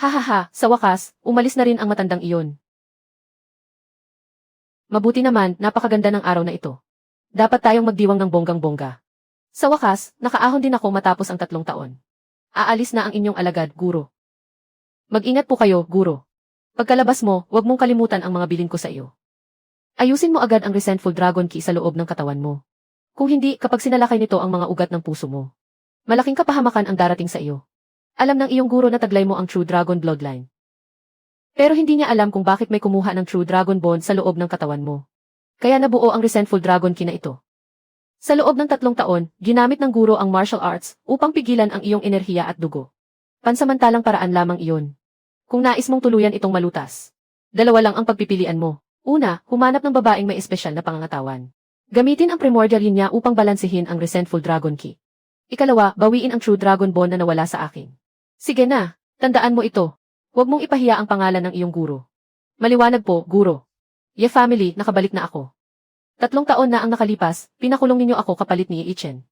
Hahaha, sa wakas, umalis na rin ang matandang iyon. Mabuti naman, napakaganda ng araw na ito. Dapat tayong magdiwang ng bonggang-bongga. Sa wakas, nakaahon din ako matapos ang 3 taon. Aalis na ang inyong alagad, guro. Mag-ingat po kayo, guro. Pagkalabas mo, huwag mong kalimutan ang mga bilin ko sa iyo. Ayusin mo agad ang resentful dragon key sa loob ng katawan mo. Kung hindi, kapag sinalakay nito ang mga ugat ng puso mo, malaking kapahamakan ang darating sa iyo. Alam ng iyong guro na taglay mo ang True Dragon Bloodline. Pero hindi niya alam kung bakit may kumuha ng True Dragon Bone sa loob ng katawan mo. Kaya nabuo ang resentful dragon key na ito. Sa loob ng 3 taon, ginamit ng guro ang martial arts upang pigilan ang iyong enerhiya at dugo. Pansamantalang paraan lamang iyon. Kung nais mong tuluyan itong malutas, dalawa lang ang pagpipilian mo. Una, humanap ng babaeng may espesyal na pangangatawan. Gamitin ang primordial yin niya upang balansehin ang resentful dragon key. Ikalawa, bawiin ang True Dragon Bone na nawala sa akin. Sige na, tandaan mo ito. Huwag mong ipahiya ang pangalan ng iyong guro. Maliwanag po, guro. Ye family, nakabalik na ako. 3 taon na ang nakalipas, pinakulong ninyo ako kapalit ni Ichen.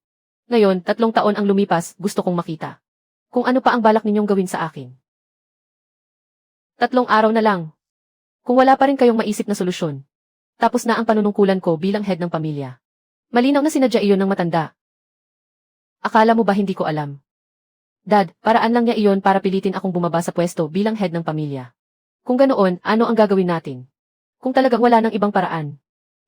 Ngayon, 3 taon ang lumipas, gusto kong makita. Kung ano pa ang balak ninyong gawin sa akin. 3 araw na lang. Kung wala pa rin kayong maisip na solusyon, tapos na ang panunungkulan ko bilang head ng pamilya. Malinaw na sinadya iyon ng matanda. Akala mo ba hindi ko alam? Dad, paraan lang niya iyon para pilitin akong bumaba sa pwesto bilang head ng pamilya. Kung ganoon, ano ang gagawin natin? Kung talagang wala ng ibang paraan,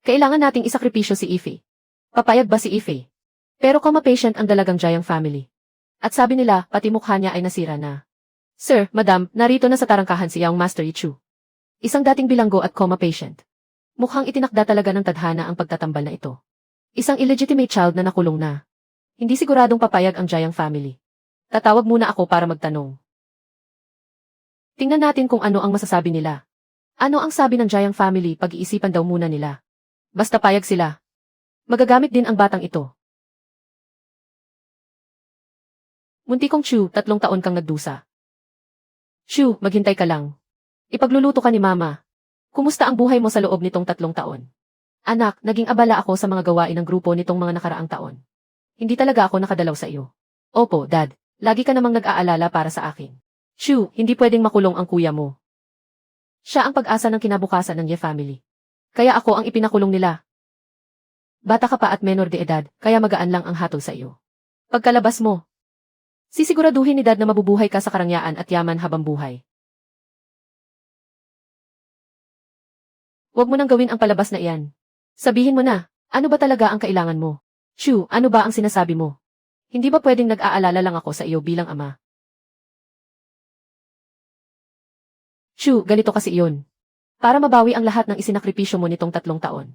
kailangan nating isakripisyo si Ife. Papayag ba si Ife? Pero coma patient ang dalagang Jiang family. At sabi nila, pati mukha niya ay nasira na. Sir, madam, narito na sa tarangkahan si Young Master Yichu. Isang dating bilanggo at coma patient. Mukhang itinakda talaga ng tadhana ang pagtatambal na ito. Isang illegitimate child na nakulong na. Hindi siguradong papayag ang Jiang family. Tatawag muna ako para magtanong. Tingnan natin kung ano ang masasabi nila. Ano ang sabi ng Jiang family, pag-iisipan daw muna nila. Basta payag sila. Magagamit din ang batang ito. Muntikong Chu, 3 taon kang nagdusa. Chu, maghintay ka lang. Ipagluluto ka ni Mama. Kumusta ang buhay mo sa loob nitong 3 taon? Anak, naging abala ako sa mga gawain ng grupo nitong mga nakaraang taon. Hindi talaga ako nakadalaw sa iyo. Opo, Dad. Lagi ka namang nag-aalala para sa akin. Chu, hindi pwedeng makulong ang kuya mo. Siya ang pag-asa ng kinabukasan ng Ye family. Kaya ako ang ipinakulong nila. Bata ka pa at menor de edad, kaya magaan lang ang hatol sa iyo. Pagkalabas mo, sisiguraduhin ni Dad na mabubuhay ka sa karangyaan at yaman habang buhay. Huwag mo nang gawin ang palabas na iyan. Sabihin mo na, ano ba talaga ang kailangan mo? Chu, ano ba ang sinasabi mo? Hindi ba pwedeng nag-aalala lang ako sa iyo bilang ama? Chu, ganito kasi iyon. Para mabawi ang lahat ng isinakripisyo mo nitong 3 taon.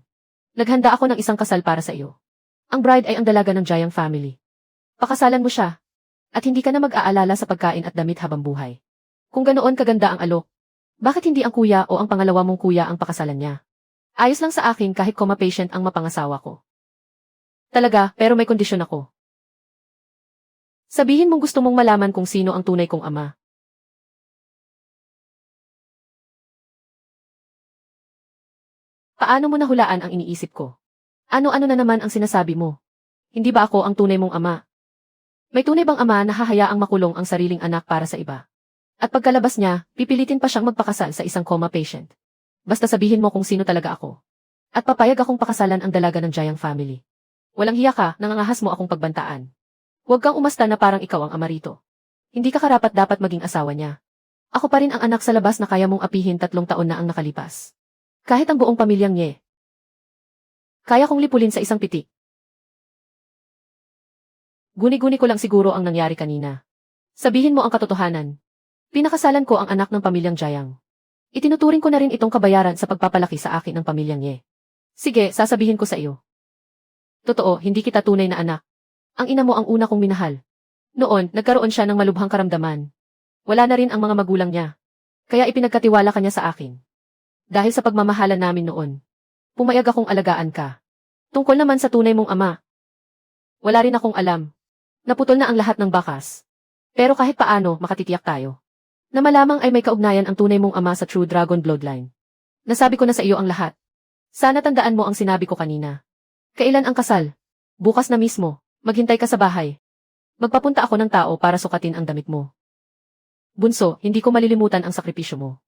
Naghanda ako ng isang kasal para sa iyo. Ang bride ay ang dalaga ng Jiang family. Pakasalan mo siya. At hindi ka na mag-aalala sa pagkain at damit habang buhay. Kung ganoon kaganda ang alok, bakit hindi ang kuya o ang pangalawa mong kuya ang pakasalan niya? Ayos lang sa akin kahit coma patient ang mapangasawa ko. Talaga, pero may kondisyon ako. Sabihin mong gusto mong malaman kung sino ang tunay kong ama. Paano mo nahulaan ang iniisip ko? Ano-ano na naman ang sinasabi mo? Hindi ba ako ang tunay mong ama? May tunay bang ama na hahayaang makulong ang sariling anak para sa iba? At pagkalabas niya, pipilitin pa siyang magpakasal sa isang coma patient. Basta sabihin mo kung sino talaga ako. At papayag akong pakasalan ang dalaga ng Jiang family. Walang hiya ka, nangangahas mo akong pagbantaan. Huwag kang umasta na parang ikaw ang ama rito. Hindi ka karapat dapat maging asawa niya. Ako pa rin ang anak sa labas na kaya mong apihin 3 taon na ang nakalipas. Kahit ang buong pamilyang Ye. Kaya kong lipulin sa isang pitik. Guni-guni ko lang siguro ang nangyari kanina. Sabihin mo ang katotohanan. Pinakasalan ko ang anak ng pamilyang Jiang. Itinuturing ko na rin itong kabayaran sa pagpapalaki sa akin ng pamilyang Ye. Sige, sasabihin ko sa iyo. Totoo, hindi kita tunay na anak. Ang ina mo ang una kong minahal. Noon, nagkaroon siya ng malubhang karamdaman. Wala na rin ang mga magulang niya. Kaya ipinagkatiwala ka niya sa akin. Dahil sa pagmamahalan namin noon, pumayag akong alagaan ka. Tungkol naman sa tunay mong ama. Wala rin akong alam. Naputol na ang lahat ng bakas. Pero kahit paano, makatitiyak tayo. Na malamang ay may kaugnayan ang tunay mong ama sa True Dragon Bloodline. Nasabi ko na sa iyo ang lahat. Sana tandaan mo ang sinabi ko kanina. Kailan ang kasal? Bukas na mismo. Maghintay ka sa bahay. Magpapunta ako ng tao para sukatin ang damit mo. Bunso, hindi ko malilimutan ang sakripisyo mo.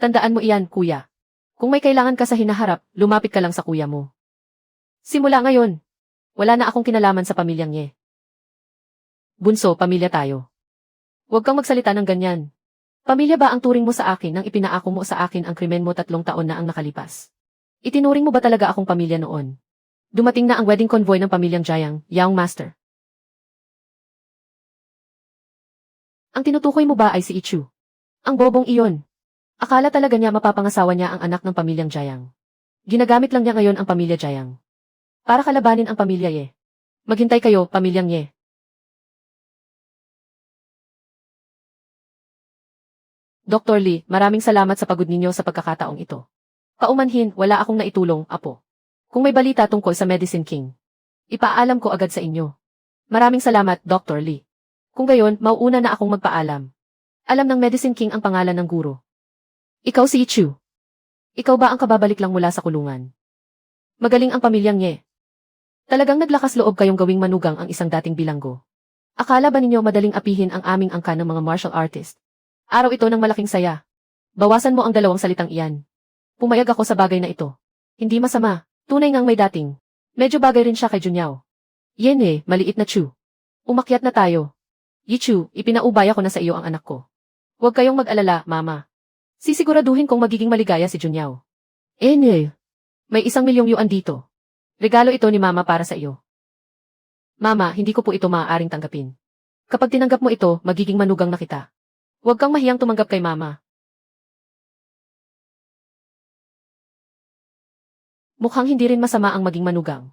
Tandaan mo iyan, kuya. Kung may kailangan ka sa hinaharap, lumapit ka lang sa kuya mo. Simula ngayon, wala na akong kinalaman sa pamilyang Ye. Bunso, pamilya tayo. Huwag kang magsalita ng ganyan. Pamilya ba ang turing mo sa akin nang ipinaako mo sa akin ang krimen mo 3 taon na ang nakalipas? Itinuring mo ba talaga akong pamilya noon? Dumating na ang wedding convoy ng pamilyang Jiang, Young Master. Ang tinutukoy mo ba ay si Ichu? Ang bobong iyon. Akala talaga niya mapapangasawa niya ang anak ng pamilyang Jiang. Ginagamit lang niya ngayon ang pamilya Jiang. Para kalabanin ang pamilya Ye. Maghintay kayo, pamilyang Ye. Dr. Lee, maraming salamat sa pagod ninyo sa pagkakataong ito. Paumanhin, wala akong naitulong, apo. Kung may balita tungkol sa Medicine King, ipaalam ko agad sa inyo. Maraming salamat, Dr. Lee. Kung gayon, mauuna na akong magpaalam. Alam ng Medicine King ang pangalan ng guro. Ikaw si Ichu. Ikaw ba ang kababalik lang mula sa kulungan? Magaling ang pamilyang Ye. Talagang naglakas loob kayong gawing manugang ang isang dating bilanggo. Akala ba ninyo madaling apihin ang aming angka ng mga martial artist? Araw ito ng malaking saya. Bawasan mo ang 2 salitang iyan. Pumayag ako sa bagay na ito. Hindi masama, tunay ngang may dating. Medyo bagay rin siya kay Junyao. Yen maliit na Chu. Umakyat na tayo. Yichu, ipinaubaya ko na sa iyo ang anak ko. Huwag kayong mag-alala, mama. Sisiguraduhin kong magiging maligaya si Junyao. May 1,000,000 yuan dito. Regalo ito ni mama para sa iyo. Mama, hindi ko po ito maaaring tanggapin. Kapag tinanggap mo ito, magiging manugang na kita. Huwag kang mahiyang tumanggap kay mama. Mukhang hindi rin masama ang maging manugang.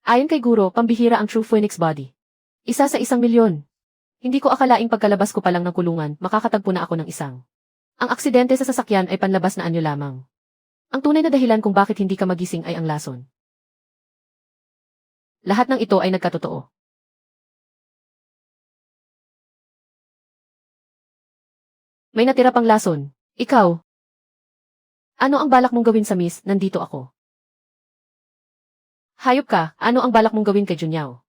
Ayon kay Guro, pambihira ang True Phoenix Body. 1 sa 1,000,000. Hindi ko akalaing pagkalabas ko pa lang ng kulungan, makakatagpo na ako ng isang. Ang aksidente sa sasakyan ay panlabas na anyo lamang. Ang tunay na dahilan kung bakit hindi ka magising ay ang lason. Lahat ng ito ay nagkatotoo. May natira pang lason. Ikaw. Ano ang balak mong gawin sa miss? Nandito ako. Hayop ka, ano ang balak mong gawin kay Junyao?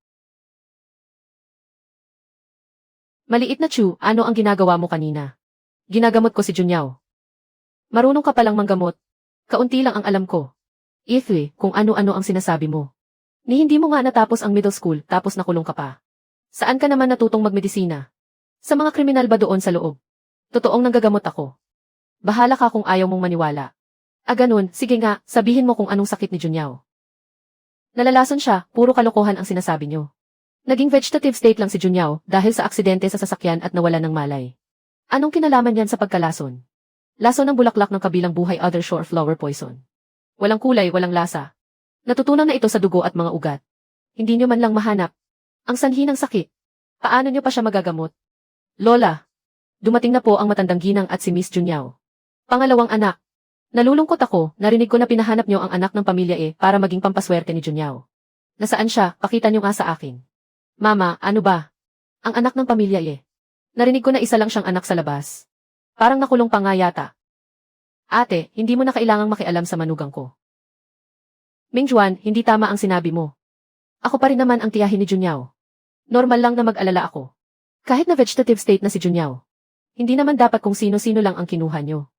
Maliit na Chu, ano ang ginagawa mo kanina? Ginagamot ko si Junyao. Marunong ka palang manggamot. Kaunti lang ang alam ko. Kung ano-ano ang sinasabi mo. Ni hindi mo nga natapos ang middle school tapos nakulong ka pa. Saan ka naman natutong magmedisina? Sa mga kriminal ba doon sa loob? Totoong nanggagamot ako. Bahala ka kung ayaw mong maniwala. Ganun, sige nga, sabihin mo kung anong sakit ni Junyao. Nalalason siya, puro kalokohan ang sinasabi niyo. Naging vegetative state lang si Junyao dahil sa aksidente sa sasakyan at nawala ng malay. Anong kinalaman yan sa pagkalason? Lason ng bulaklak ng kabilang buhay other shore flower poison. Walang kulay, walang lasa. Natutunan na ito sa dugo at mga ugat. Hindi niyo man lang mahanap. Ang sanhi ng sakit. Paano niyo pa siya magagamot? Lola. Dumating na po ang matandang ginang at si Miss Junyao. Pangalawang anak. Nalulungkot ako, narinig ko na pinahanap niyo ang anak ng pamilya para maging pampaswerte ni Junyao. Nasaan siya? Pakita niyo nga sa akin. Mama, ano ba? Ang anak ng pamilya Narinig ko na isa lang siyang anak sa labas. Parang nakulong pa nga yata. Ate, hindi mo na kailangang makialam sa manugang ko. Mingjuan, hindi tama ang sinabi mo. Ako pa rin naman ang tiyahin ni Junyao. Normal lang na mag-alala ako. Kahit na vegetative state na si Junyao. Hindi naman dapat kung sino-sino lang ang kinuha niyo.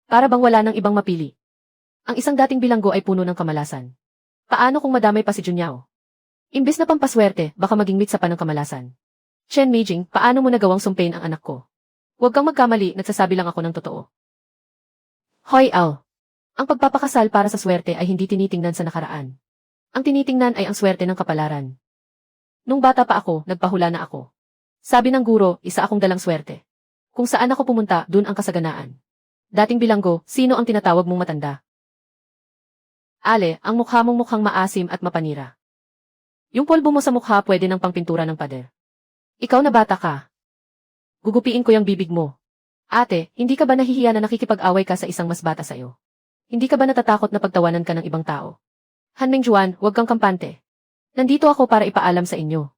Para bang wala nang ibang mapili. Ang isang dating bilanggo ay puno ng kamalasan. Paano kung madamay pa si Junyao? Imbis na pampaswerte, baka maging mitsa pa ng kamalasan. Chen Meijing, paano mo nagawang sumpein ang anak ko? Huwag kang magkamali, nagsasabi lang ako ng totoo. Hoy Al. Ang pagpapakasal para sa swerte ay hindi tinitingnan sa nakaraan. Ang tinitingnan ay ang swerte ng kapalaran. Nung bata pa ako, nagpahula na ako. Sabi ng guro, isa akong dalang swerte. Kung saan ako pumunta, dun ang kasaganaan. Dating bilanggo, sino ang tinatawag mong matanda? Ale, ang mukha mong mukhang maasim at mapanira. Yung polvo mo sa mukha pwede ng pangpintura ng pader. Ikaw na bata ka. Gugupiin ko yung bibig mo. Ate, hindi ka ba nahihiya na nakikipag-away ka sa isang mas bata sa'yo? Hindi ka ba natatakot na pagtawanan ka ng ibang tao? Han Mingjuan, huwag kang kampante. Nandito ako para ipaalam sa inyo.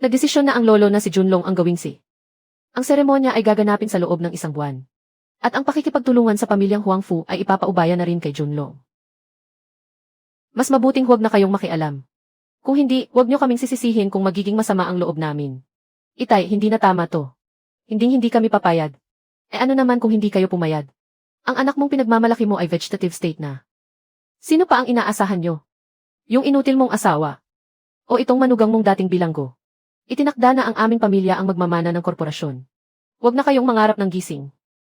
Nagdesisyon na ang lolo na si Junlong ang gawing si. Ang seremonya ay gaganapin sa loob ng 1 buwan. At ang pakikipagtulungan sa pamilyang Huangfu ay ipapaubaya na rin kay Junlong. Mas mabuting huwag na kayong makialam. Kung hindi, huwag nyo kaming sisisihin kung magiging masama ang loob namin. Itay, hindi na tama to. Hindi kami papayag. Ano naman kung hindi kayo pumayag? Ang anak mong pinagmamalaki mo ay vegetative state na. Sino pa ang inaasahan nyo? Yung inutil mong asawa? O itong manugang mong dating bilanggo? Itinakda na ang aming pamilya ang magmamana ng korporasyon. Huwag na kayong mangarap ng gising.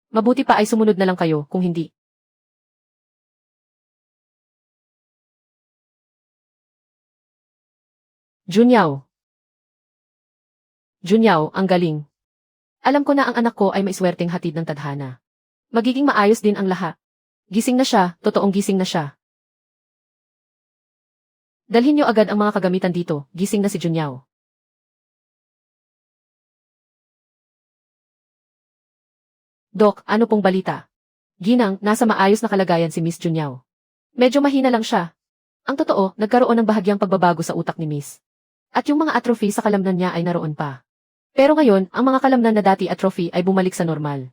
Mabuti pa ay sumunod na lang kayo kung hindi. Junyao. Junyao, ang galing. Alam ko na ang anak ko ay maiswerteng hatid ng tadhana. Magiging maayos din ang lahat. Gising na siya, totoong gising na siya. Dalhin niyo agad ang mga kagamitan dito, gising na si Junyao. Dok, ano pong balita? Ginang, nasa maayos na kalagayan si Miss Junyao. Medyo mahina lang siya. Ang totoo, nagkaroon ng bahagyang pagbabago sa utak ni Miss. At yung mga atrophy sa kalamnan niya ay naroon pa. Pero ngayon, ang mga kalamnan na dati atrophy ay bumalik sa normal.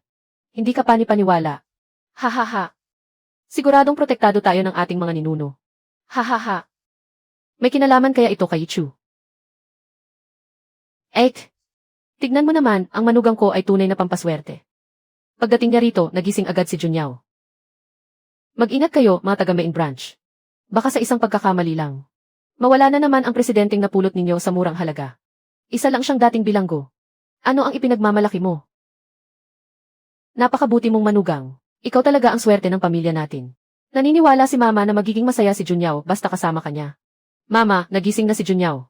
Hindi ka pani-paniwala. Ha ha ha. Siguradong protektado tayo ng ating mga ninuno. Ha ha ha. May kinalaman kaya ito kay Chu? Tignan mo naman, ang manugang ko ay tunay na pampaswerte. Pagdating niya rito, nagising agad si Junyao. Mag-ingat kayo, mga taga-main branch. Baka sa isang pagkakamali lang. Mawala na naman ang presidenteng napulot ninyo sa murang halaga. Isa lang siyang dating bilanggo. Ano ang ipinagmamalaki mo? Napakabuti mong manugang. Ikaw talaga ang swerte ng pamilya natin. Naniniwala si Mama na magiging masaya si Junyao basta kasama ka niya. Mama, nagising na si Junyao.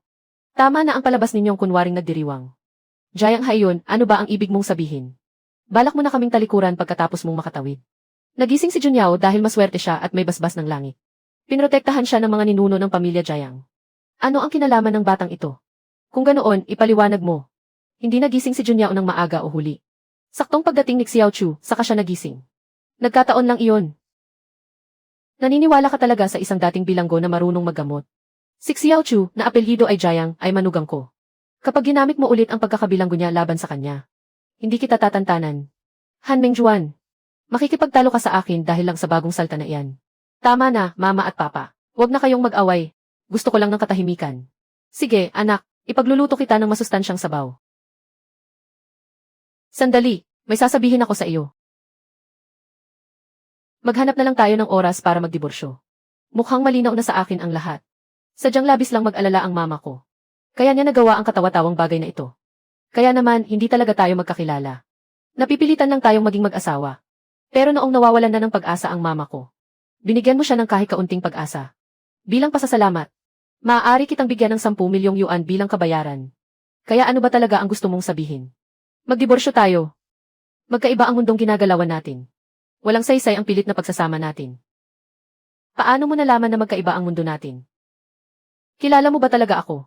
Tama na ang palabas ninyong kunwaring nagdiriwang. Jayang Hayon, ano ba ang ibig mong sabihin? Balak mo na kaming talikuran pagkatapos mong makatawid. Nagising si Junyao dahil maswerte siya at may basbas ng langit. Pinrotektahan siya ng mga ninuno ng pamilya Jayang. Ano ang kinalaman ng batang ito? Kung ganoon, ipaliwanag mo. Hindi nagising si Junyao ng maaga o huli. Saktong pagdating ni Xiao Chu, saka siya nagising. Nagkataon lang iyon. Naniniwala ka talaga sa isang dating bilanggo na marunong maggamot. Si Xiao Chu, na apelyido ay Jayang, ay manugang ko. Kapag ginamit mo ulit ang pagkakabilanggo niya laban sa kanya, hindi kita tatantanan. Han Mengjuan, makikipagtalo ka sa akin dahil lang sa bagong salta na iyan. Tama na, Mama at Papa. Huwag na kayong mag-away. Gusto ko lang ng katahimikan. Sige, anak, ipagluluto kita ng masustansyang sabaw. Sandali, may sasabihin ako sa iyo. Maghanap na lang tayo ng oras para magdiborsyo. Mukhang malinaw na sa akin ang lahat. Sadyang labis lang mag-alala ang mama ko. Kaya niya nagawa ang katawa-tawang bagay na ito. Kaya naman, hindi talaga tayo magkakilala. Napipilitan lang tayong maging mag-asawa. Pero noong nawawalan na ng pag-asa ang mama ko, binigyan mo siya ng kahit kaunting pag-asa. Bilang pasasalamat, maaari kitang bigyan ng 10 milyong yuan bilang kabayaran. Kaya ano ba talaga ang gusto mong sabihin? Magdiborsyo tayo. Magkaiba ang mundong ginagalawan natin. Walang saysay ang pilit na pagsasama natin. Paano mo nalaman na magkaiba ang mundo natin? Kilala mo ba talaga ako?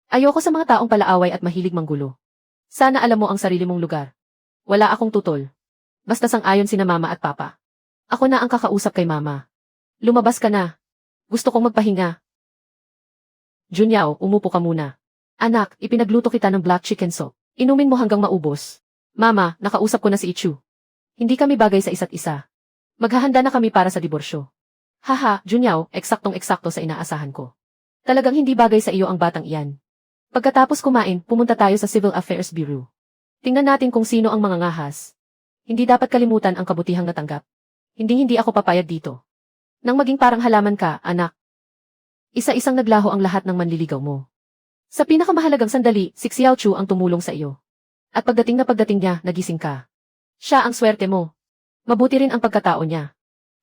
Ayoko sa mga taong palaaway at mahilig manggulo. Sana alam mo ang sarili mong lugar. Wala akong tutol. Basta sang-ayon sina Mama at Papa. Ako na ang kakausap kay Mama. Lumabas ka na. Gusto kong magpahinga. Junyao, umupo ka muna. Anak, ipinagluto kita ng black chicken soup. Inumin mo hanggang maubos. Mama, nakausap ko na si Ichu. Hindi kami bagay sa isa't isa. Maghahanda na kami para sa diborsyo. Haha, Junyao, eksaktong-eksakto sa inaasahan ko. Talagang hindi bagay sa iyo ang batang iyan. Pagkatapos kumain, pumunta tayo sa Civil Affairs Bureau. Tingnan natin kung sino ang mga ngahas. Hindi dapat kalimutan ang kabutihang natanggap. Hindi ako papayag dito. Nang maging parang halaman ka, anak. Isa-isang naglaho ang lahat ng manliligaw mo. Sa pinakamahalagang sandali, si Xiao Chu ang tumulong sa iyo. At pagdating niya, nagising ka. Siya ang swerte mo. Mabuti rin ang pagkatao niya.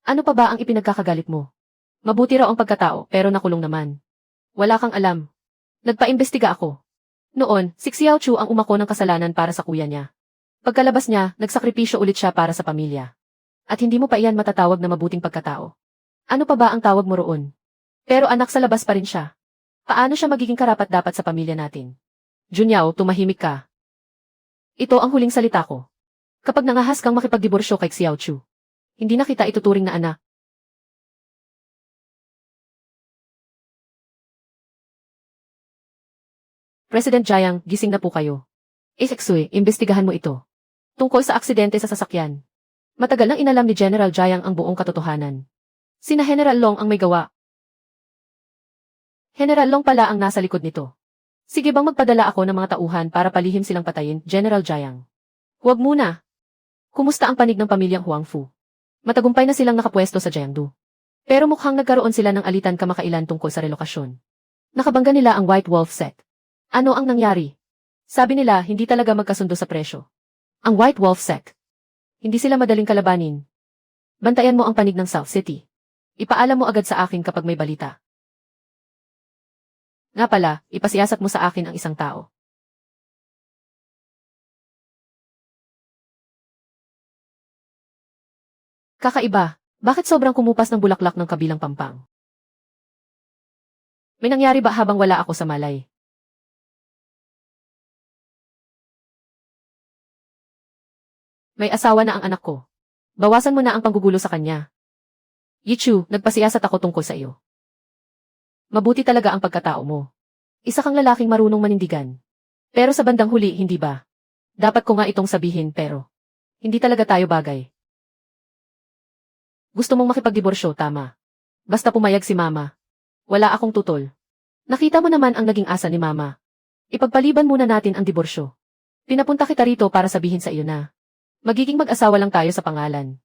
Ano pa ba ang ipinagkakagalit mo? Mabuti raw ang pagkatao, pero nakulong naman. Wala kang alam. Nagpaimbestiga ako. Noon, si Xiao Chu ang umako ng kasalanan para sa kuya niya. Pagkalabas niya, nagsakripisyo ulit siya para sa pamilya. At hindi mo pa iyan matatawag na mabuting pagkatao. Ano pa ba ang tawag mo roon? Pero anak, sa labas pa rin siya. Paano siya magiging karapat-dapat sa pamilya natin? Junyao, tumahimik ka. Ito ang huling salita ko. Kapag nangahas kang makipagdiborsyo kay Xiao Chu, hindi na kita ituturing na anak. President Jayang, gising na po kayo. Iseksui, imbestigahan mo ito. Tungkol sa aksidente sa sasakyan. Matagal nang inalam ni General Jayang ang buong katotohanan. Sina General Long ang may gawa. General Long pala ang nasa likod nito. Sige bang magpadala ako ng mga tauhan para palihim silang patayin, General Jayang? Huwag muna. Kumusta ang panig ng pamilyang Huangfu? Matagumpay na silang nakapwesto sa Jiangdu. Pero mukhang nagkaroon sila ng alitan kamakailan tungkol sa relokasyon. Nakabangga nila ang White Wolf set. Ano ang nangyari? Sabi nila hindi talaga magkasundo sa presyo. Ang White Wolf set. Hindi sila madaling kalabanin. Bantayan mo ang panig ng South City. Ipaalam mo agad sa akin kapag may balita. Nga pala, ipasiyasat mo sa akin ang isang tao. Kakaiba, bakit sobrang kumupas ng bulaklak ng kabilang pampang? May nangyari ba habang wala ako sa Malay? May asawa na ang anak ko. Bawasan mo na ang panggugulo sa kanya. Yichu, nagpasiyasat ako tungkol sa iyo. Mabuti talaga ang pagkatao mo. Isa kang lalaking marunong manindigan. Pero sa bandang huli, hindi ba? Dapat ko nga itong sabihin pero hindi talaga tayo bagay. Gusto mong makipagdiborsyo, tama. Basta pumayag si Mama. Wala akong tutol. Nakita mo naman ang naging asa ni Mama. Ipagpaliban muna natin ang diborsyo. Pinapunta kita rito para sabihin sa iyo na magiging mag-asawa lang tayo sa pangalan.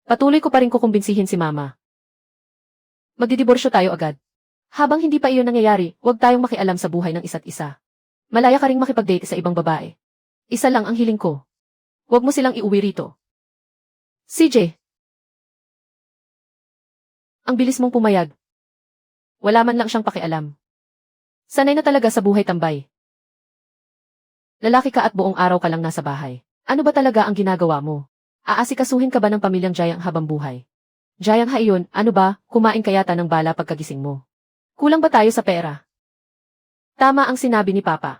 Patuloy ko pa rin kukumbinsihin si Mama. Magdidiborsyo tayo agad. Habang hindi pa iyon nangyayari, huwag tayong makialam sa buhay ng isa't isa. Malaya ka ring makipag-date sa ibang babae. Isa lang ang hiling ko. Huwag mo silang iuwi rito. CJ. Ang bilis mong pumayag. Wala man lang siyang pakialam. Sanay na talaga sa buhay tambay. Lalaki ka at buong araw ka lang nasa bahay. Ano ba talaga ang ginagawa mo? Aasikasuhin ka ba ng pamilyang Jayang habang buhay? Jayang ha iyon, ano ba, kumain ka yata ng bala pagkagising mo. Kulang ba tayo sa pera? Tama ang sinabi ni Papa.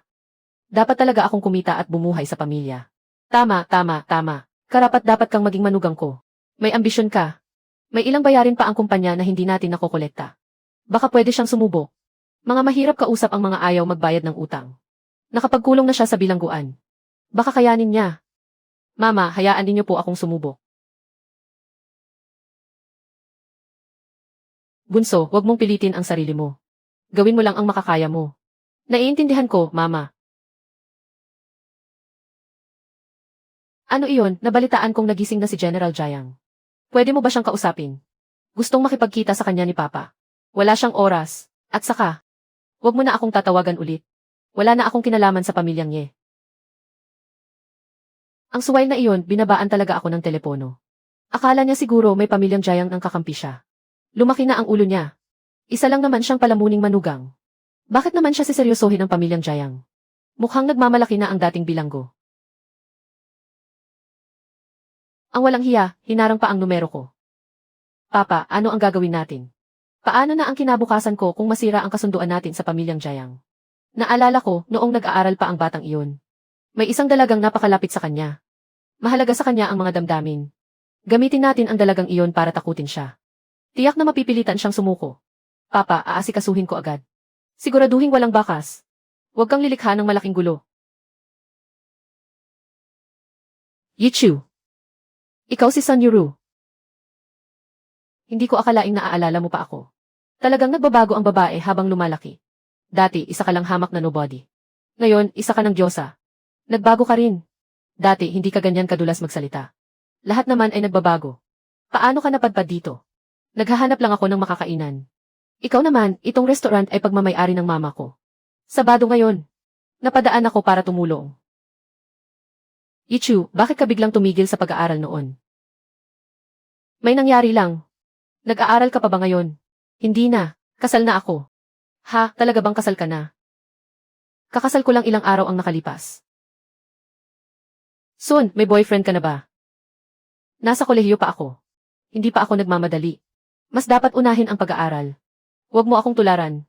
Dapat talaga akong kumita at bumuhay sa pamilya. Tama. Karapat-dapat kang maging manugang ko. May ambisyon ka. May ilang bayarin pa ang kumpanya na hindi natin nakokolekta. Baka pwede siyang sumubok. Mga mahirap kausap ang mga ayaw magbayad ng utang. Nakapagkulong na siya sa bilangguan. Baka kayanin niya. Mama, hayaan ninyo po akong sumubok. Bunso, huwag mong pilitin ang sarili mo. Gawin mo lang ang makakaya mo. Naiintindihan ko, Mama. Ano iyon, nabalitaan kong nagising na si General Jayang. Pwede mo ba siyang kausapin? Gustong makipagkita sa kanya ni Papa. Wala siyang oras. At saka, huwag mo na akong tatawagan ulit. Wala na akong kinalaman sa pamilyang Ye. Ang suway na iyon, binabaan talaga ako ng telepono. Akala niya siguro may pamilyang Jayang ang kakampi siya. Lumaki na ang ulo niya. Isa lang naman siyang palamuning manugang. Bakit naman siya siseryosohin ng pamilyang Jayang? Mukhang nagmamalaki na ang dating bilanggo. Ang walang hiya, hinarang pa ang numero ko. Papa, ano ang gagawin natin? Paano na ang kinabukasan ko kung masira ang kasunduan natin sa pamilyang Jayang? Naalala ko, noong nag-aaral pa ang batang iyon. May isang dalagang napakalapit sa kanya. Mahalaga sa kanya ang mga damdamin. Gamitin natin ang dalagang iyon para takutin siya. Tiyak na mapipilitan siyang sumuko. Papa, aasikasuhin ko agad. Siguraduhin walang bakas. Huwag kang lilikha ng malaking gulo. Yichu. Ikaw si Sun Yuru. Hindi ko akalaing naaalala mo pa ako. Talagang nagbabago ang babae habang lumalaki. Dati, isa ka lang hamak na nobody. Ngayon, isa ka ng diyosa. Nagbago ka rin. Dati, hindi ka ganyan kadulas magsalita. Lahat naman ay nagbabago. Paano ka napadpad dito? Naghahanap lang ako ng makakainan. Ikaw naman, itong restaurant ay pagmamay-ari ng mama ko. Sabado ngayon. Napadaan ako para tumulong. Yichu, bakit ka biglang tumigil sa pag-aaral noon? May nangyari lang. Nag-aaral ka pa ba ngayon? Hindi na. Kasal na ako. Ha, talaga bang kasal ka na? Kakasal ko lang ilang araw ang nakalipas. Soon, may boyfriend ka na ba? Nasa kolehiyo pa ako. Hindi pa ako nagmamadali. Mas dapat unahin ang pag-aaral. Huwag mo akong tularan.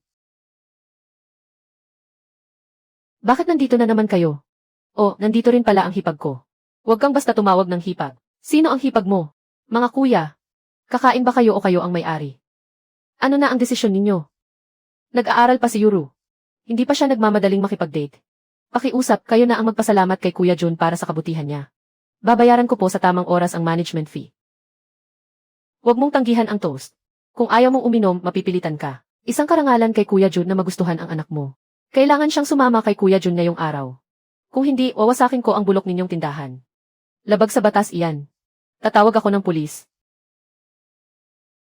Bakit nandito na naman kayo? Oh, nandito rin pala ang hipag ko. Huwag kang basta tumawag ng hipag. Sino ang hipag mo? Mga kuya. Kakain ba kayo o kayo ang may-ari? Ano na ang desisyon ninyo? Nag-aaral pa si Yuru. Hindi pa siya nagmamadaling makipag-date. Pakiusap, kayo na ang magpasalamat kay Kuya Jun para sa kabutihan niya. Babayaran ko po sa tamang oras ang management fee. Huwag mong tanggihan ang toast. Kung ayaw mong uminom, mapipilitan ka. Isang karangalan kay Kuya Jun na magustuhan ang anak mo. Kailangan siyang sumama kay Kuya Jun ngayong araw. Kung hindi, wawasakin ko ang bulok ninyong tindahan. Labag sa batas iyan. Tatawag ako ng pulis.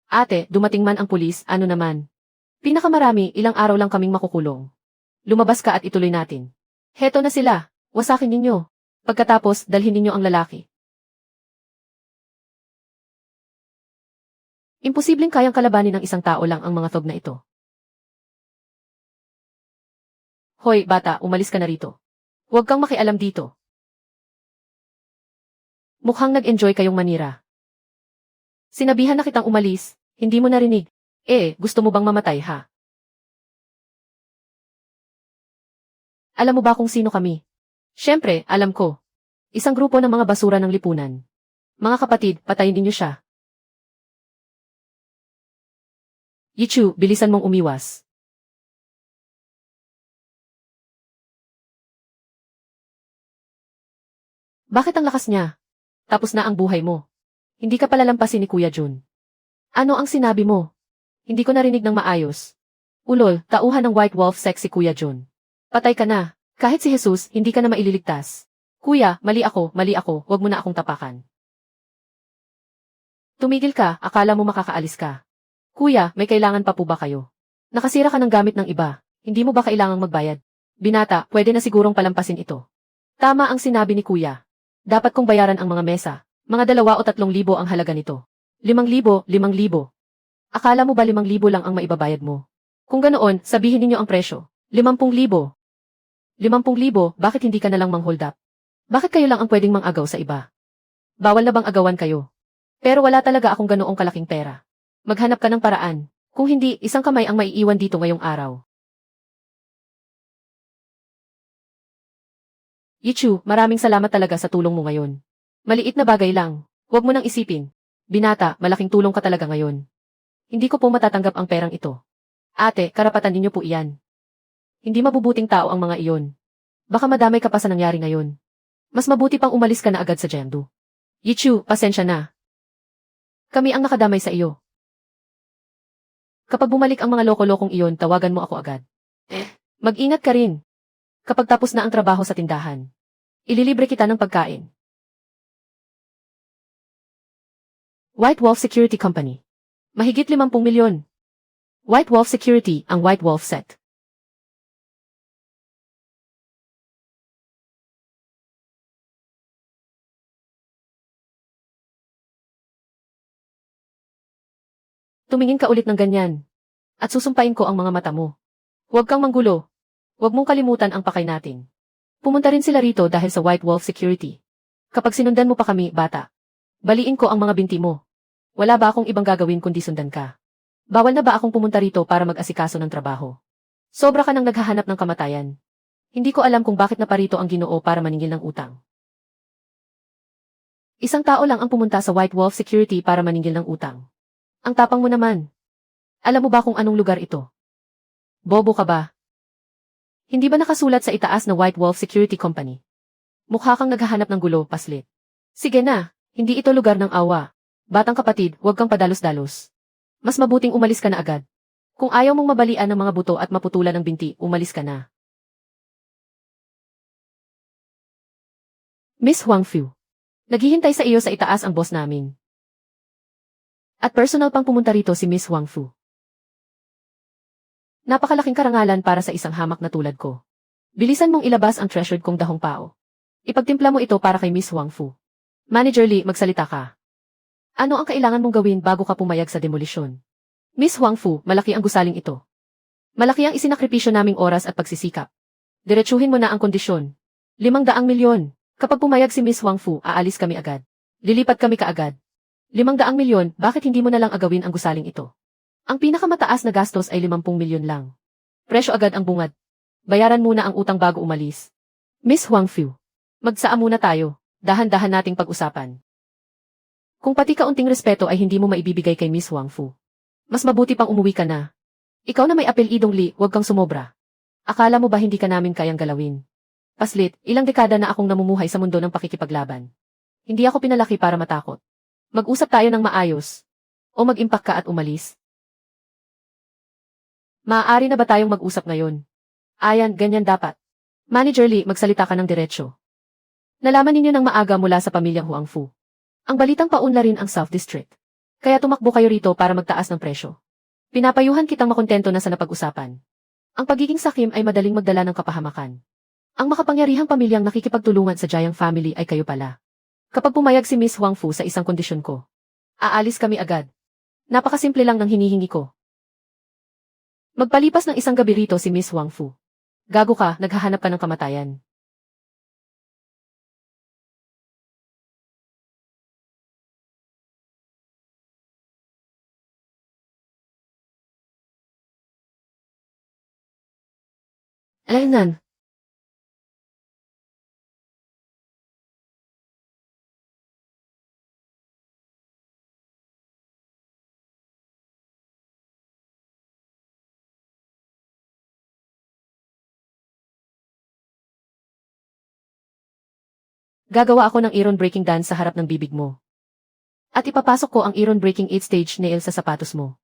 Ate, dumating man ang pulis, ano naman? Pinakamarami, ilang araw lang kaming makukulong. Lumabas ka at ituloy natin. Heto na sila, wasakin ninyo. Pagkatapos, dalhin ninyo ang lalaki. Imposibleng kayang kalabanin ng isang tao lang ang mga thug na ito. Hoy, bata, umalis ka na rito. Huwag kang makialam dito. Mukhang nag-enjoy kayong manira. Sinabihan na kitang umalis, hindi mo narinig. Gusto mo bang mamatay ha? Alam mo ba kung sino kami? Siyempre, alam ko. Isang grupo ng mga basura ng lipunan. Mga kapatid, patayin ninyo siya. Yichu, bilisan mong umiwas. Bakit ang lakas niya? Tapos na ang buhay mo. Hindi ka palalampasin ni Kuya Jun. Ano ang sinabi mo? Hindi ko narinig ng maayos. Ulol, tauhan ng White Wolf sex si Kuya Jun. Patay ka na. Kahit si Jesus, hindi ka na maililigtas. Kuya, mali ako, wag mo na akong tapakan. Tumigil ka, akala mo makakaalis ka. Kuya, may kailangan pa po ba kayo? Nakasira ka ng gamit ng iba, hindi mo ba kailangang magbayad? Binata, pwede na sigurong palampasin ito. Tama ang sinabi ni Kuya. Dapat kong bayaran ang mga mesa, mga 2 o 3,000 ang halaga nito. 5,000, 5,000. Akala mo ba 5,000 lang ang maibabayad mo? Kung ganoon, sabihin ninyo ang presyo. 50,000. 50,000, bakit hindi ka na lang mang-hold up? Bakit kayo lang ang pwedeng mang-agaw sa iba? Bawal na bang agawan kayo? Pero wala talaga akong ganoong kalaking pera. Maghanap ka ng paraan. Kung hindi, isang kamay ang maiiwan dito ngayong araw. Yichu, maraming salamat talaga sa tulong mo ngayon. Maliit na bagay lang. Huwag mo nang isipin. Binata, malaking tulong ka talaga ngayon. Hindi ko po matatanggap ang perang ito. Ate, karapatan ninyo po iyan. Hindi mabubuting tao ang mga iyon. Baka madamay ka pa sa nangyari ngayon. Mas mabuti pang umalis ka na agad sa Jiangdu. Yichu, pasensya na. Kami ang nakadamay sa iyo. Kapag bumalik ang mga loko-lokong iyon, tawagan mo ako agad. Mag-ingat ka rin. Kapag tapos na ang trabaho sa tindahan, ililibre kita ng pagkain. White Wolf Security Company. Mahigit 50 milyon. White Wolf Security, ang White Wolf set. Tumingin ka ulit ng ganyan. At susumpain ko ang mga mata mo. Huwag kang manggulo. Huwag mong kalimutan ang pakay natin. Pumunta rin sila rito dahil sa White Wolf Security. Kapag sinundan mo pa kami, bata, baliin ko ang mga binti mo. Wala ba akong ibang gagawin kundi sundan ka? Bawal na ba akong pumunta rito para mag-asikaso ng trabaho? Sobra ka nang naghahanap ng kamatayan. Hindi ko alam kung bakit naparito ang Ginoo para maningil ng utang. Isang tao lang ang pumunta sa White Wolf Security para maningil ng utang. Ang tapang mo naman. Alam mo ba kung anong lugar ito? Bobo ka ba? Hindi ba nakasulat sa itaas na White Wolf Security Company? Mukha kang naghahanap ng gulo, paslit. Sige na, hindi ito lugar ng awa. Batang kapatid, huwag kang padalos-dalos. Mas mabuting umalis ka na agad. Kung ayaw mong mabalian ng mga buto at maputulan ng binti, umalis ka na. Miss Huang Fu. Naghihintay sa iyo sa itaas ang boss namin. At personal pang pumunta rito si Miss Huang Fu. Napakalaking karangalan para sa isang hamak na tulad ko. Bilisan mong ilabas ang treasured kong dahong pao. Ipagtimpla mo ito para kay Miss Huang Fu. Manager Lee, magsalita ka. Ano ang kailangan mong gawin bago ka pumayag sa demolisyon? Miss Huang Fu, malaki ang gusaling ito. Malaki ang isinakripisyo naming oras at pagsisikap. Diretsuhin mo na ang kondisyon. 500 milyon. Kapag pumayag si Miss Huang Fu, aalis kami agad. Lilipat kami kaagad. 500 milyon, bakit hindi mo na lang agawin ang gusaling ito? Ang pinakamataas na gastos ay 50 milyon lang. Presyo agad ang bungad. Bayaran muna ang utang bago umalis. Miss Huang Fu, magsaa muna tayo. Dahan-dahan nating pag-usapan. Kung pati kaunting respeto ay hindi mo maibibigay kay Miss Huang Fu, mas mabuti pang umuwi ka na. Ikaw na may apelidong Li, huwag kang sumobra. Akala mo ba hindi ka namin kayang galawin? Paslit, ilang dekada na akong namumuhay sa mundo ng pakikipaglaban. Hindi ako pinalaki para matakot. Mag-usap tayo ng maayos. O mag-impact ka at umalis. Maaari na ba tayong mag-usap ngayon? Ayan, ganyan dapat. Manager Lee, magsalita ka ng diretsyo. Nalaman ninyo ng maaga mula sa pamilyang Huangfu. Ang balitang paunla rin ang South District. Kaya tumakbo kayo rito para magtaas ng presyo. Pinapayuhan kitang makontento na sa napag-usapan. Ang pagiging sakim ay madaling magdala ng kapahamakan. Ang makapangyarihang pamilyang nakikipagtulungan sa Jiang family ay kayo pala. Kapag pumayag si Miss Huangfu sa isang kondisyon ko, aalis kami agad. Napakasimple lang ng hinihingi ko. Magpalipas ng isang gabi rito si Miss Huangfu. Gago ka, naghahanap ka ng kamatayan. Alainan. Gagawa ako ng iron-breaking dance sa harap ng bibig mo. At ipapasok ko ang iron-breaking 8-stage nail sa sapatos mo.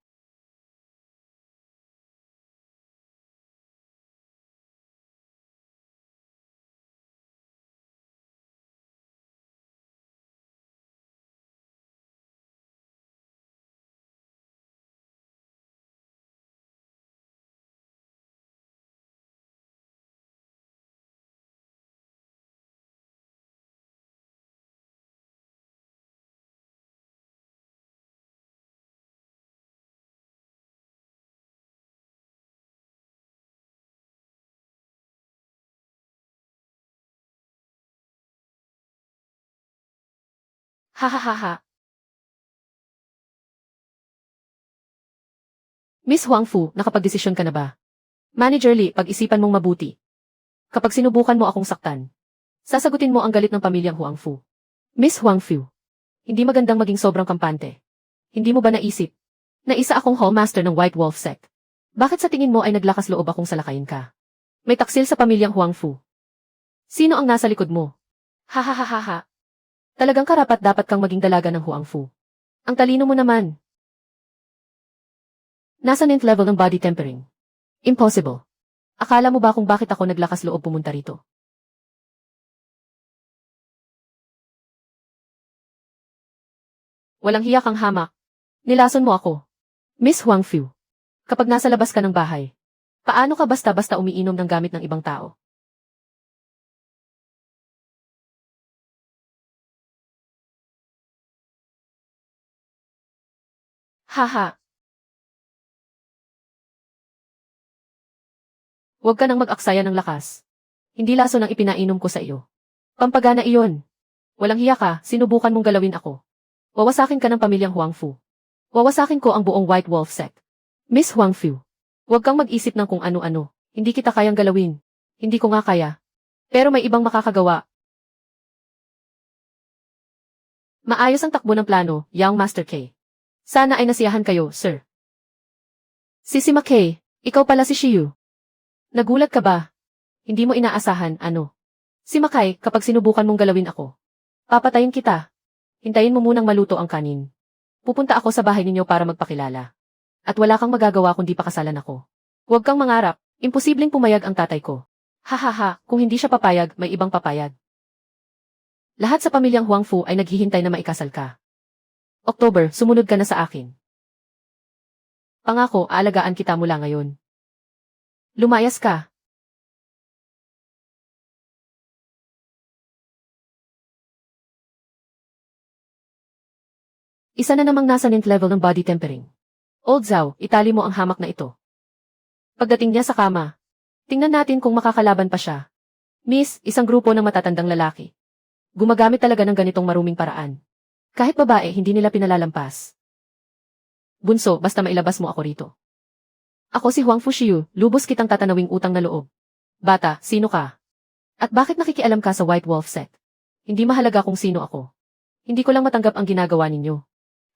Hahaha. Miss Huangfu, nakapagdesisyon ka na ba? Manager Li, pag-isipan mong mabuti. Kapag sinubukan mo akong saktan, sasagutin mo ang galit ng pamilyang Huangfu. Miss Huangfu, hindi magandang maging sobrang kampante. Hindi mo ba naisip na isa akong hallmaster ng White Wolf Sect? Bakit sa tingin mo ay naglakas loob akong salakayin ka? May taksil sa pamilyang Huangfu. Sino ang nasa likod mo? Hahaha. Talagang karapat dapat kang maging dalaga ng Huangfu. Ang talino mo naman. Nasa 9th level ng body tempering. Impossible. Akala mo ba kung bakit ako naglakas loob pumunta rito? Walang hiya kang hamak. Nilason mo ako. Miss Huangfu. Kapag nasa labas ka ng bahay, paano ka basta-basta umiinom ng gamit ng ibang tao? Haha. Huwag ka nang mag-aksaya ng lakas. Hindi lason ang ipinainom ko sa iyo. Pampagana iyon. Walang hiya ka, sinubukan mong galawin ako. Wawasakin ka ng pamilyang Huangfu. Wawasakin ko ang buong White Wolf Sect. Miss Huangfu, huwag kang mag-isip ng kung ano-ano. Hindi kita kayang galawin. Hindi ko nga kaya. Pero may ibang makakagawa. Maayos ang takbo ng plano, Young Master K. Sana ay nasiyahan kayo, sir. Si Mackay, ikaw pala si Shiyu. Nagulat ka ba? Hindi mo inaasahan, ano? Si Mackay, kapag sinubukan mong galawin ako, papatayin kita. Hintayin mo munang maluto ang kanin. Pupunta ako sa bahay ninyo para magpakilala. At wala kang magagawa kundi pakasalan ako. Huwag kang mangarap, imposibleng pumayag ang tatay ko. Hahaha, kung hindi siya papayag, may ibang papayag. Lahat sa pamilyang Huangfu ay naghihintay na maikasal ka. October, sumunod ka na sa akin. Pangako, aalagaan kita mula ngayon. Lumayas ka. Isa na namang nasa 9th level ng body tempering. Old Zhao, itali mo ang hamak na ito. Pagdating niya sa kama, tingnan natin kung makakalaban pa siya. Miss, isang grupo ng matatandang lalaki. Gumagamit talaga ng ganitong maruming paraan. Kahit babae, hindi nila pinalalampas. Bunso, basta mailabas mo ako rito. Ako si Huangfu Shiyu, lubos kitang tatanawing utang na loob. Bata, sino ka? At bakit nakikialam ka sa White Wolf Sect? Hindi mahalaga kung sino ako. Hindi ko lang matanggap ang ginagawa ninyo.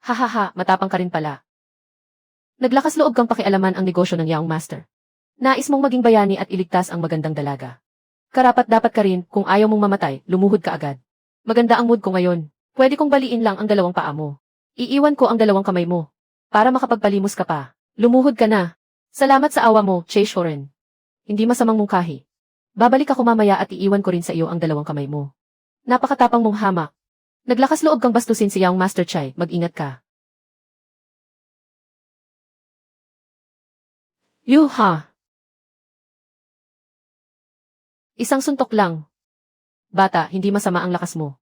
Hahaha, matapang ka rin pala. Naglakas loob kang pakialaman ang negosyo ng Young Master. Nais mong maging bayani at iligtas ang magandang dalaga. Karapat dapat ka rin, kung ayaw mong mamatay, lumuhod ka agad. Maganda ang mood ko ngayon. Pwede kong baliin lang ang dalawang paa mo. Iiwan ko ang dalawang kamay mo. Para makapagpalimos ka pa. Lumuhod ka na. Salamat sa awa mo, Che Shoren. Hindi masamang mungkahi. Babalik ako mamaya at iiwan ko rin sa iyo ang dalawang kamay mo. Napakatapang mong hamak. Naglakas loob kang bastusin si Young Master Chai, mag-ingat ka. Yuha! Isang suntok lang. Bata, hindi masama ang lakas mo.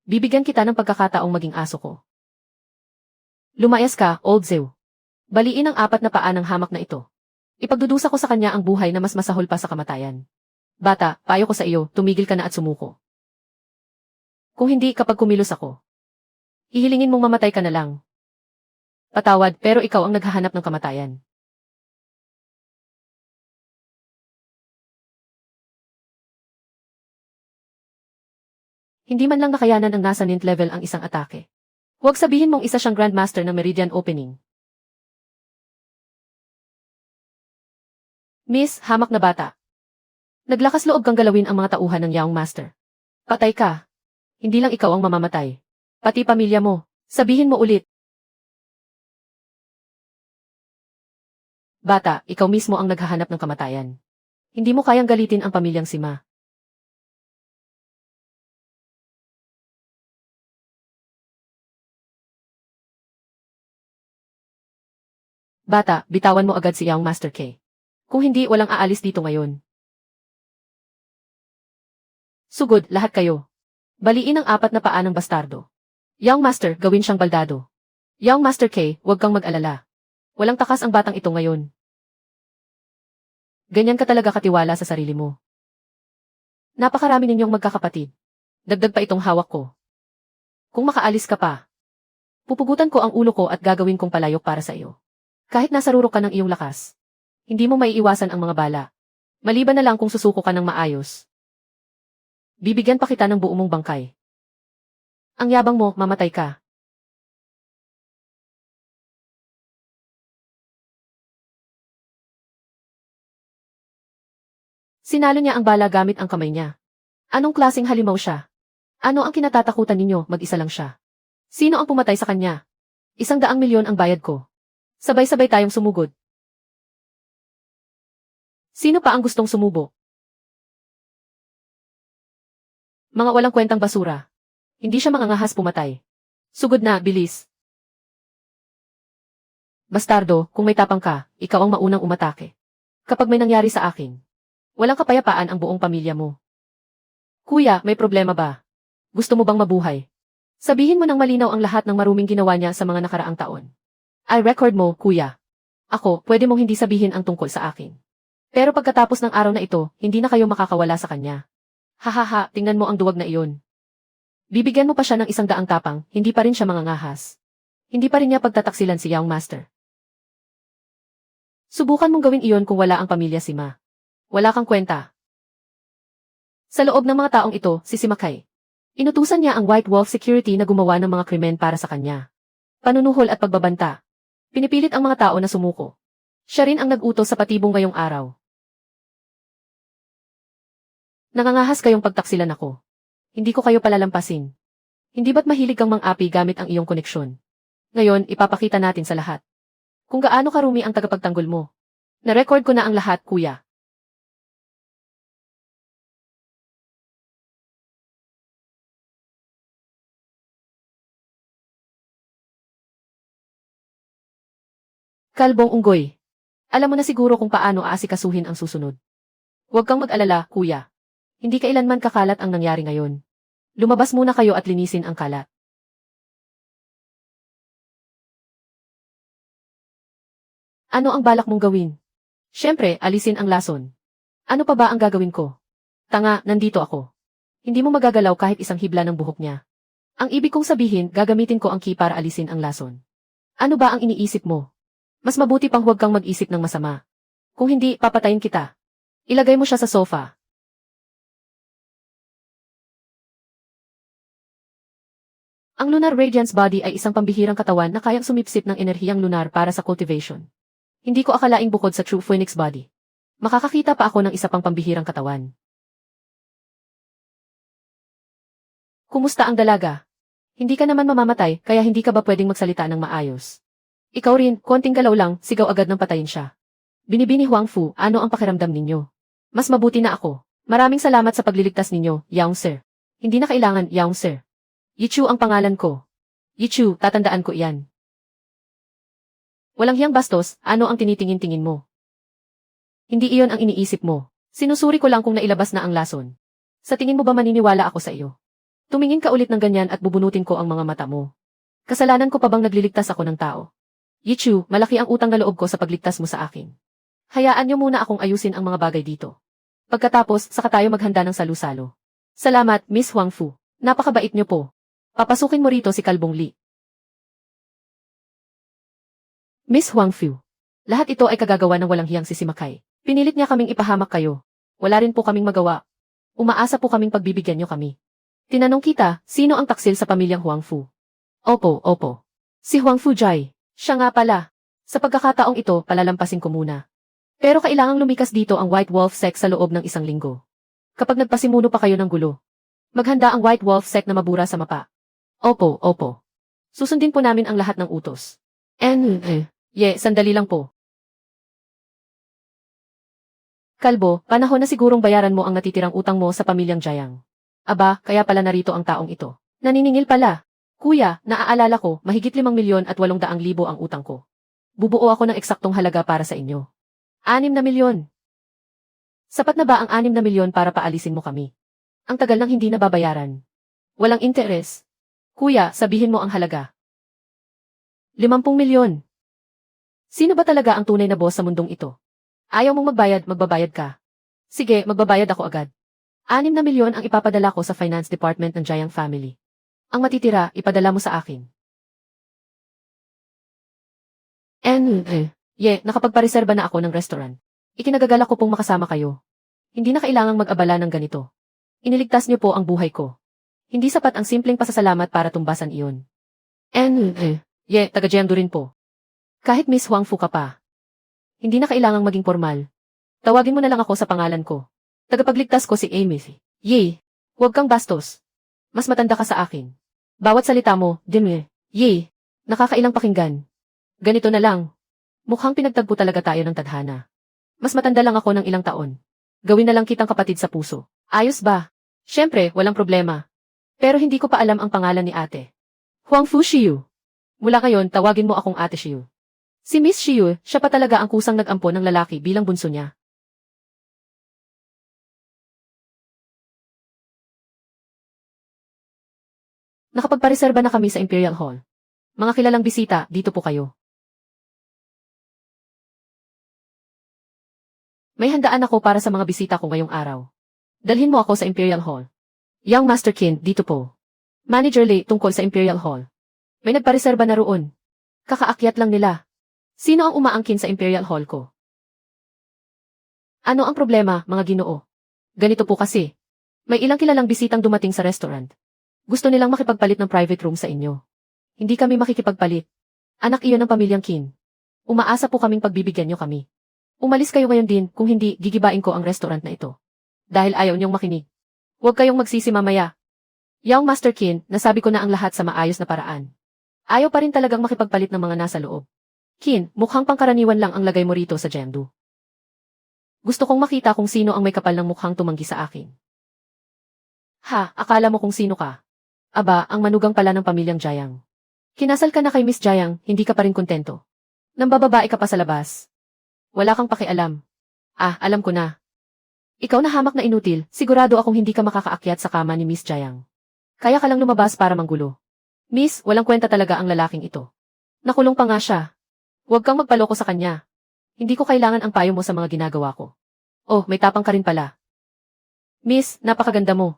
Bibigyan kita ng pagkakataong maging aso ko. Lumayas ka, Old Zew. Baliin ang 4 na paa ng hamak na ito. Ipagdudusa ko sa kanya ang buhay na mas masahol pa sa kamatayan. Bata, payo ko sa iyo, tumigil ka na at sumuko. Kung hindi kapag kumilos ako, hihilingin mong mamatay ka na lang. Patawad, pero ikaw ang naghahanap ng kamatayan. Hindi man lang nakayanan ang nasa ninth level ang isang atake. Huwag sabihin mong isa siyang Grandmaster ng Meridian Opening. Miss, hamak na bata. Naglakas loob kang galawin ang mga tauhan ng Young Master. Patay ka. Hindi lang ikaw ang mamamatay. Pati pamilya mo. Sabihin mo ulit. Bata, ikaw mismo ang naghahanap ng kamatayan. Hindi mo kayang galitin ang pamilyang Sima. Bata, bitawan mo agad si Young Master K. Kung hindi, walang aalis dito ngayon. Sugod, lahat kayo. Baliin ang 4 na paa ng bastardo. Young Master, gawin siyang baldado. Young Master K, huwag kang mag-alala. Walang takas ang batang ito ngayon. Ganyan ka talaga katiwala sa sarili mo. Napakarami ninyong magkakapatid. Dagdag pa itong hawak ko. Kung makaalis ka pa, pupugutan ko ang ulo ko at gagawin kong palayok para sa iyo. Kahit nasa rurok ka ng iyong lakas, hindi mo maiiwasan ang mga bala. Maliban na lang kung susuko ka ng maayos. Bibigyan pa kita ng buo mong bangkay. Ang yabang mo, mamatay ka. Sinalo niya ang bala gamit ang kamay niya. Anong klaseng halimaw siya? Ano ang kinatatakutan ninyo, mag-isa lang siya? Sino ang pumatay sa kanya? 100 milyon ang bayad ko. Sabay-sabay tayong sumugod. Sino pa ang gustong sumubo? Mga walang kwentang basura. Hindi siya mangangahas pumatay. Sugod na, bilis. Bastardo, kung may tapang ka, ikaw ang maunang umatake. Kapag may nangyari sa akin, walang kapayapaan ang buong pamilya mo. Kuya, may problema ba? Gusto mo bang mabuhay? Sabihin mo ng malinaw ang lahat ng maruming ginawa niya sa mga nakaraang taon. I record mo, kuya. Ako, pwede mong hindi sabihin ang tungkol sa akin. Pero pagkatapos ng araw na ito, hindi na kayo makakawala sa kanya. Hahaha, tingnan mo ang duwag na iyon. Bibigyan mo pa siya ng 100 tapang, hindi pa rin siya mangangahas. Hindi pa rin niya pagtataksilan si Young Master. Subukan mong gawin iyon kung wala ang pamilya Sima. Wala kang kwenta. Sa loob ng mga taong ito, si Simakay. Inutusan niya ang White Wolf Security na gumawa ng mga krimen para sa kanya. Panunuhol at pagbabanta. Pinipilit ang mga tao na sumuko. Siya rin ang nag-utos sa patibong ngayong araw. Nangangahas kayong pagtaksilan ako. Hindi ko kayo palalampasin. Hindi ba't mahilig kang mang-api gamit ang iyong koneksyon? Ngayon, ipapakita natin sa lahat kung gaano karumi ang tagapagtanggol mo. Na-record ko na ang lahat, kuya. Kalbong unggoy. Alam mo na siguro kung paano aasikasuhin ang susunod. Huwag kang mag-alala, kuya. Hindi kailanman kakalat ang nangyari ngayon. Lumabas muna kayo at linisin ang kalat. Ano ang balak mong gawin? Siyempre, alisin ang lason. Ano pa ba ang gagawin ko? Tanga, nandito ako. Hindi mo magagalaw kahit isang hibla ng buhok niya. Ang ibig kong sabihin, gagamitin ko ang key para alisin ang lason. Ano ba ang iniisip mo? Mas mabuti pang huwag kang mag-isip ng masama. Kung hindi, papatayin kita. Ilagay mo siya sa sofa. Ang Lunar Radiance Body ay isang pambihirang katawan na kayang sumipsip ng enerhiyang lunar para sa cultivation. Hindi ko akalaing bukod sa True Phoenix Body, makakakita pa ako ng isa pang pambihirang katawan. Kumusta ang dalaga? Hindi ka naman mamamatay, kaya hindi ka ba pwedeng magsalita ng maayos? Ikaw rin, konting galaw lang, sigaw agad ng patayin siya. Binibini Huang Fu, ano ang pakiramdam ninyo? Mas mabuti na ako. Maraming salamat sa pagliligtas ninyo, Young Sir. Hindi na kailangan, Yaong sir. Yichu ang pangalan ko. Yichu, tatandaan ko iyan. Walang hiyang bastos, ano ang tinitingin-tingin mo? Hindi iyon ang iniisip mo. Sinusuri ko lang kung nailabas na ang lason. Sa tingin mo ba maniniwala ako sa iyo? Tumingin ka ulit ng ganyan at bubunutin ko ang mga mata mo. Kasalanan ko pa bang nagliligtas ako ng tao? Yichu, malaki ang utang na loob ko sa pagligtas mo sa akin. Hayaan niyo muna akong ayusin ang mga bagay dito. Pagkatapos, saka tayo maghanda ng salu-salo. Salamat, Miss Huang Fu. Napakabait niyo po. Papasukin mo rito si Kalbong Li. Miss Huang Fu. Lahat ito ay kagagawa ng walang hiyang si Simakay. Pinilit niya kaming ipahamak kayo. Wala rin po kaming magawa. Umaasa po kaming pagbibigyan niyo kami. Tinanong kita, sino ang taksil sa pamilyang Huang Fu? Opo. Si Huang Fu Jai. Siya nga pala. Sa pagkakataong ito, palalampasin ko muna. Pero kailangang lumikas dito ang White Wolf Sect sa loob ng 1 linggo. Kapag nagpasimuno pa kayo ng gulo, maghanda ang White Wolf Sect na mabura sa mapa. Opo. Susundin po namin ang lahat ng utos. Sandali lang po. Kalbo, panahon na sigurong bayaran mo ang natitirang utang mo sa pamilyang Jayang. Aba, kaya pala narito ang taong ito. Naniningil pala. Kuya, naaalala ko, mahigit 5,800,000 ang utang ko. Bubuo ako ng eksaktong halaga para sa inyo. 6 na milyon. Sapat na ba ang 6 na milyon para paalisin mo kami? Ang tagal nang hindi nababayaran. Walang interes. Kuya, sabihin mo ang halaga. 50 milyon. Sino ba talaga ang tunay na boss sa mundong ito? Ayaw mong magbayad, magbabayad ka. Sige, magbabayad ako agad. 6 na milyon ang ipapadala ko sa finance department ng Jayang family. Ang matitira, ipadala mo sa akin. Nakapagpareserba na ako ng restaurant. Ikinagagalak ko pong makasama kayo. Hindi na kailangang mag-abala ng ganito. Iniligtas niyo po ang buhay ko. Hindi sapat ang simpleng pasasalamat para tumbasan iyon. Taga-Jiangdo rin po. Kahit Miss Huang Fu ka pa. Hindi na kailangang maging formal. Tawagin mo na lang ako sa pangalan ko. Tagapagligtas ko si Amy. Huwag kang bastos. Mas matanda ka sa akin. Bawat salita mo, nakakailang pakinggan. Ganito na lang. Mukhang pinagtagpo talaga tayo ng tadhana. Mas matanda lang ako ng ilang taon. Gawin na lang kitang kapatid sa puso. Ayos ba? Siyempre, walang problema. Pero hindi ko pa alam ang pangalan ni ate. Huang Fu Xiu. Mula ngayon, tawagin mo akong Ate Xiu. Si Miss Xiu, siya pa talaga ang kusang nag-ampon ng lalaki bilang bunso niya. Nakapagpareserba na kami sa Imperial Hall. Mga kilalang bisita, dito po kayo. May handaan ako para sa mga bisita ko ngayong araw. Dalhin mo ako sa Imperial Hall. Young Master Qin, dito po. Manager Lee, tungkol sa Imperial Hall. May nagpareserba na roon. Kakaakyat lang nila. Sino ang umaangkin sa Imperial Hall ko? Ano ang problema, mga ginoo? Ganito po kasi. May ilang kilalang bisitang dumating sa restaurant. Gusto nilang makipagpalit ng private room sa inyo. Hindi kami makikipagpalit. Anak iyon ng pamilyang Qin. Umaasa po kaming pagbibigyan niyo kami. Umalis kayo ngayon din, kung hindi, gigibain ko ang restaurant na ito. Dahil ayaw niyong makinig. Huwag kayong magsisi mamaya. Young Master Qin, nasabi ko na ang lahat sa maayos na paraan. Ayaw pa rin talagang makipagpalit ng mga nasa loob. Qin, mukhang pangkaraniwan lang ang lagay mo rito sa Jiangdo. Gusto kong makita kung sino ang may kapal ng mukhang tumanggi sa akin. Ha, akala mo kung sino ka? Aba, ang manugang pala ng pamilyang Jayang. Kinasal ka na kay Miss Jayang, hindi ka pa rin kontento. Nambababae ka pa sa labas. Wala kang pakialam. Alam ko na. Ikaw na hamak na inutil, sigurado akong hindi ka makakaakyat sa kama ni Miss Jayang. Kaya ka lang lumabas para manggulo. Miss, walang kwenta talaga ang lalaking ito. Nakulong pa nga siya. Huwag kang magpaloko sa kanya. Hindi ko kailangan ang payo mo sa mga ginagawa ko. Oh, may tapang ka rin pala. Miss, napakaganda mo.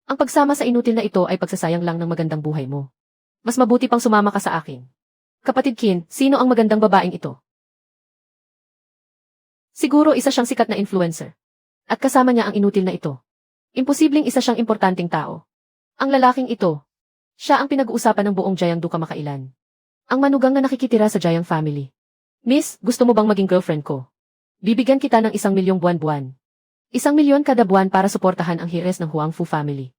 Ang pagsama sa inutil na ito ay pagsasayang lang ng magandang buhay mo. Mas mabuti pang sumama ka sa akin. Kapatid Qin, sino ang magandang babaeng ito? Siguro isa siyang sikat na influencer. At kasama niya ang inutil na ito. Imposibleng isa siyang importanteng tao. Ang lalaking ito, siya ang pinag-uusapan ng buong Jiangdo kamakailan. Ang manugang na nakikitira sa Jayang family. Miss, gusto mo bang maging girlfriend ko? Bibigyan kita ng 1 milyong buwan-buwan. 1 milyon kada buwan para suportahan ang hires ng Huang Fu family.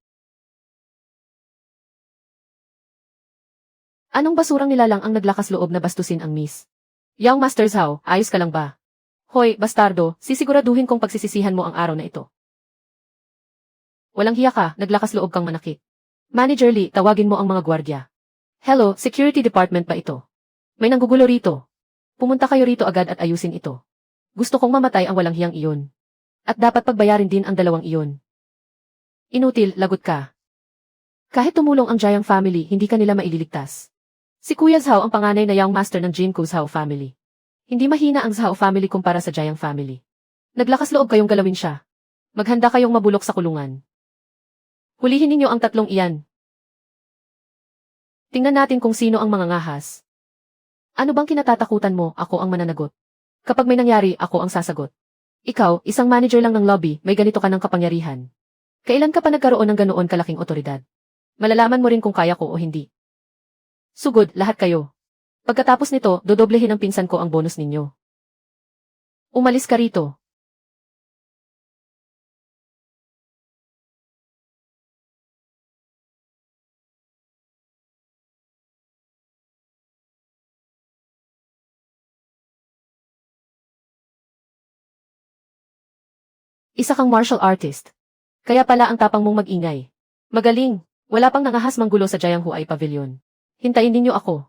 Anong basurang nilalang ang naglakas loob na bastusin ang Miss? Young Master Zhao, ayos ka lang ba? Hoy, bastardo, sisiguraduhin kong pagsisisihan mo ang araw na ito. Walang hiya ka, naglakas loob kang manakit. Manager Lee, tawagin mo ang mga gwardya. Hello, security department ba ito? May nanggugulo rito. Pumunta kayo rito agad at ayusin ito. Gusto kong mamatay ang walang hiyang iyon. At dapat pagbayarin din ang dalawang iyon. Inutil, lagot ka. Kahit tumulong ang Jiang family, hindi ka nila maililigtas. Si Kuya Zhao ang panganay na young master ng Jinko Zhao family. Hindi mahina ang Zhao family kumpara sa Jiang family. Naglakas loob kayong galawin siya. Maghanda kayong mabulok sa kulungan. Hulihin ninyo ang tatlong iyan. Tingnan natin kung sino ang mga ngahas. Ano bang kinatatakutan mo? Ako ang mananagot. Kapag may nangyari, ako ang sasagot. Ikaw, isang manager lang ng lobby, may ganito ka ng kapangyarihan. Kailan ka pa nagkaroon ng ganoon kalaking otoridad? Malalaman mo rin kung kaya ko o hindi. Sugod, lahat kayo. Pagkatapos nito, dodoblehin ng pinsan ko ang bonus ninyo. Umalis ka rito. Isa kang martial artist. Kaya pala ang tapang mong mag-ingay. Magaling. Wala pang nangahas manggulo sa Jiang Huai Pavilion. Hintayin ninyo ako.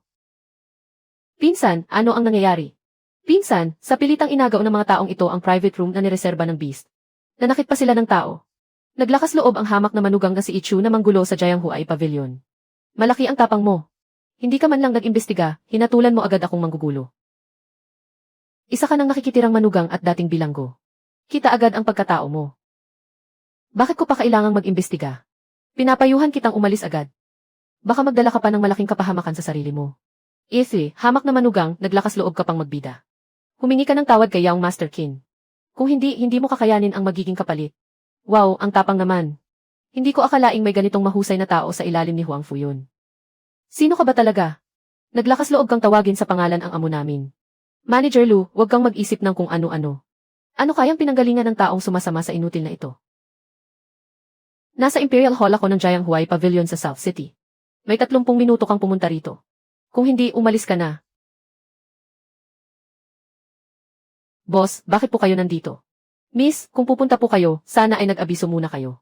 Pinsan, ano ang nangyayari? Pinsan, sa pilitang inagaw ng mga taong ito ang private room na nireserba ng Beast. Nanakit pa sila ng tao. Naglakas loob ang hamak na manugang na si Ichu na manggulo sa Jiang Huai Pavilion. Malaki ang tapang mo. Hindi ka man lang nag-imbestiga, hinatulan mo agad akong manggugulo. Isa ka ng nakikitirang manugang at dating bilanggo. Kita agad ang pagkatao mo. Bakit ko pa kailangang mag-imbestiga? Pinapayuhan kitang umalis agad. Baka magdala ka pa ng malaking kapahamakan sa sarili mo. Easy, hamak na manugang, naglakas loob ka pang magbida. Humingi ka ng tawad kay Young Master Qin. Kung hindi mo kakayanin ang magiging kapalit. Wow, ang tapang naman. Hindi ko akalaing may ganitong mahusay na tao sa ilalim ni Huang Fuyun. Sino ka ba talaga? Naglakas loob kang tawagin sa pangalan ang amo namin. Manager Lu, huwag kang mag-isip ng kung ano-ano. Ano kayang pinanggalingan ng taong sumasama sa inutil na ito? Nasa Imperial Hall ako ng Jiang Huai Pavilion sa South City. May 30 minuto kang pumunta rito. Kung hindi, umalis ka na. Boss, bakit po kayo nandito? Miss, kung pupunta po kayo, sana ay nag-abiso muna kayo.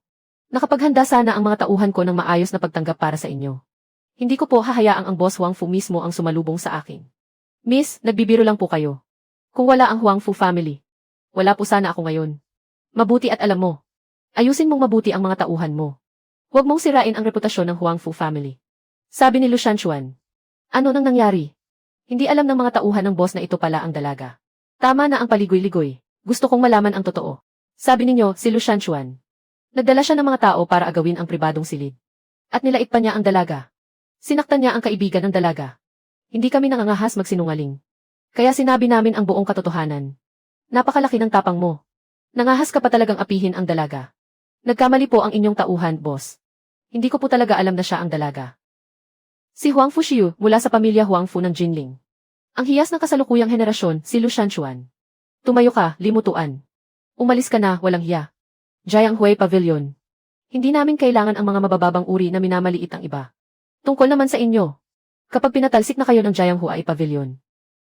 Nakapaghanda sana ang mga tauhan ko ng maayos na pagtanggap para sa inyo. Hindi ko po hahayaang ang boss Huang Fu mismo ang sumalubong sa akin. Miss, nagbibiro lang po kayo. Kung wala ang Huang Fu family, wala po sana ako ngayon. Mabuti at alam mo. Ayusin mong mabuti ang mga tauhan mo. Huwag mong sirain ang reputasyon ng Huang Fu family. Sabi ni Lu Shanchuan. Ano nang nangyari? Hindi alam ng mga tauhan ng boss na ito pala ang dalaga. Tama na ang paligoy-ligoy. Gusto kong malaman ang totoo. Sabi ninyo, si Lu Shanchuan. Nagdala siya ng mga tao para agawin ang pribadong silid. At nilait pa niya ang dalaga. Sinaktan niya ang kaibigan ng dalaga. Hindi kami nangangahas magsinungaling. Kaya sinabi namin ang buong katotohanan. Napakalaki ng tapang mo. Nangahas ka pa talagang apihin ang dalaga. Nagkamali po ang inyong tauhan, boss. Hindi ko po talaga alam na siya ang dalaga. Si Huang Fuxiu, mula sa pamilya Huang Fu ng Jinling. Ang hiyas ng kasalukuyang henerasyon, si Lu Shanchuan. Tumayo ka, limutuan. Umalis ka na, walang hiya. Jiang Huai Pavilion. Hindi namin kailangan ang mga mabababang uri na minamaliit ang iba. Tungkol naman sa inyo. Kapag pinatalsik na kayo ng Jiang Huai Pavilion,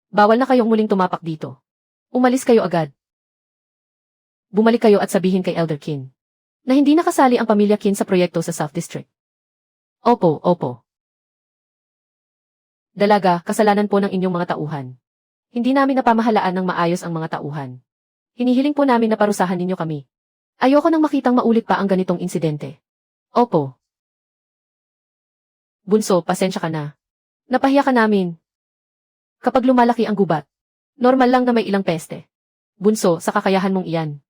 bawal na kayong muling tumapak dito. Umalis kayo agad. Bumalik kayo at sabihin kay Elder Qin na hindi nakasali ang pamilya Qin sa proyekto sa South District. Opo, opo. Dalaga, kasalanan po ng inyong mga tauhan. Hindi namin napamahalaan ng maayos ang mga tauhan. Hinihiling po namin na parusahan ninyo kami. Ayoko nang makitang maulit pa ang ganitong insidente. Opo. Bunso, pasensya ka na. Napahiya ka namin. Kapag lumalaki ang gubat, normal lang na may ilang peste. Bunso, sa kakayahan mong iyan.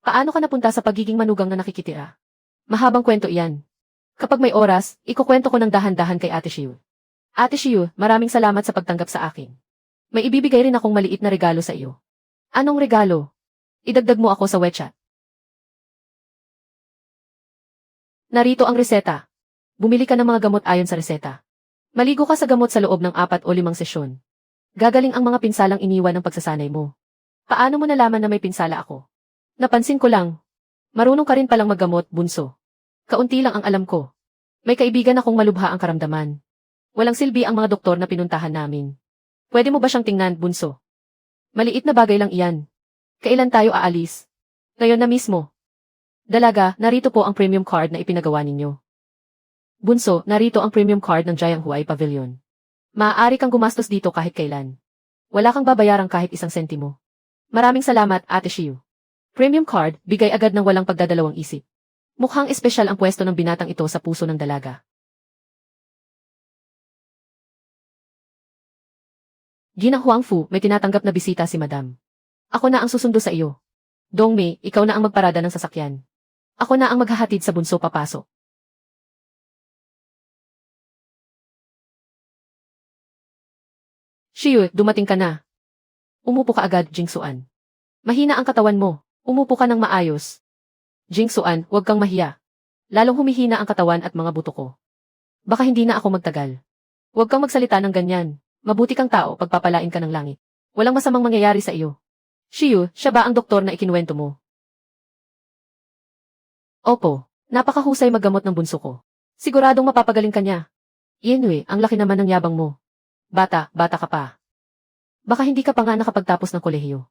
Paano ka napunta sa pagiging manugang na nakikitira? Mahabang kwento iyan. Kapag may oras, ikukwento ko ng dahan-dahan kay Ate Shiu. Ate Shiu, maraming salamat sa pagtanggap sa akin. May ibibigay rin akong maliit na regalo sa iyo. Anong regalo? Idagdag mo ako sa WeChat. Narito ang reseta. Bumili ka ng mga gamot ayon sa reseta. Maligo ka sa gamot sa loob ng 4 o 5 sesyon. Gagaling ang mga pinsalang iniwan ng pagsasanay mo. Paano mo nalaman na may pinsala ako? Napansin ko lang. Marunong ka rin palang maggamot, bunso. Kaunti lang ang alam ko. May kaibigan akong malubha ang karamdaman. Walang silbi ang mga doktor na pinuntahan namin. Pwede mo ba siyang tingnan, bunso? Maliit na bagay lang iyan. Kailan tayo aalis? Ngayon na mismo. Dalaga, narito po ang premium card na ipinagawa ninyo. Bunso, narito ang premium card ng Jiang Huay Pavilion. Maaari kang gumastos dito kahit kailan. Wala kang babayarang kahit isang sentimo. Maraming salamat, Ate Shiu. Premium card, bigay agad ng walang pagdadalawang isip. Mukhang espesyal ang pwesto ng binatang ito sa puso ng dalaga. Ginang Huangfu, may tinatanggap na bisita si Madam. Ako na ang susundo sa iyo. Dongmei, ikaw na ang magparada ng sasakyan. Ako na ang maghahatid sa bunso papasok. Shiyu, dumating ka na. Umupo ka agad, Jingsuan. Mahina ang katawan mo. Umupo ka ng maayos. Jingsuan, huwag kang mahiya. Lalong humihina ang katawan at mga buto ko. Baka hindi na ako magtagal. Huwag kang magsalita ng ganyan. Mabuti kang tao, pagpapalain ka ng langit. Walang masamang mangyayari sa iyo. Shiyu, siya ba ang doktor na ikinuwento mo? Opo, napakahusay maggamot ng bunso ko. Siguradong mapapagaling ka niya. Yenwei, ang laki naman ng yabang mo. Bata ka pa. Baka hindi ka pa nga nakapagtapos ng kolehiyo.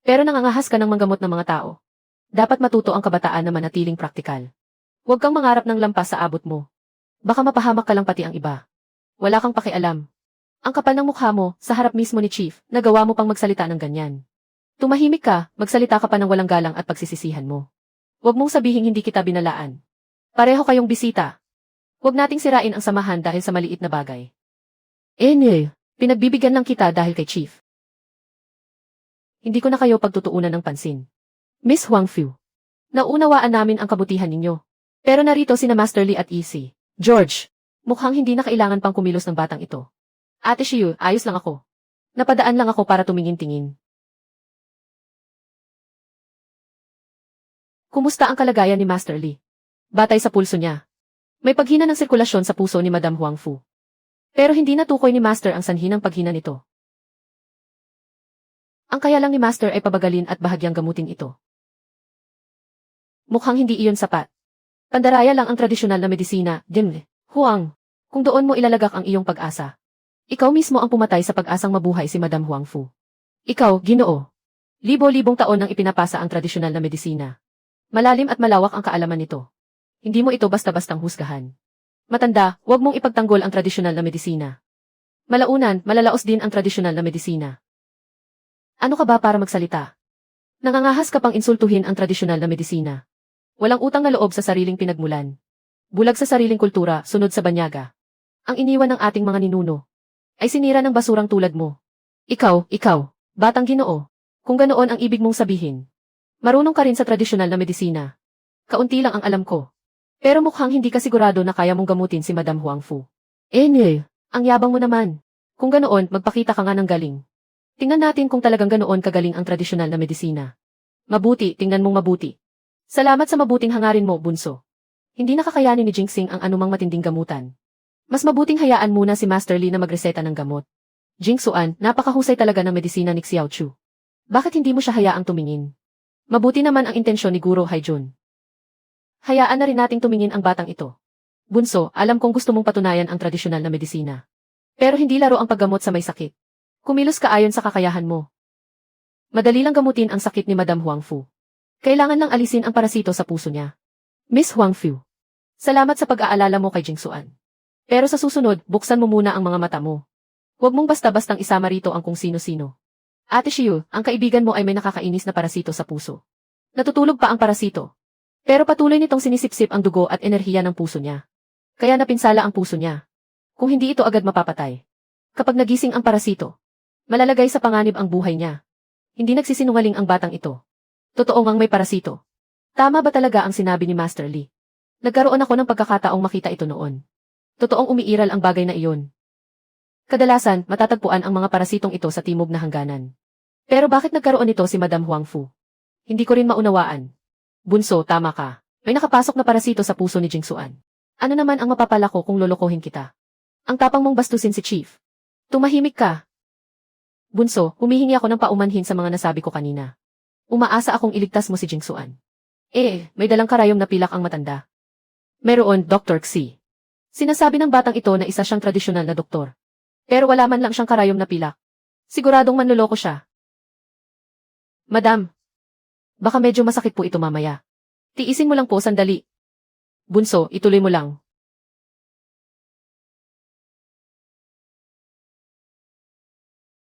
Pero nangangahas ka ng manggamot ng mga tao. Dapat matuto ang kabataan na manatiling praktikal. Huwag kang mangarap ng lampas sa abot mo. Baka mapahamak ka lang pati ang iba. Wala kang pakialam. Ang kapal ng mukha mo, sa harap mismo ni Chief, nagawa mo pang magsalita ng ganyan. Tumahimik ka, magsalita ka pa ng walang galang at pagsisisihan mo. Huwag mong sabihin hindi kita binalaan. Pareho kayong bisita. Huwag nating sirain ang samahan dahil sa maliit na bagay. Pinagbibigyan lang kita dahil kay Chief. Hindi ko na kayo pagtutuunan ng pansin. Miss Huangfu, naunawaan namin ang kabutihan ninyo. Pero narito sina Master Li at EC. George, mukhang hindi na kailangan pang kumilos ng batang ito. Ate Shiyu, ayos lang ako. Napadaan lang ako para tumingin-tingin. Kumusta ang kalagayan ni Master Li? Batay sa pulso niya. May paghina ng sirkulasyon sa puso ni Madam Huangfu. Pero hindi natukoy ni Master ang sanhi ng paghina nito. Ang kaya lang ni Master ay pabagalin at bahagyang gamutin ito. Mukhang hindi iyon sapat. Pandaraya lang ang tradisyonal na medisina, Huang. Kung doon mo ilalagak ang iyong pag-asa. Ikaw mismo ang pumatay sa pag-asang mabuhay si Madam Huangfu. Ikaw, Ginoo. Libo-libong taon nang ipinapasa ang tradisyonal na medisina. Malalim at malawak ang kaalaman nito. Hindi mo ito basta-bastang husgahan. Matanda, huwag mong ipagtanggol ang tradisyonal na medisina. Malaunan, malalaos din ang tradisyonal na medisina. Ano ka ba para magsalita? Nangangahas ka pang insultuhin ang tradisyonal na medisina. Walang utang na loob sa sariling pinagmulan. Bulag sa sariling kultura, sunod sa banyaga. Ang iniwan ng ating mga ninuno ay sinira ng basurang tulad mo. Ikaw, batang Ginoo. Kung ganoon ang ibig mong sabihin. Marunong ka rin sa tradisyonal na medisina. Kaunti lang ang alam ko. Pero mukhang hindi ka sigurado na kaya mong gamutin si Madam Huangfu. Ang yabang mo naman. Kung ganoon, magpakita ka nga ng galing. Tingnan natin kung talagang ganoon kagaling ang tradisyonal na medisina. Mabuti, tingnan mong mabuti. Salamat sa mabuting hangarin mo, bunso. Hindi nakakayanin ni Jingxing ang anumang matinding gamutan. Mas mabuting hayaan muna si Master Li na magreseta ng gamot. Jingsuan, napakahusay talaga ng medisina ni Xiao Chu. Bakit hindi mo siya hayaang tumingin? Mabuti naman ang intensyon ni Guro Haijun. Hayaan na rin nating tumingin ang batang ito. Bunso, alam kong gusto mong patunayan ang tradisyonal na medisina. Pero hindi laro ang paggamot sa may sakit. Kumilos ka ayon sa kakayahan mo. Madali lang gamutin ang sakit ni Madam Huangfu. Kailangan lang alisin ang parasito sa puso niya. Miss Huangfu, salamat sa pag-aalala mo kay Jingsuan. Pero sa susunod, buksan mo muna ang mga mata mo. Huwag mong basta-bastang isama rito ang kung sino-sino. Ate Shiyu, ang kaibigan mo ay may nakakainis na parasito sa puso. Natutulog pa ang parasito. Pero patuloy nitong sinisipsip ang dugo at enerhiya ng puso niya. Kaya napinsala ang puso niya. Kung hindi ito agad mapapatay. Kapag nagising ang parasito, malalagay sa panganib ang buhay niya. Hindi nagsisinungaling ang batang ito. Totoo ngang may parasito. Tama ba talaga ang sinabi ni Master Li? Nagkaroon ako ng pagkakataong makita ito noon. Totoong umiiral ang bagay na iyon. Kadalasan, matatagpuan ang mga parasitong ito sa timog na hangganan. Pero bakit nagkaroon nito si Madam Huangfu? Hindi ko rin maunawaan. Bunso, tama ka. May nakapasok na parasito sa puso ni Jingsuan. Ano naman ang mapapala ko kung lolokohin kita? Ang tapang mong bastusin si Chief. Tumahimik ka. Bunso, humihingi ako ng paumanhin sa mga nasabi ko kanina. Umaasa akong iligtas mo si Jingsuan. May dalang karayom na pilak ang matanda. Meron, Dr. Xi. Sinasabi ng batang ito na isa siyang tradisyonal na doktor. Pero wala man lang siyang karayom na pilak. Siguradong manloloko siya. Madam, baka medyo masakit po ito mamaya. Tiisin mo lang po sandali. Bunso, ituloy mo lang.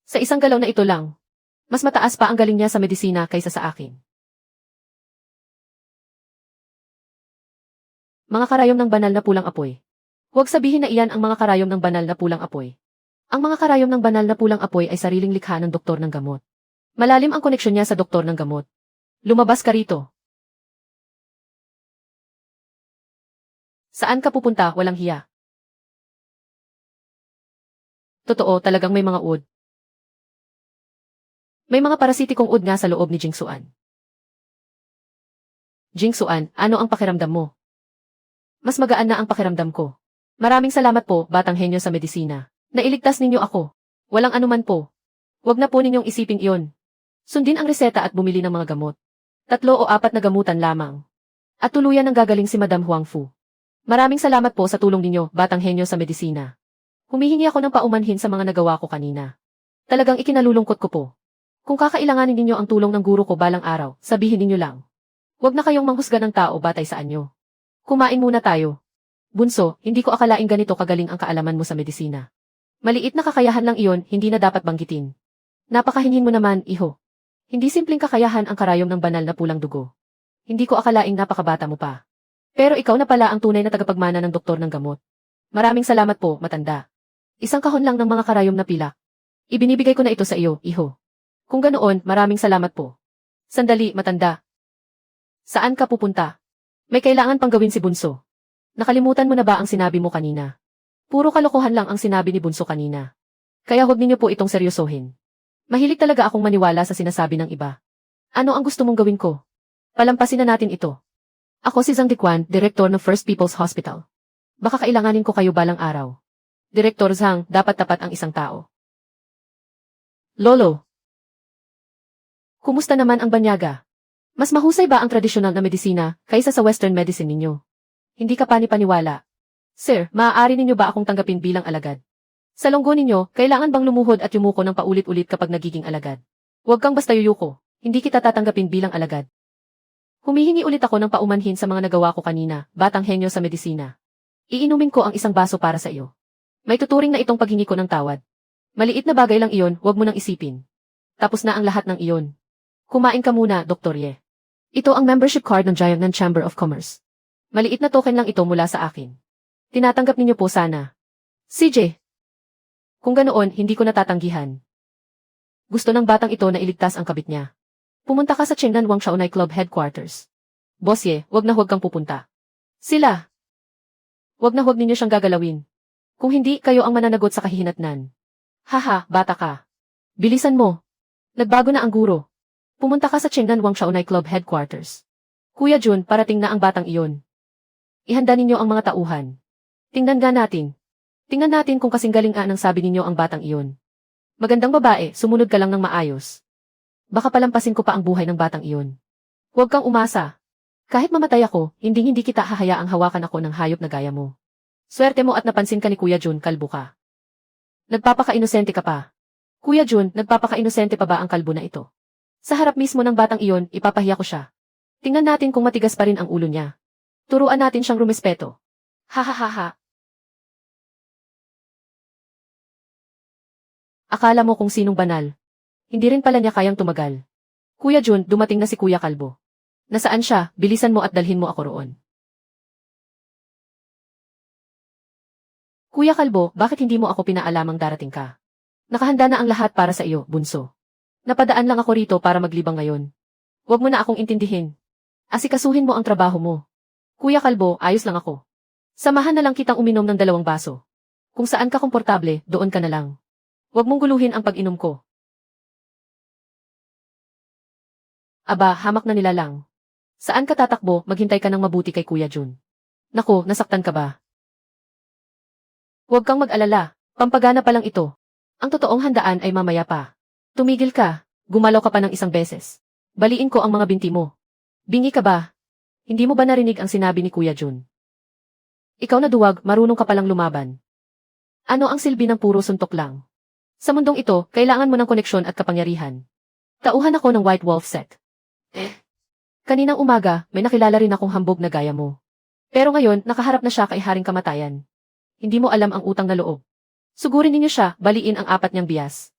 Sa isang galaw na ito lang. Mas mataas pa ang galing niya sa medisina kaysa sa akin. Mga karayom ng banal na pulang apoy. Huwag sabihin na iyan ang mga karayom ng banal na pulang apoy. Ang mga karayom ng banal na pulang apoy ay sariling likha ng doktor ng gamot. Malalim ang koneksyon niya sa doktor ng gamot. Lumabas ka rito. Saan ka pupunta, walang hiya? Totoo, talagang may mga ud. May mga parasitikong ud nga sa loob ni Jingsuan. Jingsuan, ano ang pakiramdam mo? Mas magaan na ang pakiramdam ko. Maraming salamat po, batang henyo sa medisina. Nailigtas ninyo ako. Walang anuman po. Huwag na po ninyong isiping iyon. Sundin ang reseta at bumili ng mga gamot. 3 o 4 na gamutan lamang. At tuluyan ng gagaling si Madam Huang Fu. Maraming salamat po sa tulong ninyo, batang henyo sa medisina. Humihingi ako ng paumanhin sa mga nagawa ko kanina. Talagang ikinalulungkot ko po. Kung kakailanganin ninyo ang tulong ng guro ko balang araw, sabihin ninyo lang. Huwag na kayong manghusga ng tao batay sa anyo. Kumain muna tayo. Bunso, hindi ko akalaing ganito kagaling ang kaalaman mo sa medisina. Maliit na kakayahan lang iyon, hindi na dapat banggitin. Napakahinhin mo naman, iho. Hindi simpleng kakayahan ang karayom ng banal na pulang dugo. Hindi ko akalaing napakabata mo pa. Pero ikaw na pala ang tunay na tagapagmana ng doktor ng gamot. Maraming salamat po, matanda. Isang kahon lang ng mga karayom na pilak. Ibinibigay ko na ito sa iyo, iho. Kung ganoon, maraming salamat po. Sandali, matanda. Saan ka pupunta? May kailangan pang gawin si Bunso. Nakalimutan mo na ba ang sinabi mo kanina? Puro kalokohan lang ang sinabi ni Bunso kanina. Kaya huwag ninyo po itong seryosohin. Mahilig talaga akong maniwala sa sinasabi ng iba. Ano ang gusto mong gawin ko? Palampasin na natin ito. Ako si Zhang Diquan, Direktor ng First People's Hospital. Baka kailanganin ko kayo balang araw. Direktor Zhang, dapat tapat ang isang tao. Lolo. Kumusta naman ang banyaga? Mas mahusay ba ang tradisyonal na medisina kaysa sa Western medicine ninyo? Hindi ka panipaniwala. Sir, maaari ninyo ba akong tanggapin bilang alagad? Sa lunggo ninyo, kailangan bang lumuhod at yumuko ng paulit-ulit kapag nagiging alagad? Huwag kang basta yuyuko, hindi kita tatanggapin bilang alagad. Humihingi ulit ako ng paumanhin sa mga nagawa ko kanina, batang henyo sa medisina. Iinumin ko ang isang baso para sa iyo. May tuturing na itong paghingi ko ng tawad. Maliit na bagay lang iyon, huwag mo nang isipin. Tapos na ang lahat ng iyon. Kumain ka muna, Dr. Ye. Ito ang membership card ng Jiangnan Chamber of Commerce. Maliit na token lang ito mula sa akin. Tinatanggap ninyo po sana. CJ. Kung ganoon, hindi ko natatanggihan. Gusto ng batang ito na iligtas ang kabit niya. Pumunta ka sa Chengnan Wang Shaonai Club Headquarters. Boss Ye, wag na huwag kang pupunta. Sila. Wag na huwag ninyo siyang gagalawin. Kung hindi, kayo ang mananagot sa kahihinatnan. Haha, bata ka. Bilisan mo. Nagbago na ang guro. Pumunta ka sa Chengnan Wang Shaonai Club Headquarters. Kuya Jun, parating na ang batang iyon. Ihanda ninyo ang mga tauhan. Tingnan nga natin. Tingnan natin kung kasing galing ang sabi ninyo ang batang iyon. Magandang babae, sumunod ka lang ng maayos. Baka palampasin ko pa ang buhay ng batang iyon. Huwag kang umasa. Kahit mamatay ako, hindi kita hahayaang hawakan ako ng hayop na gaya mo. Swerte mo at napansin ka ni Kuya Jun, kalbo ka. Nagpapaka-inosente ka pa. Kuya Jun, nagpapaka-inosente pa ba ang kalbo na ito? Sa harap mismo ng batang iyon, ipapahiya ko siya. Tingnan natin kung matigas pa rin ang ulo niya. Turuan natin siyang rumespeto. Ha. Akala mo kung sinong banal. Hindi rin pala niya kayang tumagal. Kuya Jun, dumating na si Kuya Kalbo. Nasaan siya? Bilisan mo at dalhin mo ako roon. Kuya Kalbo, bakit hindi mo ako pinaalamang darating ka? Nakahanda na ang lahat para sa iyo, bunso. Napadaan lang ako rito para maglibang ngayon. Huwag mo na akong intindihin. Asikasuhin mo ang trabaho mo. Kuya Kalbo, ayos lang ako. Samahan na lang kitang uminom ng 2 baso. Kung saan ka komportable, doon ka na lang. Huwag mong guluhin ang pag-inom ko. Aba, hamak na nila lang. Saan ka tatakbo, maghintay ka ng mabuti kay Kuya Jun. Naku, nasaktan ka ba? Huwag kang mag-alala, pampagana pa lang ito. Ang totoong handaan ay mamaya pa. Tumigil ka, gumalaw ka pa ng 1 beses. Baliin ko ang mga binti mo. Bingi ka ba? Hindi mo ba narinig ang sinabi ni Kuya Jun? Ikaw na duwag, marunong ka palang lumaban. Ano ang silbi ng puro suntok lang? Sa mundong ito, kailangan mo ng koneksyon at kapangyarihan. Tauhan ako ng White Wolf set. Kaninang umaga, may nakilala rin akong hambog na gaya mo. Pero ngayon, nakaharap na siya kay Haring Kamatayan. Hindi mo alam ang utang na loob. Sugurin ninyo siya, baliin ang 4 niyang bias.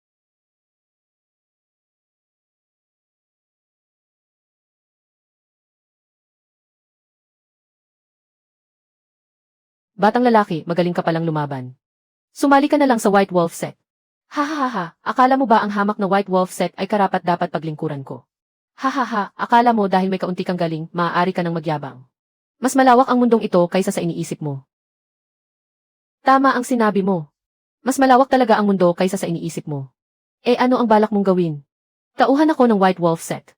Batang lalaki, magaling ka palang lumaban. Sumali ka na lang sa White Wolf sect. Hahaha, akala mo ba ang hamak na White Wolf sect ay karapat-dapat paglingkuran ko? Hahaha, akala mo dahil may kaunti kang galing, maaari ka nang magyabang. Mas malawak ang mundong ito kaysa sa iniisip mo. Tama ang sinabi mo. Mas malawak talaga ang mundo kaysa sa iniisip mo. Eh ano ang balak mong gawin? Tauhan ako ng White Wolf sect.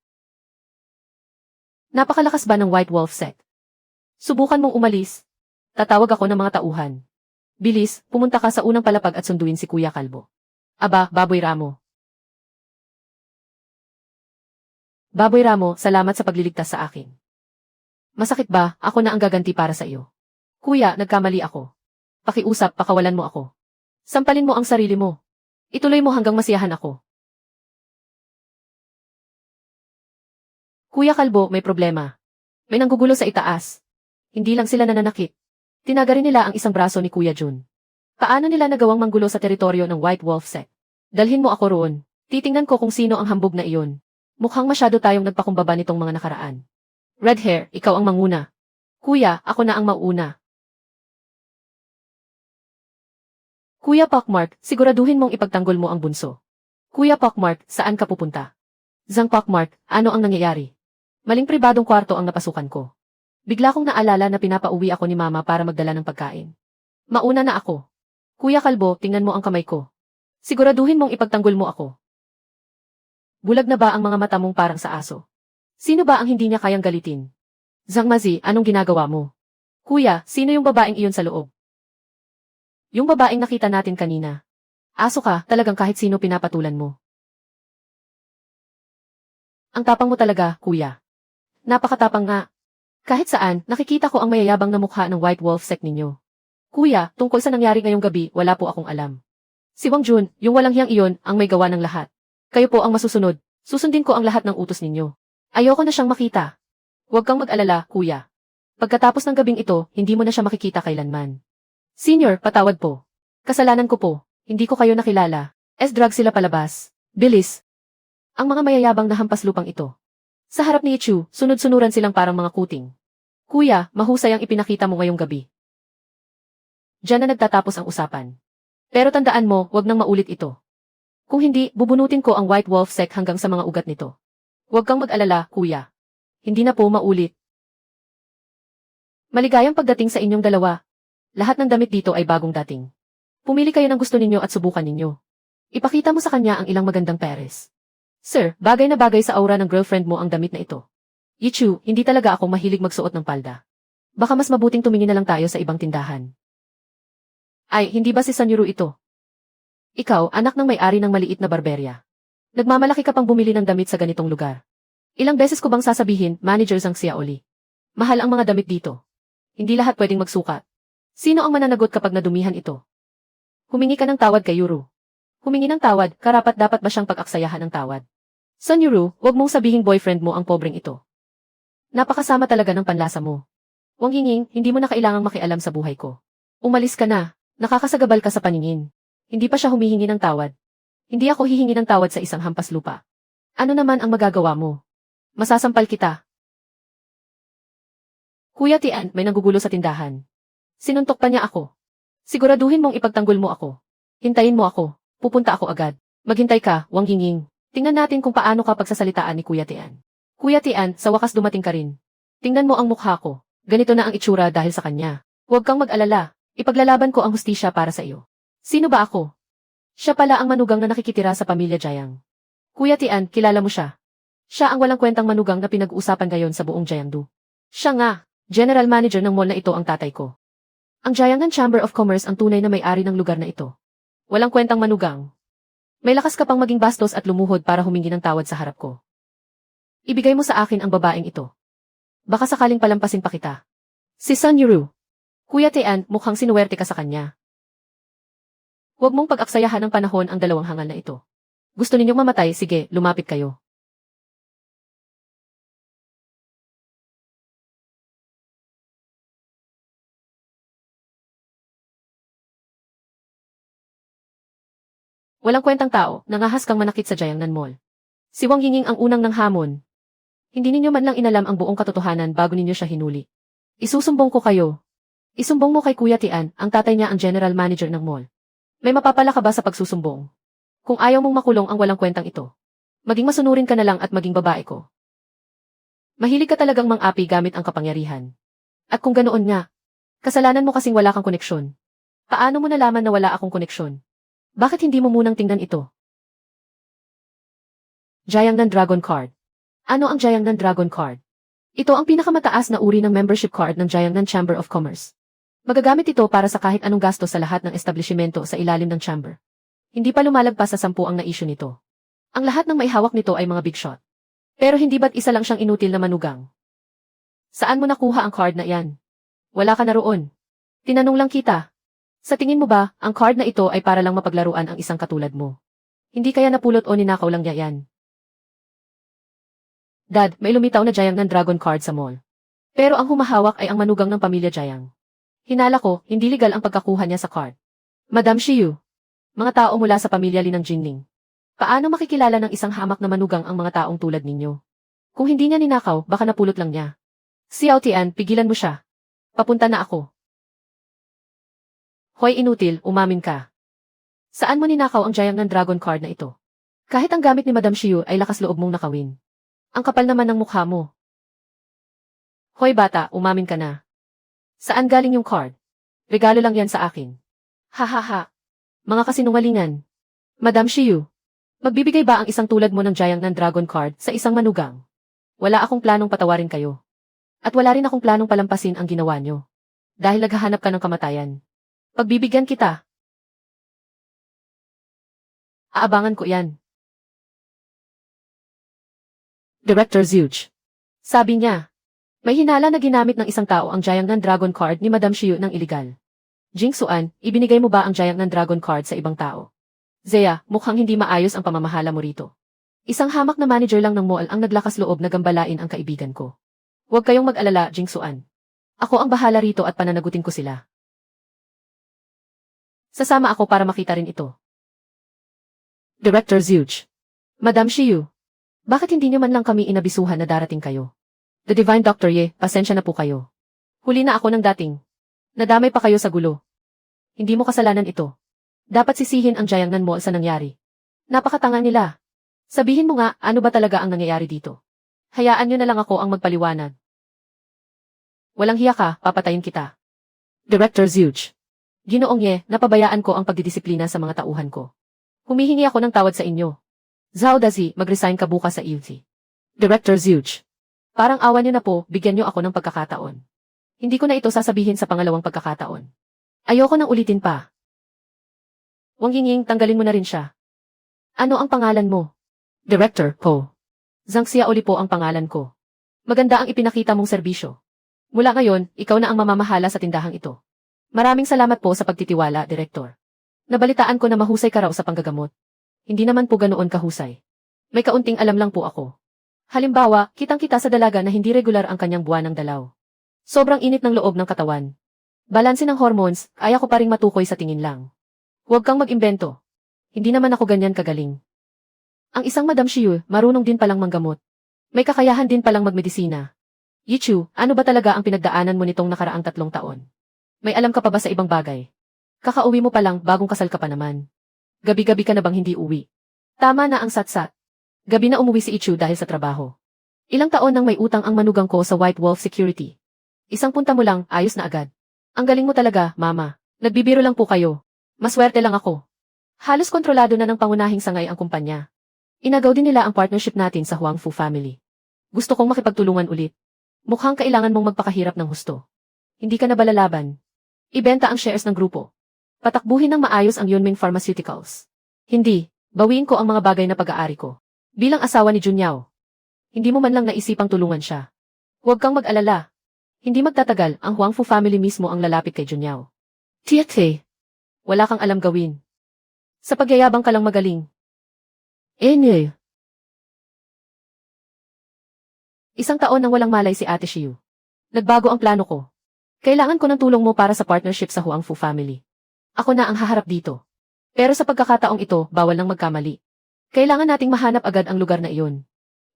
Napakalakas ba ng White Wolf sect? Subukan mong umalis. Tatawag ako ng mga tauhan. Bilis, pumunta ka sa unang palapag at sunduin si Kuya Kalbo. Aba, Baboy Ramo. Baboy Ramo, salamat sa pagliligtas sa akin. Masakit ba? Ako na ang gaganti para sa iyo. Kuya, nagkamali ako. Pakiusap, pakawalan mo ako. Sampalin mo ang sarili mo. Ituloy mo hanggang masiyahan ako. Kuya Kalbo, may problema. May nanggugulo sa itaas. Hindi lang sila nananakit. Tinagarin nila ang isang braso ni Kuya Jun. Paano nila nagawang manggulo sa teritoryo ng White Wolf sect? Dalhin mo ako roon. Titingnan ko kung sino ang hambog na iyon. Mukhang masyado tayong nagpakumbaba nitong mga nakaraan. Red hair, ikaw ang manguna. Kuya, ako na ang mauna. Kuya Pockmark, siguraduhin mong ipagtanggol mo ang bunso. Kuya Pockmark, saan ka pupunta? Zhang Pockmark, ano ang nangyayari? Maling pribadong kwarto ang napasukan ko. Bigla kong naalala na pinapauwi ako ni Mama para magdala ng pagkain. Mauna na ako. Kuya Kalbo, tingnan mo ang kamay ko. Siguraduhin mong ipagtanggol mo ako. Bulag na ba ang mga mata mong parang sa aso? Sino ba ang hindi niya kayang galitin? Zhang Mazi, anong ginagawa mo? Kuya, sino yung babaeng iyon sa loob? Yung babaeng nakita natin kanina. Aso ka, talagang kahit sino pinapatulan mo. Ang tapang mo talaga, kuya. Napakatapang nga. Kahit saan, nakikita ko ang mayayabang na mukha ng White Wolf sect ninyo. Kuya, tungkol sa nangyari ngayong gabi, wala po akong alam. Si Wang Jun, yung walang hiyang iyon, ang may gawa ng lahat. Kayo po ang masusunod. Susundin ko ang lahat ng utos ninyo. Ayoko na siyang makita. Huwag kang mag-alala, kuya. Pagkatapos ng gabing ito, hindi mo na siya makikita kailanman. Senior, patawad po. Kasalanan ko po. Hindi ko kayo nakilala. S-drug sila palabas. Bilis. Ang mga mayayabang na hampas lupang ito. Sa harap ni Ichu, sunod-sunuran silang parang mga kuting. Kuya, mahusay ang ipinakita mo ngayong gabi. Diyan na nagtatapos ang usapan. Pero tandaan mo, wag nang maulit ito. Kung hindi, bubunutin ko ang White Wolf sect hanggang sa mga ugat nito. Huwag kang mag-alala, kuya. Hindi na po maulit. Maligayang pagdating sa inyong dalawa. Lahat ng damit dito ay bagong dating. Pumili kayo ng gusto ninyo at subukan ninyo. Ipakita mo sa kanya ang ilang magandang peres. Sir, bagay na bagay sa aura ng girlfriend mo ang damit na ito. Yichu, hindi talaga ako mahilig magsuot ng palda. Baka mas mabuting tumingin na lang tayo sa ibang tindahan. Ay, hindi ba si Sanyuru ito? Ikaw, anak ng may-ari ng maliit na barberya. Nagmamalaki ka pang bumili ng damit sa ganitong lugar. Ilang beses ko bang sasabihin, manager Zhang Xiaoli. Mahal ang mga damit dito. Hindi lahat pwedeng magsukat. Sino ang mananagot kapag nadumihan ito? Humingi ka ng tawad kay Yuru. Humingi ng tawad, karapat-dapat ba siyang pag-aksayahan ng tawad? Sanyuru, huwag mong sabihing boyfriend mo ang pobreng ito. Napakasama talaga ng panlasa mo. Wang Yinging, hindi mo na kailangang makialam sa buhay ko. Umalis ka na. Nakakasagabal ka sa paningin. Hindi pa siya humihingi ng tawad. Hindi ako hihingi ng tawad sa isang hampas lupa. Ano naman ang magagawa mo? Masasampal kita. Kuya Tian, may nanggugulo sa tindahan. Sinuntok pa niya ako. Siguraduhin mong ipagtanggol mo ako. Hintayin mo ako. Pupunta ako agad. Maghintay ka, Wang Yinging. Tingnan natin kung paano ka pagsasalitaan ni Kuya Tian. Kuya Tian, sa wakas dumating ka rin. Tingnan mo ang mukha ko. Ganito na ang itsura dahil sa kanya. Huwag kang mag-alala. Ipaglalaban ko ang hustisya para sa iyo. Sino ba ako? Siya pala ang manugang na nakikitira sa pamilya Jiang. Kuya Tian, kilala mo siya. Siya ang walang kwentang manugang na pinag-uusapan ngayon sa buong Jiangdu. Siya nga, general manager ng mall na ito ang tatay ko. Ang Jiangnan Chamber of Commerce ang tunay na may-ari ng lugar na ito. Walang kwentang manugang. May lakas ka pang maging bastos at lumuhod para humingi ng tawad sa harap ko. Ibigay mo sa akin ang babaeng ito. Baka sakaling palampasin pa kita. Si Sun Yuru. Kuya Tian, mukhang sinuwerte ka sa kanya. Huwag mong pag-aksayahan ng panahon ang dalawang hangal na ito. Gusto ninyong mamatay, sige, lumapit kayo. Walang kwentang tao, nangahas kang manakit sa Jiangnan Mall. Si Wang Yinging ang unang nanghamon. Hindi ninyo man lang inalam ang buong katotohanan bago ninyo siya hinuli. Isusumbong ko kayo. Isumbong mo kay Kuya Tian, ang tatay niya ang general manager ng mall. May mapapala ka ba sa pagsusumbong? Kung ayaw mong makulong ang walang kwentang ito, maging masunurin ka na lang at maging babae ko. Mahilig ka talagang mang-api gamit ang kapangyarihan. At kung ganoon nga, kasalanan mo kasing wala kang koneksyon. Paano mo nalaman na wala akong koneksyon? Bakit hindi mo munang tingnan ito? Jiangnan Dragon Card. Ano ang Jiangnan Dragon Card? Ito ang pinakamataas na uri ng membership card ng Jiangnan Chamber of Commerce. Magagamit ito para sa kahit anong gasto sa lahat ng establishmento sa ilalim ng chamber. Hindi pa lumalagpas sa 10 ang na-issue nito. Ang lahat ng may hawak nito ay mga big shot. Pero hindi ba't isa lang siyang inutil na manugang? Saan mo nakuha ang card na iyan? Wala ka na roon. Tinanong lang kita. Sa tingin mo ba, ang card na ito ay para lang mapaglaruan ang isang katulad mo? Hindi kaya napulot o ninakaw lang niya yan? Dad, may lumitaw na Jiangnan Dragon Card sa mall. Pero ang humahawak ay ang manugang ng pamilya Jiang. Hinala ko, hindi legal ang pagkakuha niya sa card. Madam Shiyu. Mga tao mula sa pamilya Lin ng Jinling. Paano makikilala ng isang hamak na manugang ang mga taong tulad ninyo? Kung hindi niya ninakaw, baka napulot lang niya. Xiao Tian, pigilan mo siya. Papunta na ako. Hoy inutil, umamin ka. Saan mo ninakaw ang Jiangnan Dragon Card na ito? Kahit ang gamit ni Madam Shiyu ay lakas loob mong nakawin. Ang kapal naman ng mukha mo. Hoy bata, umamin ka na. Saan galing yung card? Regalo lang yan sa akin. Hahaha. Mga kasinungalingan. Madam Shiyu, magbibigay ba ang isang tulad mo ng Jiangnan Dragon Card sa isang manugang? Wala akong planong patawarin kayo. At wala rin akong planong palampasin ang ginawa nyo. Dahil naghahanap ka ng kamatayan. Pagbibigyan kita. Aabangan ko yan. Director Zhuge. Sabi niya, may hinala na ginamit ng isang tao ang Jiangnan Dragon Card ni Madam Shiyu ng iligal. Jing Xuan, ibinigay mo ba ang Jiangnan Dragon Card sa ibang tao? Zea, mukhang hindi maayos ang pamamahala mo rito. Isang hamak na manager lang ng mall ang naglakas loob na gambalain ang kaibigan ko. Huwag kayong mag-alala, Jing Xuan. Ako ang bahala rito at pananagutin ko sila. Sasama ako para makita rin ito. Director Zhuge. Madam Shiyu, bakit hindi niyo man lang kami inabisuhan na darating kayo? The Divine Dr. Ye, pasensya na po kayo. Huli na ako ng dating. Nadamay pa kayo sa gulo. Hindi mo kasalanan ito. Dapat sisihin ang Jiangnan Mall sa nangyari. Napakatanga nila. Sabihin mo nga, ano ba talaga ang nangyayari dito? Hayaan niyo na lang ako ang magpaliwanag. Walang hiya ka, papatayin kita. Director Zhuge. Ginoong Ye, napabayaan ko ang pagdidisiplina sa mga tauhan ko. Humihingi ako ng tawad sa inyo. Zhao Dazi, mag-resign ka bukas sa EUT. Director Zhuge. Parang awa niyo na po, bigyan niyo ako ng pagkakataon. Hindi ko na ito sasabihin sa pangalawang pagkakataon. Ayoko nang ulitin pa. Wang Yinging, tanggalin mo na rin siya. Ano ang pangalan mo? Director, Po. Zhang Xiaoli po ang pangalan ko. Maganda ang ipinakita mong serbisyo. Mula ngayon, ikaw na ang mamamahala sa tindahang ito. Maraming salamat po sa pagtitiwala, Director. Nabalitaan ko na mahusay ka raw sa panggagamot. Hindi naman po ganoon kahusay. May kaunting alam lang po ako. Halimbawa, kitang-kita sa dalaga na hindi regular ang kanyang buwan ng dalaw. Sobrang init ng loob ng katawan. Balanse ng hormones, kaya ko pa ring matukoy sa tingin lang. Huwag kang mag-imbento. Hindi naman ako ganyan kagaling. Ang isang Madam Shiyu, marunong din palang manggamot. May kakayahan din palang magmedisina. Yichu, ano ba talaga ang pinagdaanan mo nitong nakaraang 3 taon? May alam ka pa ba sa ibang bagay? Kakauwi mo pa lang, bagong kasal ka pa naman. Gabi-gabi ka na bang hindi uwi? Tama na ang satsat. Gabi na umuwi si Ichu dahil sa trabaho. Ilang taon nang may utang ang manugang ko sa White Wolf Security. Isang punta mo lang, ayos na agad. Ang galing mo talaga, mama. Nagbibiro lang po kayo. Maswerte lang ako. Halos kontrolado na ng pangunahing sangay ang kumpanya. Inagaw din nila ang partnership natin sa Huangfu family. Gusto kong makipagtulungan ulit. Mukhang kailangan mong magpakahirap ng husto. Hindi ka na ba lalaban? Ibenta ang shares ng grupo. Patakbuhin ng maayos ang Yunming Pharmaceuticals. Hindi, bawiin ko ang mga bagay na pag-aari ko. Bilang asawa ni Junyao. Hindi mo man lang naisipang tulungan siya. Huwag kang mag-alala. Hindi magtatagal, ang Huangfu family mismo ang lalapit kay Junyao. Tiate. Wala kang alam gawin. Sa pagyayabang ka lang magaling. Enye. Isang taon nang walang malay si Ate Shiyu. Nagbago ang plano ko. Kailangan ko ng tulong mo para sa partnership sa Huangfu family. Ako na ang haharap dito. Pero sa pagkakataong ito, bawal nang magkamali. Kailangan nating mahanap agad ang lugar na iyon.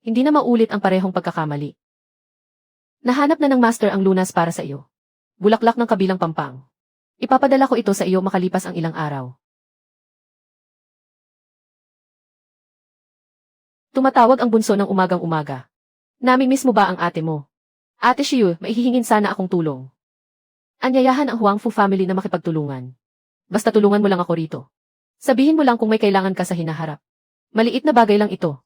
Hindi na maulit ang parehong pagkakamali. Nahanap na ng master ang lunas para sa iyo. Bulaklak ng kabilang pampang. Ipapadala ko ito sa iyo makalipas ang ilang araw. Tumatawag ang bunso ng umagang-umaga. Namimiss mo ba ang ate mo? Ate Shiyu, maihihingin sana akong tulong. Anyayahan ang Huangfu family na makipagtulungan. Basta tulungan mo lang ako rito. Sabihin mo lang kung may kailangan ka sa hinaharap. Maliit na bagay lang ito.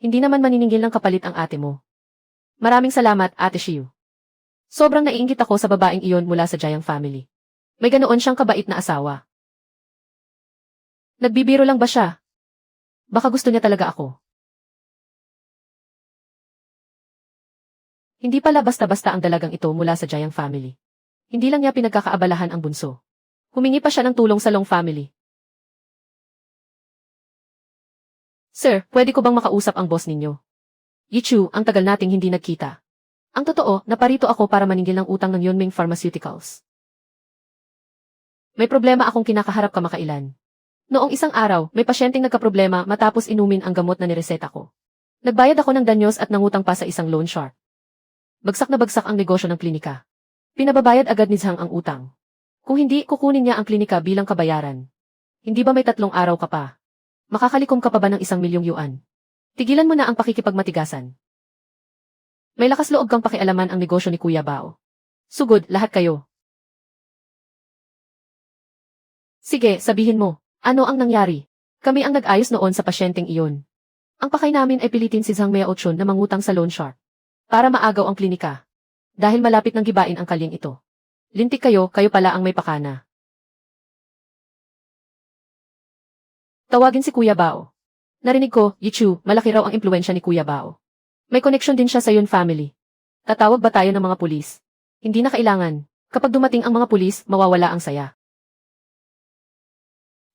Hindi naman maniningil ng kapalit ang ate mo. Maraming salamat, Ate Shiyu. Sobrang naiinggit ako sa babaeng iyon mula sa Jiang family. May ganoon siyang kabait na asawa. Nagbibiro lang ba siya? Baka gusto niya talaga ako. Hindi pala basta-basta ang dalagang ito mula sa Jiang family. Hindi lang niya pinagkakaabalahan ang bunso. Humingi pa siya ng tulong sa Long family. Sir, pwede ko bang makausap ang boss ninyo? Yichu, ang tagal nating hindi nagkita. Ang totoo, naparito ako para maningil ng utang ng Yunming Pharmaceuticals. May problema akong kinakaharap kamakailan. Noong isang araw, may pasyenteng nagkaproblema matapos inumin ang gamot na nireseta ko. Nagbayad ako ng danyos at nangutang pa sa isang loan shark. Bagsak na bagsak ang negosyo ng klinika. Pinababayad agad ni Zhang ang utang. Kung hindi, kukunin niya ang klinika bilang kabayaran. Hindi ba may 3 araw ka pa? Makakalikom ka pa ba ng 1,000,000 yuan? Tigilan mo na ang pakikipagmatigasan. May lakas loob kang pakialaman ang negosyo ni Kuya Bao. Sugod, lahat kayo. Sige, sabihin mo, ano ang nangyari? Kami ang nag-ayos noon sa pasyenteng iyon. Ang pakay namin ay pilitin si Zhang Miaochun na mangutang sa loan shark para maagaw ang klinika. Dahil malapit nang gibain ang kalyeng ito. Lintik kayo, kayo pala ang may pakana. Tawagin si Kuya Bao. Narinig ko, Yichu, malaki raw ang impluwensya ni Kuya Bao. May connection din siya sa Yun family. Tatawag ba tayo ng mga pulis? Hindi na kailangan. Kapag dumating ang mga pulis, mawawala ang saya.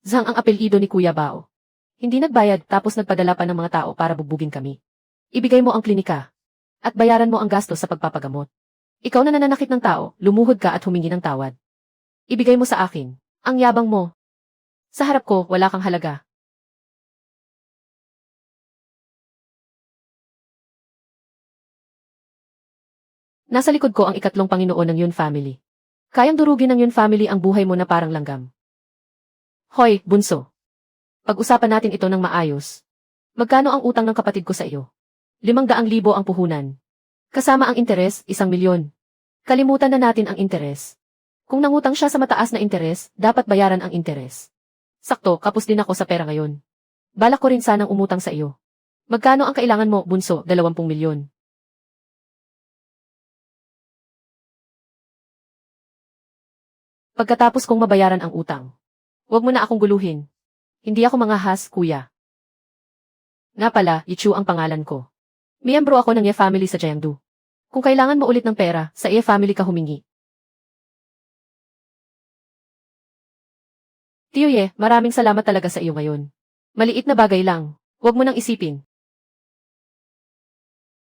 Zhang ang apelyido ni Kuya Bao. Hindi nagbayad tapos nagpadala pa ng mga tao para bugbugin kami. Ibigay mo ang klinika. At bayaran mo ang gastos sa pagpapagamot. Ikaw na nananakit ng tao, lumuhod ka at humingi ng tawad. Ibigay mo sa akin. Ang yabang mo. Sa harap ko, wala kang halaga. Nasa likod ko ang ikatlong Panginoon ng Yun family. Kayang durugin ng Yun family ang buhay mo na parang langgam. Hoy, bunso. Pag-usapan natin ito ng maayos. Magkano ang utang ng kapatid ko sa iyo? 500,000 ang puhunan. Kasama ang interes, 1,000,000. Kalimutan na natin ang interes. Kung nangutang siya sa mataas na interes, dapat bayaran ang interes. Sakto, kapos din ako sa pera ngayon. Balak ko rin sanang umutang sa iyo. Magkano ang kailangan mo, bunso? 20,000,000. Pagkatapos kong mabayaran ang utang. Huwag mo na akong guluhin. Hindi ako mangahas, kuya. Nga pala, Yichu ang pangalan ko. Miyembro ako ng Ye family sa Jiangdu. Kung kailangan mo ulit ng pera, sa Ye family ka humingi. Tiyo Ye, maraming salamat talaga sa iyo ngayon. Maliit na bagay lang. Huwag mo nang isipin.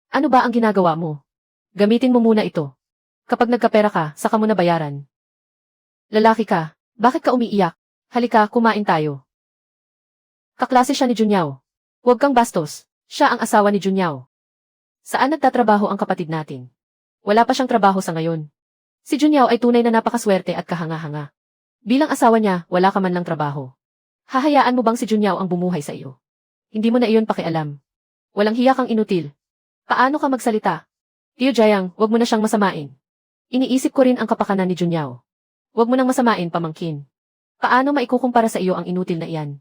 Ano ba ang ginagawa mo? Gamitin mo muna ito. Kapag nagkapera ka, saka mo na bayaran. Lalaki ka, bakit ka umiiyak? Halika, kumain tayo. Kaklase siya ni Junyao. Huwag kang bastos, siya ang asawa ni Junyao. Saan nagtatrabaho ang kapatid natin? Wala pa siyang trabaho sa ngayon. Si Junyao ay tunay na napakaswerte at kahanga-hanga. Bilang asawa niya, wala ka man lang trabaho. Hahayaan mo bang si Junyao ang bumuhay sa iyo? Hindi mo na iyon pakialam. Walang hiya kang inutil. Paano ka magsalita? Tiyo Jiang, huwag mo na siyang masamain. Iniisip ko rin ang kapakanan ni Junyao. Huwag mo nang masamain, pamangkin. Paano maikukumpara sa iyo ang inutil na iyan?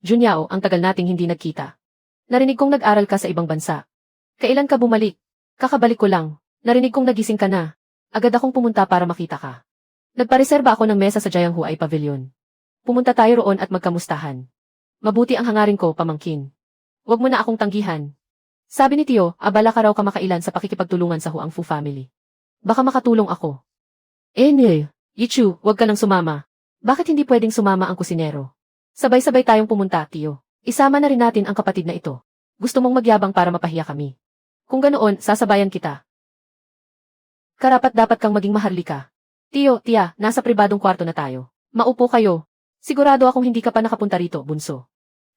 Junyao, ang tagal nating hindi nagkita. Narinig kong nag-aral ka sa ibang bansa. Kailan ka bumalik? Kakabalik ko lang. Narinig kong nagising ka na. Agad akong pumunta para makita ka. Nagpareserba ako ng mesa sa Jianghuai Pavilion. Pumunta tayo roon at magkamustahan. Mabuti ang hangarin ko, pamangkin. Huwag mo na akong tanggihan. Sabi ni Tio, abala ka raw kamakailan sa pakikipagtulungan sa Huangfu family. Baka makatulong ako. Yichu, huwag ka nang sumama. Bakit hindi pwedeng sumama ang kusinero? Sabay-sabay tayong pumunta, Tio. Isama na rin natin ang kapatid na ito. Gusto mong magyabang para mapahiya kami. Kung ganoon, sasabayan kita. Karapat dapat kang maging maharlika. Tio, Tia, nasa pribadong kwarto na tayo. Maupo kayo. Sigurado akong hindi ka pa nakapunta rito, bunso.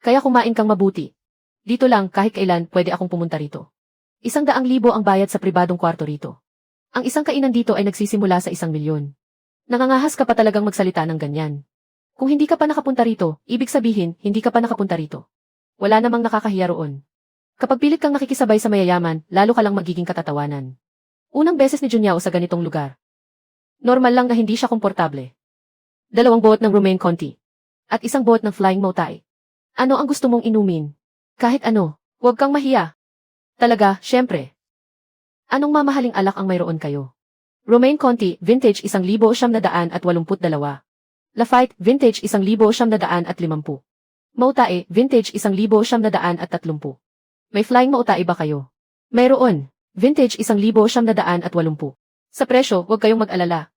Kaya kumain kang mabuti. Dito lang, kahit kailan, pwede akong pumunta rito. 100,000 ang bayad sa pribadong kwarto rito. Ang isang kainan dito ay nagsisimula sa 1,000,000. Nangangahas ka pa talagang magsalita ng ganyan. Kung hindi ka pa nakapunta rito, ibig sabihin, hindi ka pa nakapunta rito. Wala namang nakakahiya roon. Kapag pilit kang nakikisabay sa mayayaman, lalo ka lang magiging katatawanan. Unang beses ni Junyao sa ganitong lugar. Normal lang na hindi siya komportable. 2 boat ng Romaine Conti. At 1 boat ng Flying Moutai. Ano ang gusto mong inumin? Kahit ano, huwag kang mahiya. Talaga, syempre. Anong mamahaling alak ang mayroon kayo? Romaine Conti, vintage 1,982. Lafite, vintage 1,950. Moutai, vintage 1,930. May Flying Moutai ba kayo? Mayroon, vintage 1,980. Sa presyo, huwag kayong mag-alala.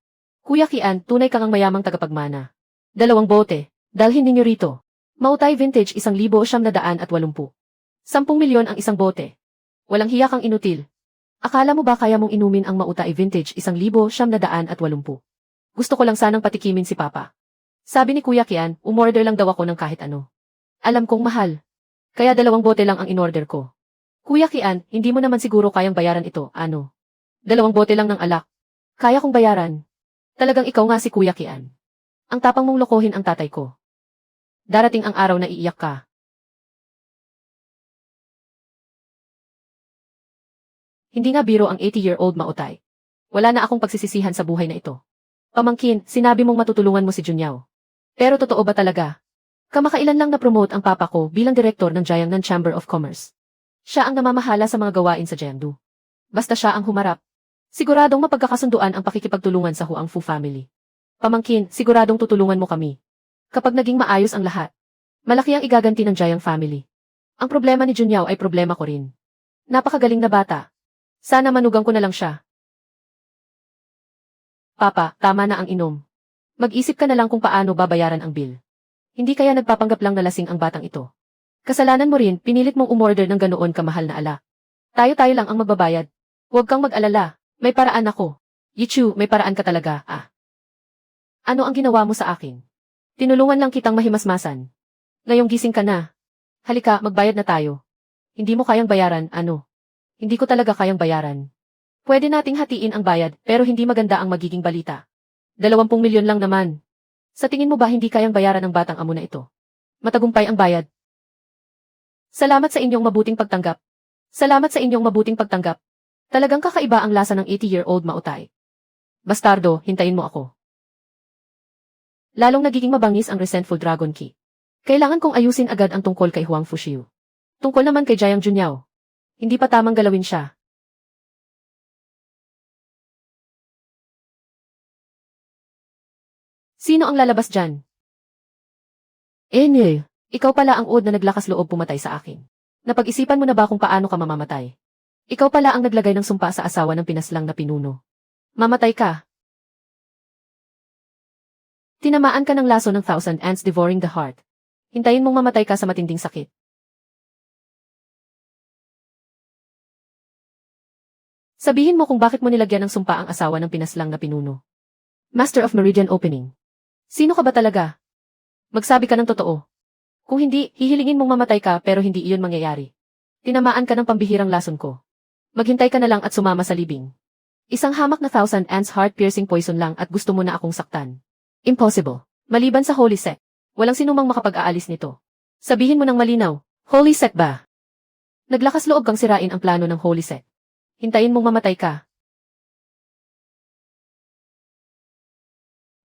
Kuya Kian, tunay kang ang mayamang tagapagmana. 2 bote, dalhin ninyo rito. Moutai vintage 1,980. 10 milyon ang 1 bote. Walang hiya kang inutil. Akala mo ba kaya mong inumin ang Moutai vintage 1,980? Gusto ko lang sanang patikimin si Papa. Sabi ni Kuya Kian, umorder lang daw ako ng kahit ano. Alam kong mahal. Kaya 2 bote lang ang inorder ko. Kuya Kian, hindi mo naman siguro kayang bayaran ito, ano? 2 bote lang ng alak. Kaya kong bayaran. Talagang ikaw nga si Kuya Kian. Ang tapang mong lokohin ang tatay ko. Darating ang araw na iiyak ka. Hindi nga biro ang 80-year-old Moutai. Wala na akong pagsisisihan sa buhay na ito. Pamangkin, sinabi mong matutulungan mo si Junyao. Pero totoo ba talaga? Kamakailan lang na-promote ang papa ko bilang direktor ng Jiangnan Chamber of Commerce. Siya ang namamahala sa mga gawain sa Jiangdu. Basta siya ang humarap. Siguradong mapagkakasunduan ang pakikipagtulungan sa Huangfu family. Pamangkin, siguradong tutulungan mo kami. Kapag naging maayos ang lahat, malaki ang igaganti ng Jiang family. Ang problema ni Junyao ay problema ko rin. Napakagaling na bata. Sana manugang ko na lang siya. Papa, tama na ang inom. Mag-isip ka na lang kung paano babayaran ang bill. Hindi kaya nagpapanggap lang na lasing ang batang ito. Kasalanan mo rin, pinilit mong umorder ng ganoon kamahal na alak. Tayo-tayo lang ang magbabayad. Huwag kang mag-alala. May paraan ako. Yichu, may paraan ka talaga, ah. Ano ang ginawa mo sa akin? Tinulungan lang kitang mahimasmasan. Ngayong gising ka na. Halika, magbayad na tayo. Hindi mo kayang bayaran, ano? Hindi ko talaga kayang bayaran. Pwede nating hatiin ang bayad, pero hindi maganda ang magiging balita. 20 milyon lang naman. Sa tingin mo ba hindi kayang bayaran ng batang amo na ito? Matagumpay ang bayad. Salamat sa inyong mabuting pagtanggap. Salamat sa inyong mabuting pagtanggap. Talagang kakaiba ang lasa ng 80-year-old Moutai. Bastardo, hintayin mo ako. Lalong nagiging mabangis ang resentful Dragon Key. Kailangan kong ayusin agad ang tungkol kay Huang Fuxiu. Tungkol naman kay Jiang Junyao. Hindi pa tamang galawin siya. Sino ang lalabas dyan? Neil, ikaw pala ang uod na naglakas loob pumatay sa akin. Napag-isipan mo na ba kung paano ka mamamatay? Ikaw pala ang naglagay ng sumpa sa asawa ng pinaslang na pinuno. Mamatay ka. Tinamaan ka ng laso ng 1,000 ants devouring the heart. Hintayin mong mamatay ka sa matinding sakit. Sabihin mo kung bakit mo nilagyan ng sumpa ang asawa ng pinaslang na pinuno. Master of Meridian Opening. Sino ka ba talaga? Magsabi ka ng totoo. Kung hindi, hihilingin mong mamatay ka pero hindi iyon mangyayari. Tinamaan ka ng pambihirang lason ko. Maghintay ka na lang at sumama sa libing. Isang hamak na 1,000 ants heart-piercing poison lang at gusto mo na akong saktan. Impossible. Maliban sa Holy Sect, walang sinumang makapag-aalis nito. Sabihin mo ng malinaw, Holy Sect ba? Naglakas loob kang sirain ang plano ng Holy Sect. Hintayin mong mamatay ka.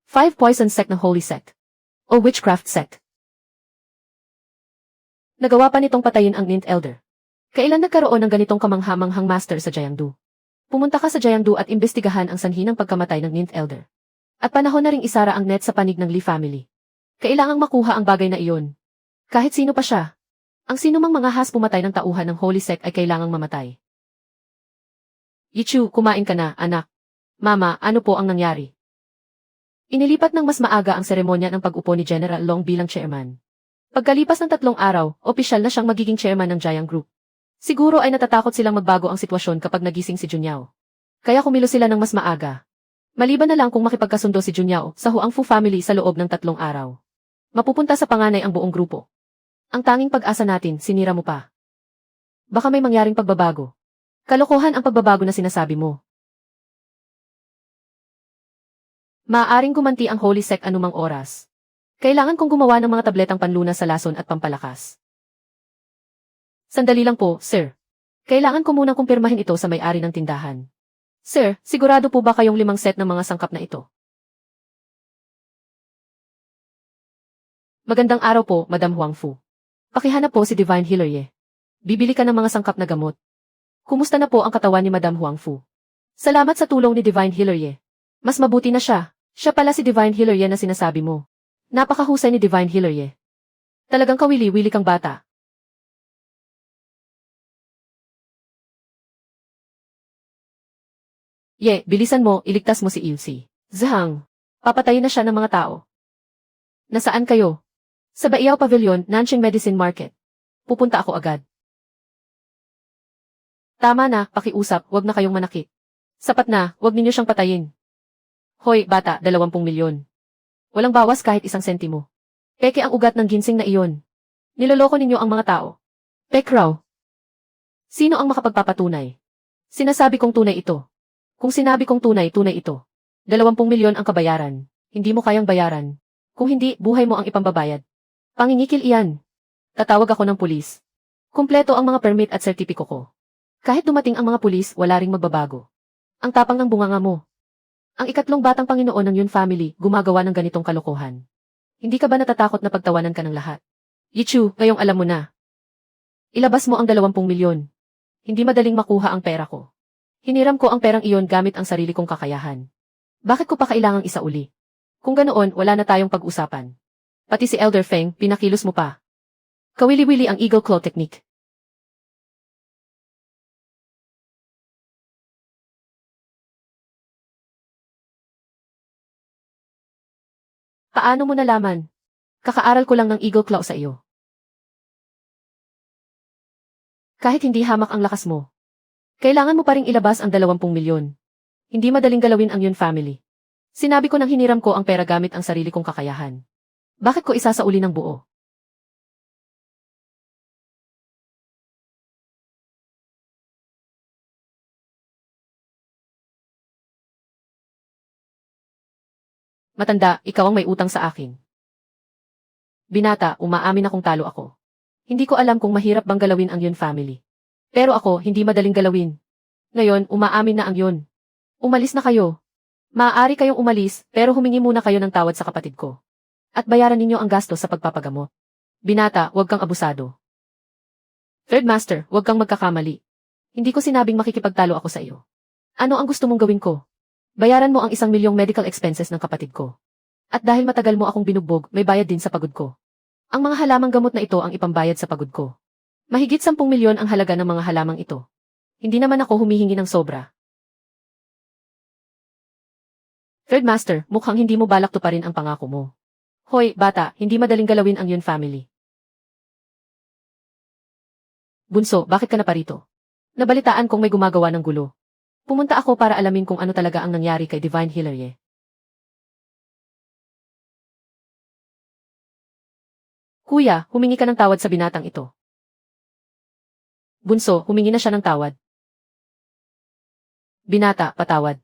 5 Poison Sect ng Holy Sect. O Witchcraft Sect. Nagawa pa nitong patayin ang Nint Elder. Kailan nagkaroon ng ganitong kamanghamanghang master sa Jiangdu? Pumunta ka sa Jiangdu at imbestigahan ang sanhi ng pagkamatay ng Nint Elder. At panahon na ring isara ang net sa panig ng Li family. Kailangang makuha ang bagay na iyon. Kahit sino pa siya. Ang sinumang mga has pumatay ng tauhan ng Holy Sect ay kailangang mamatay. Yichu, kumain ka na, anak. Mama, ano po ang nangyari? Inilipat ng mas maaga ang seremonya ng pag-upo ni General Long bilang chairman. Pagkalipas ng 3 araw, opisyal na siyang magiging chairman ng Jiang Group. Siguro ay natatakot silang magbago ang sitwasyon kapag nagising si Junyao. Kaya kumilos sila ng mas maaga. Maliban na lang kung makipagkasundo si Junyao sa Huangfu family sa loob ng 3 araw. Mapupunta sa panganay ang buong grupo. Ang tanging pag-asa natin, sinira mo pa. Baka may mangyaring pagbabago. Kalokohan ang pagbabago na sinasabi mo. Maaaring gumanti ang Holy Sect anumang oras. Kailangan kong gumawa ng mga tabletang panlunas sa lason at pampalakas. Sandali lang po, sir. Kailangan ko munang kumpirmahin ito sa may-ari ng tindahan. Sir, sigurado po ba kayong 5 set ng mga sangkap na ito? Magandang araw po, Madam Huang Fu. Pakihanap po si Divine Healer Ye. Bibili ka ng mga sangkap na gamot. Kumusta na po ang katawan ni Madam Huang Fu? Salamat sa tulong ni Divine Healer Ye. Mas mabuti na siya. Siya pala si Divine Healer Ye na sinasabi mo. Napakahusay ni Divine Healer Ye. Talagang kawili-wili kang bata. Ye, bilisan mo, iligtas mo si Ilse. Zhang. Papatayin na siya ng mga tao. Nasaan kayo? Sa Baiao Pavilion, Nanjing Medicine Market. Pupunta ako agad. Tama na, pakiusap, wag na kayong manakit. Sapat na, wag ninyo siyang patayin. Hoy, bata, 20 milyon. Walang bawas kahit 1 sentimo. Peke ang ugat ng ginseng na iyon. Niloloko ninyo ang mga tao. Pek raw. Sino ang makapagpapatunay? Sinasabi kong tunay ito. Kung sinabi kong tunay, tunay ito. 20 milyon ang kabayaran. Hindi mo kayang bayaran. Kung hindi, buhay mo ang ipambabayad. Pangingikil iyan. Tatawag ako ng pulis. Kumpleto ang mga permit at sertipiko ko. Kahit dumating ang mga pulis, wala ring magbabago. Ang tapang ng bunganga mo. Ang ikatlong batang Panginoon ng Yun family, gumagawa ng ganitong kalokohan. Hindi ka ba natatakot na pagtawanan ka ng lahat? Yichu, ngayong alam mo na. Ilabas mo ang 20 milyon. Hindi madaling makuha ang pera ko. Hiniram ko ang perang iyon gamit ang sarili kong kakayahan. Bakit ko pa kailangang isauli? Kung ganoon, wala na tayong pag-usapan. Pati si Elder Feng, pinakilos mo pa. Kawili-wili ang Eagle Claw technique. Paano mo nalaman? Kakaaral ko lang ng Eagle Claw sa iyo. Kahit hindi hamak ang lakas mo, kailangan mo pa ring ilabas ang 20 milyon. Hindi madaling galawin ang Yun family. Sinabi ko nang hiniram ko ang pera gamit ang sarili kong kakayahan. Bakit ko isasauli ng buo? Matanda, ikaw ang may utang sa akin. Binata, umaamin akong talo ako. Hindi ko alam kung mahirap bang galawin ang Yun family. Pero ako, hindi madaling galawin. Ngayon, umaamin na ang Yun. Umalis na kayo. Maaari kayong umalis, pero humingi muna kayo ng tawad sa kapatid ko. At bayaran ninyo ang gasto sa pagpapagamot. Binata, huwag kang abusado. Third Master, huwag kang magkakamali. Hindi ko sinabing makikipagtalo ako sa iyo. Ano ang gusto mong gawin ko? Bayaran mo ang 1 milyong medical expenses ng kapatid ko. At dahil matagal mo akong binugbog, may bayad din sa pagod ko. Ang mga halamang gamot na ito ang ipambayad sa pagod ko. Mahigit 10 milyon ang halaga ng mga halamang ito. Hindi naman ako humihingi ng sobra. Third Master, mukhang hindi mo balak tuparin ang pangako mo. Hoy, bata, hindi madaling galawin ang Yun family. Bunso, bakit ka na parito? Nabalitaan kong may gumagawa ng gulo. Pumunta ako para alamin kung ano talaga ang nangyari kay Divine Healer Ye. Kuya, humingi ka ng tawad sa binatang ito. Bunso, humingi na siya ng tawad. Binata, patawad.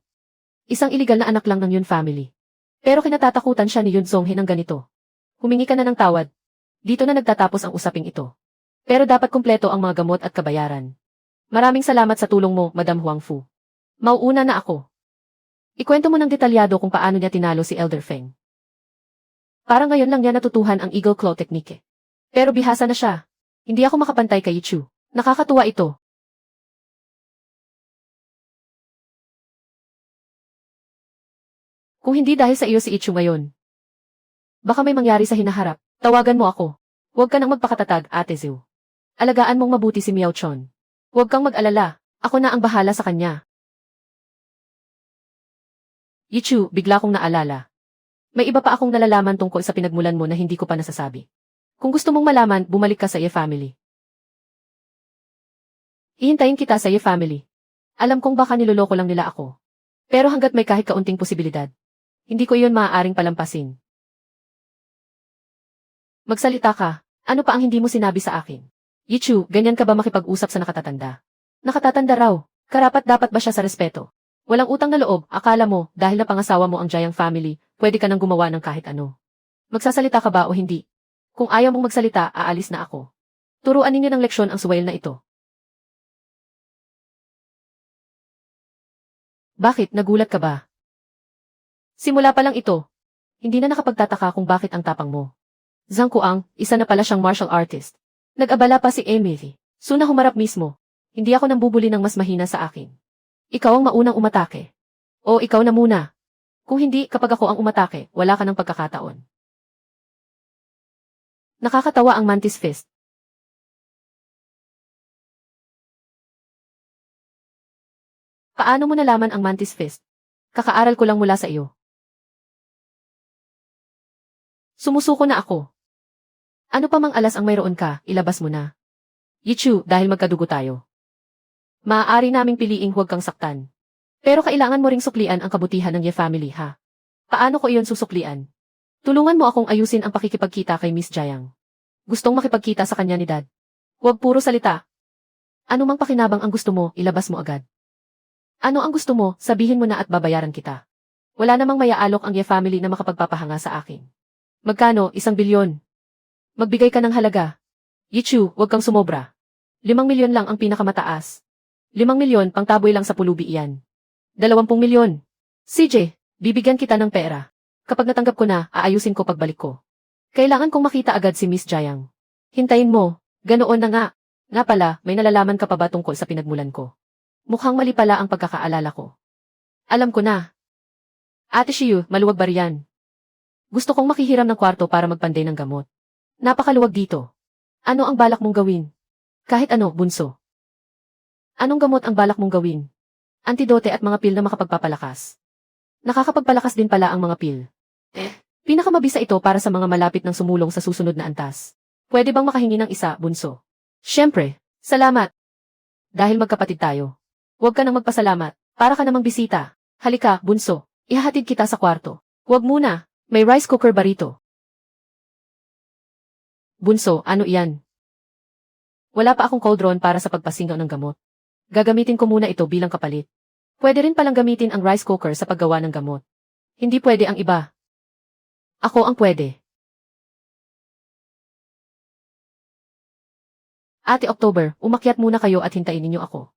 Isang iligal na anak lang ng Yun family. Pero kinatatakutan siya ni Yun Zonghe ng ganito. Humingi ka na ng tawad. Dito na nagtatapos ang usaping ito. Pero dapat kumpleto ang mga gamot at kabayaran. Maraming salamat sa tulong mo, Madam Huang Fu. Mauuna na ako. Ikwento mo ng detalyado kung paano niya tinalo si Elder Feng. Parang ngayon lang niya natutuhan ang Eagle Claw technique. Pero bihasa na siya. Hindi ako makapantay kay Yichu. Nakakatuwa ito. Kung hindi dahil sa iyo si Yichu ngayon, baka may mangyari sa hinaharap. Tawagan mo ako. Huwag ka nang magpakatatag, Ate Zhu. Alagaan mong mabuti si Miao Chon. Huwag kang mag-alala. Ako na ang bahala sa kanya. Yichu, bigla kong naalala. May iba pa akong nalalaman tungkol sa pinagmulan mo na hindi ko pa nasasabi. Kung gusto mong malaman, bumalik ka sa Ye family. Ihintayin kita sa Ye family. Alam kong baka niloloko lang nila ako. Pero hanggat may kahit kaunting posibilidad, hindi ko iyon maaaring palampasin. Magsalita ka. Ano pa ang hindi mo sinabi sa akin? Yichu, ganyan ka ba makipag-usap sa nakatatanda? Nakatatanda raw. Karapat-dapat ba siya sa respeto? Walang utang na loob, akala mo, dahil napangasawa mo ang Jiang family, pwede ka nang gumawa ng kahit ano. Magsasalita ka ba o hindi? Kung ayaw mong magsalita, aalis na ako. Turuan ninyo ng leksyon ang suwail na ito. Bakit, nagulat ka ba? Simula pa lang ito. Hindi na nakapagtataka kung bakit ang tapang mo. Zhang Kuang, isa na pala siyang martial artist. Nag-abala pa si Emily. Soon na humarap mismo. Hindi ako nambubuli ng mas mahina sa akin. Ikaw ang maunang umatake. O ikaw na muna. Kung hindi, kapag ako ang umatake, wala ka ng pagkakataon. Nakakatawa ang Mantis Fist. Paano mo nalaman ang Mantis Fist? Kakaaral ko lang mula sa iyo. Sumusuko na ako. Ano pa mang alas ang mayroon ka, ilabas mo na. Yichu, dahil magkadugo tayo. Maaari naming piliing huwag kang saktan. Pero kailangan mo ring suklian ang kabutihan ng Ye family, ha? Paano ko iyon susuklian? Tulungan mo akong ayusin ang pakikipagkita kay Miss Jiang. Gustong makipagkita sa kanya ni Dad. Huwag puro salita. Ano mang pakinabang ang gusto mo, ilabas mo agad. Ano ang gusto mo, sabihin mo na at babayaran kita. Wala namang mayaalok ang Ye family na makapagpapahanga sa akin. Magkano, 1 bilyon? Magbigay ka ng halaga. Yichu, huwag kang sumobra. 5 milyon lang ang pinakamataas. 5 milyon pang taboy lang sa pulubi iyan. 20 milyon. CJ, bibigyan kita ng pera. Kapag natanggap ko na, aayusin ko pagbalik ko. Kailangan kong makita agad si Miss Jiang. Hintayin mo, ganoon na nga. Nga pala, may nalalaman ka pa ba tungkol sa pinagmulan ko? Mukhang mali pala ang pagkakaalala ko. Alam ko na. Ate Shiyu, maluwag ba riyan? Gusto kong makihiram ng kwarto para magpanday ng gamot. Napakaluwag dito. Ano ang balak mong gawin? Kahit ano, bunso. Anong gamot ang balak mong gawin? Antidote at mga pil na makapagpapalakas. Nakakapagpalakas din pala ang mga pil. Pinakamabisa ito para sa mga malapit ng sumulong sa susunod na antas. Pwede bang makahingi ng isa, bunso? Siyempre, salamat. Dahil magkapatid tayo. Huwag ka nang magpasalamat, para ka namang bisita. Halika, bunso, ihahatid kita sa kwarto. Huwag muna, may rice cooker ba rito? Bunso, ano iyan? Wala pa akong cauldron para sa pagpasingaw ng gamot. Gagamitin ko muna ito bilang kapalit. Pwede rin palang gamitin ang rice cooker sa paggawa ng gamot. Hindi pwede ang iba. Ako ang pwede. Ate October, umakyat muna kayo at hintayin ninyo ako.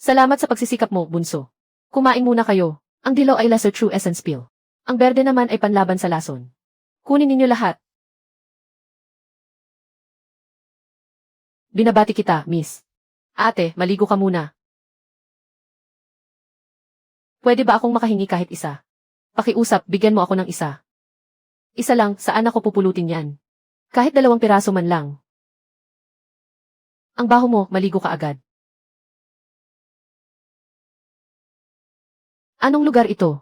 Salamat sa pagsisikap mo, bunso. Kumain muna kayo. Ang dilaw ay lesser true essence pill. Ang berde naman ay panlaban sa lason. Kunin ninyo lahat. Binabati kita, miss. Ate, maligo ka muna. Pwede ba akong makahingi kahit isa? Pakiusap, bigyan mo ako ng isa. Isa lang, saan ako pupulutin yan? Kahit 2 piraso man lang. Ang baho mo, maligo ka agad. Anong lugar ito?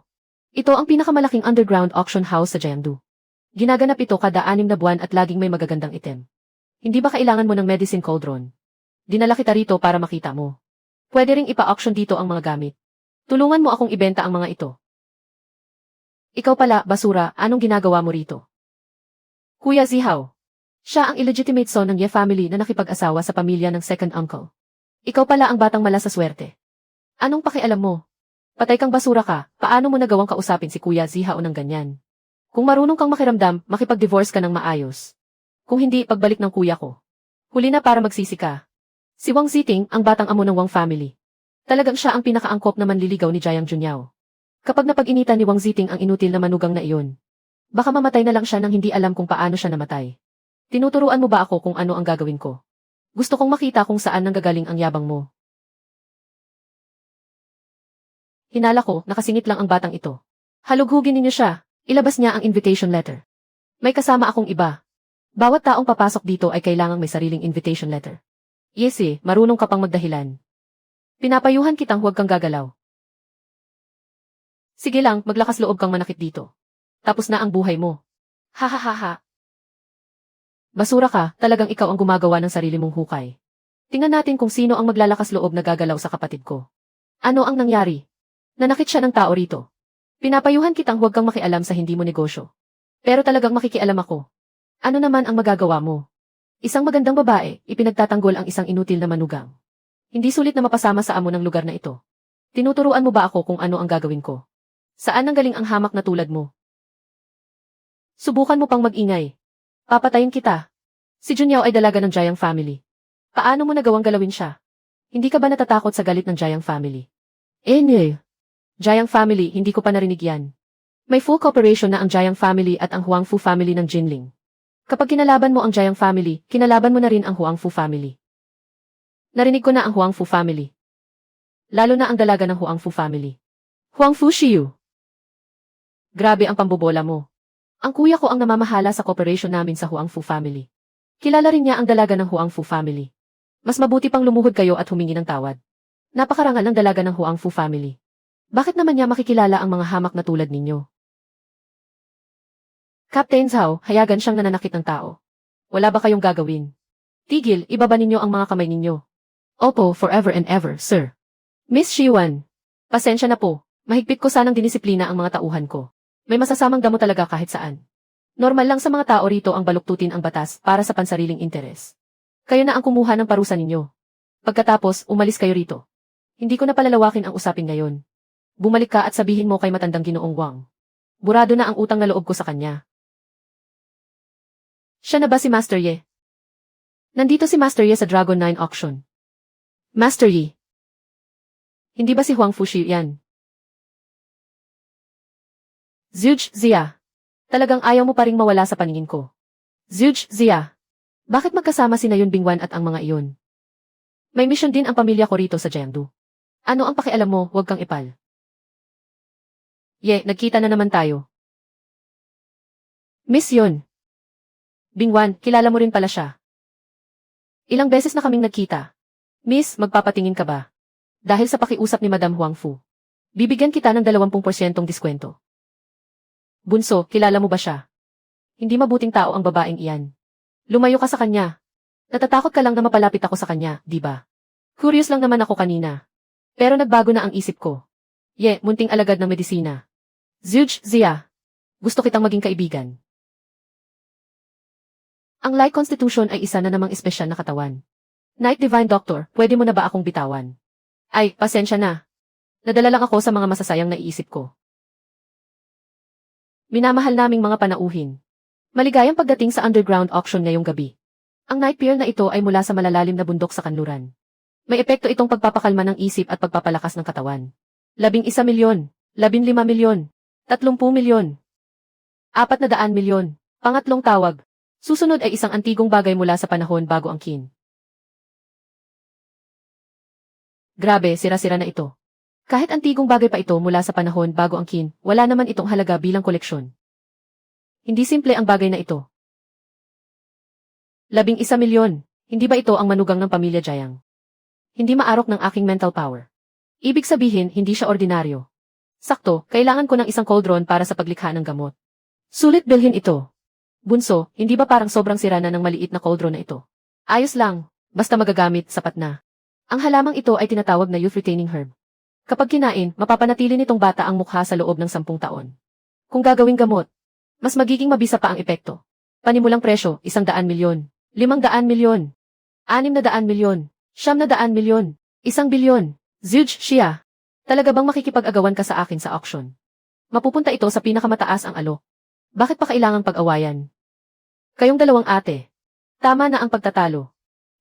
Ito ang pinakamalaking underground auction house sa Jiangdu. Ginaganap ito kada 6 na buwan at laging may magagandang item. Hindi ba kailangan mo ng medicine cauldron? Dinala kita rito para makita mo. Pwede ring ipa-auction dito ang mga gamit. Tulungan mo akong ibenta ang mga ito. Ikaw pala, basura, anong ginagawa mo rito? Kuya Zihao. Siya ang illegitimate son ng Ye family na nakipag-asawa sa pamilya ng second uncle. Ikaw pala ang batang mala sa swerte. Anong pakialam mo? Patay kang basura ka, paano mo nagawang kausapin si Kuya Zihao ng ganyan? Kung marunong kang makiramdam, makipag-divorce ka ng maayos. Kung hindi, pagbalik ng kuya ko. Huli na para magsisi ka. Si Wang Ziting, ang batang amo ng Wang family. Talagang siya ang pinakaangkop na manliligaw ni Jiang Junyao. Kapag napag-initan ni Wang Ziting ang inutil na manugang na iyon, baka mamatay na lang siya nang hindi alam kung paano siya namatay. Tinuturuan mo ba ako kung ano ang gagawin ko? Gusto kong makita kung saan nanggagaling ang yabang mo. Hinala ko, nakasingit lang ang batang ito. Halughugin ninyo siya, ilabas niya ang invitation letter. May kasama akong iba. Bawat taong papasok dito ay kailangang may sariling invitation letter. Yes marunong ka pang magdahilan. Pinapayuhan kitang huwag kang gagalaw. Sige lang, maglakas loob kang manakit dito. Tapos na ang buhay mo. Ha ha ha ha. Basura ka, talagang ikaw ang gumagawa ng sarili mong hukay. Tingnan natin kung sino ang maglalakas loob na gagalaw sa kapatid ko. Ano ang nangyari? Nanakit siya ng tao rito. Pinapayuhan kitang huwag kang makialam sa hindi mo negosyo. Pero talagang makikialam ako. Ano naman ang magagawa mo? Isang magandang babae, ipinagtatanggol ang isang inutil na manugang. Hindi sulit na mapasama sa amo ng lugar na ito. Tinuturuan mo ba ako kung ano ang gagawin ko? Saan ang galing ang hamak na tulad mo? Subukan mo pang mag-ingay. Papatayin kita. Si Junyao ay dalaga ng Jiang family. Paano mo nagawang galawin siya? Hindi ka ba natatakot sa galit ng Jiang family? Jiang family, hindi ko pa narinig yan. May full cooperation na ang Jiang family at ang Huangfu family ng Jinling. Kapag kinalaban mo ang Jiang family, kinalaban mo na rin ang Huangfu family. Narinig ko na ang Huangfu family. Lalo na ang dalaga ng Huangfu family. Huangfu Shiyu. Grabe ang pambobola mo. Ang kuya ko ang namamahala sa cooperation namin sa Huangfu family. Kilala rin niya ang dalaga ng Huangfu family. Mas mabuti pang lumuhod kayo at humingi ng tawad. Napakarangal ng dalaga ng Huangfu family. Bakit naman niya makikilala ang mga hamak na tulad ninyo? Captain Zhao, hayagan siyang nananakit ng tao. Wala ba kayong gagawin? Tigil, ibaba ninyo ang mga kamay ninyo. Opo, forever and ever, sir. Miss Shiwan, pasensya na po. Mahigpit ko sanang dinisiplina ang mga tauhan ko. May masasamang damo talaga kahit saan. Normal lang sa mga tao rito ang baluktutin ang batas para sa pansariling interes. Kayo na ang kumuha ng parusa ninyo. Pagkatapos, umalis kayo rito. Hindi ko na palalawakin ang usapin ngayon. Bumalik ka at sabihin mo kay matandang Ginoong Wang. Burado na ang utang na loob ko sa kanya. Siya na ba si Master Ye? Nandito si Master Ye sa Dragon 9 auction. Master Ye. Hindi ba si Huang Fushi yan? Zuj Zia. Talagang ayaw mo pa ring mawala sa paningin ko. Zuj Zia. Bakit magkasama sina Yun Bingwan at ang mga iyon? May mission din ang pamilya ko rito sa Jiangdu. Ano ang pakialam mo, huwag kang ipal. Ye, nagkita na naman tayo. Miss Yun. Bingwan, kilala mo rin pala siya. Ilang beses na kaming nagkita. Miss, magpapatingin ka ba? Dahil sa pakiusap ni Madam Huangfu. Bibigyan kita ng 20% diskwento. Bunso, kilala mo ba siya? Hindi mabuting tao ang babaeng iyan. Lumayo ka sa kanya. Natatakot ka lang na mapalapit ako sa kanya, di ba? Curious lang naman ako kanina. Pero nagbago na ang isip ko. Ye, munting alagad ng medisina. Zuj Zia. Gusto kitang maging kaibigan. Ang Light Constitution ay isa na namang espesyal na katawan. Night Divine Doctor, pwede mo na ba akong bitawan? Ay, pasensya na. Nadala lang ako sa mga masasayang naiisip ko. Minamahal naming mga panauhin. Maligayang pagdating sa underground auction ngayong gabi. Ang Night Pearl na ito ay mula sa malalalim na bundok sa kanluran. May epekto itong pagpapakalma ng isip at pagpapalakas ng katawan. 11 milyon, 15 milyon, 30 milyon, 400 milyon. Pangatlong tawag. Susunod ay isang antigong bagay mula sa panahon bago ang Qin. Grabe, sira-sira na ito. Kahit antigong bagay pa ito mula sa panahon bago ang Qin, wala naman itong halaga bilang koleksyon. Hindi simple ang bagay na ito. 11 milyon. Hindi ba ito ang manugang ng pamilya Jiang? Hindi maarok ng aking mental power. Ibig sabihin, hindi siya ordinaryo. Sakto, kailangan ko ng isang cauldron para sa paglikha ng gamot. Sulit bilhin ito. Bunso, hindi ba parang sobrang sira na ng maliit na cauldron na ito? Ayos lang, basta magagamit, sapat na. Ang halamang ito ay tinatawag na youth retaining herb. Kapag kinain, mapapanatili nitong bata ang mukha sa loob ng 10 taon. Kung gagawing gamot, mas magiging mabisa pa ang epekto. Panimulang presyo, 100 milyon, 500 milyon, 600 milyon, 900 milyon, 1 bilyon. Zuj Shia. Talaga bang makikipag-agawan ka sa akin sa auction? Mapupunta ito sa pinakamataas ang alok. Bakit pa kailangang pag-awayan? Kayong dalawang ate. Tama na ang pagtatalo.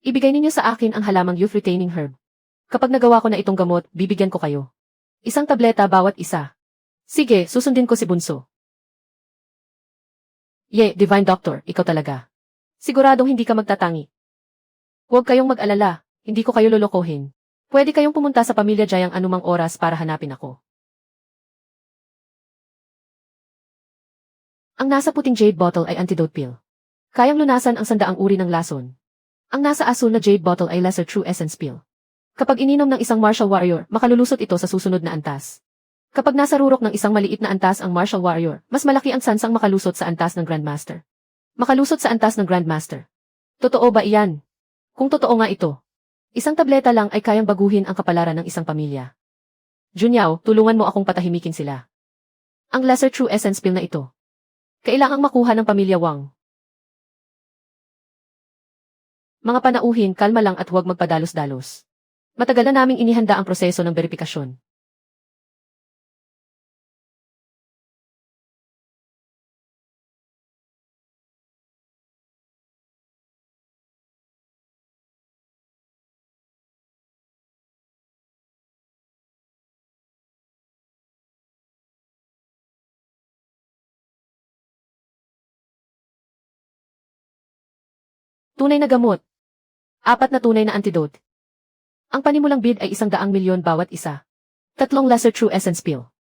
Ibigay ninyo sa akin ang halamang youth retaining herb. Kapag nagawa ko na itong gamot, bibigyan ko kayo. 1 tableta bawat isa. Sige, susundin ko si Bunso. Ye, Divine Doctor, ikaw talaga. Siguradong hindi ka magtatangi. Huwag kayong mag-alala, hindi ko kayo lolokohin. Pwede kayong pumunta sa pamilya Jiang anumang oras para hanapin ako. Ang nasa puting jade bottle ay antidote pill. Kayang lunasan ang 100 uri ng lason. Ang nasa asul na jade bottle ay lesser true essence pill. Kapag ininom ng isang martial warrior, makalulusot ito sa susunod na antas. Kapag nasa rurok ng isang maliit na antas ang martial warrior, mas malaki ang sansang makalusot sa antas ng Grandmaster. Makalusot sa antas ng Grandmaster. Totoo ba iyan? Kung totoo nga ito, Isang tableta lang ay kayang baguhin ang kapalaran ng isang pamilya. Junyao, tulungan mo akong patahimikin sila. Ang Lesser True Essence pill na ito. Kailangang makuha ng pamilya Wang. Mga panauhin, kalma lang at huwag magpadalos-dalos. Matagal na naming inihanda ang proseso ng beripikasyon. Tunay na gamot. 4 na tunay na antidote. Ang panimulang bid ay 100 milyon bawat isa. 3 Lesser True Essence pill.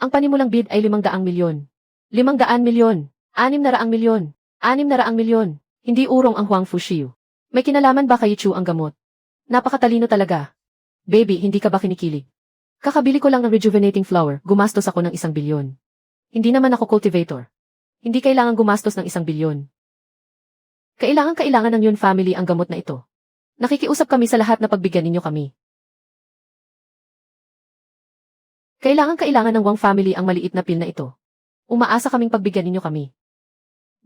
Ang panimulang bid ay 500 milyon. 500 milyon. 600 milyon. 600 milyon. Hindi urong ang Huang Fushiu. May kinalaman ba kay Chu ang gamot? Napakatalino talaga. Baby, hindi ka ba kinikilig? Kakabili ko lang ng rejuvenating flower, gumastos ako ng 1 bilyon. Hindi naman ako cultivator. Hindi kailangan gumastos ng 1 bilyon. Kailangan ng Yun family ang gamot na ito. Nakikiusap kami sa lahat na pagbigyan ninyo kami. Kailangan ng Wang family ang maliit na pill na ito. Umaasa kaming pagbigyan ninyo kami.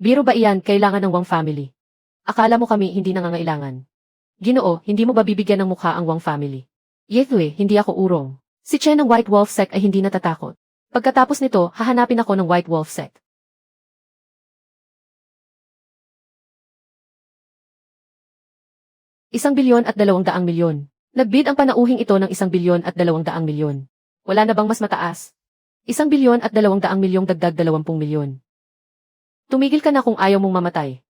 Biro ba iyan, kailangan ng Wang family? Akala mo kami hindi nangangailangan? Ginoo, hindi mo ba bibigyan ng mukha ang Wang family? Yetwe, hindi ako urong. Si Chen ng White Wolf Sect ay hindi natatakot. Pagkatapos nito, hahanapin ako ng White Wolf Sect. 1 bilyon at 200 milyon. Nagbid ang panauhing ito ng 1 bilyon at 200 milyon. Wala na bang mas mataas? 1 bilyon at 200 milyong dagdag 20 milyon. Tumigil ka na kung ayaw mong mamatay.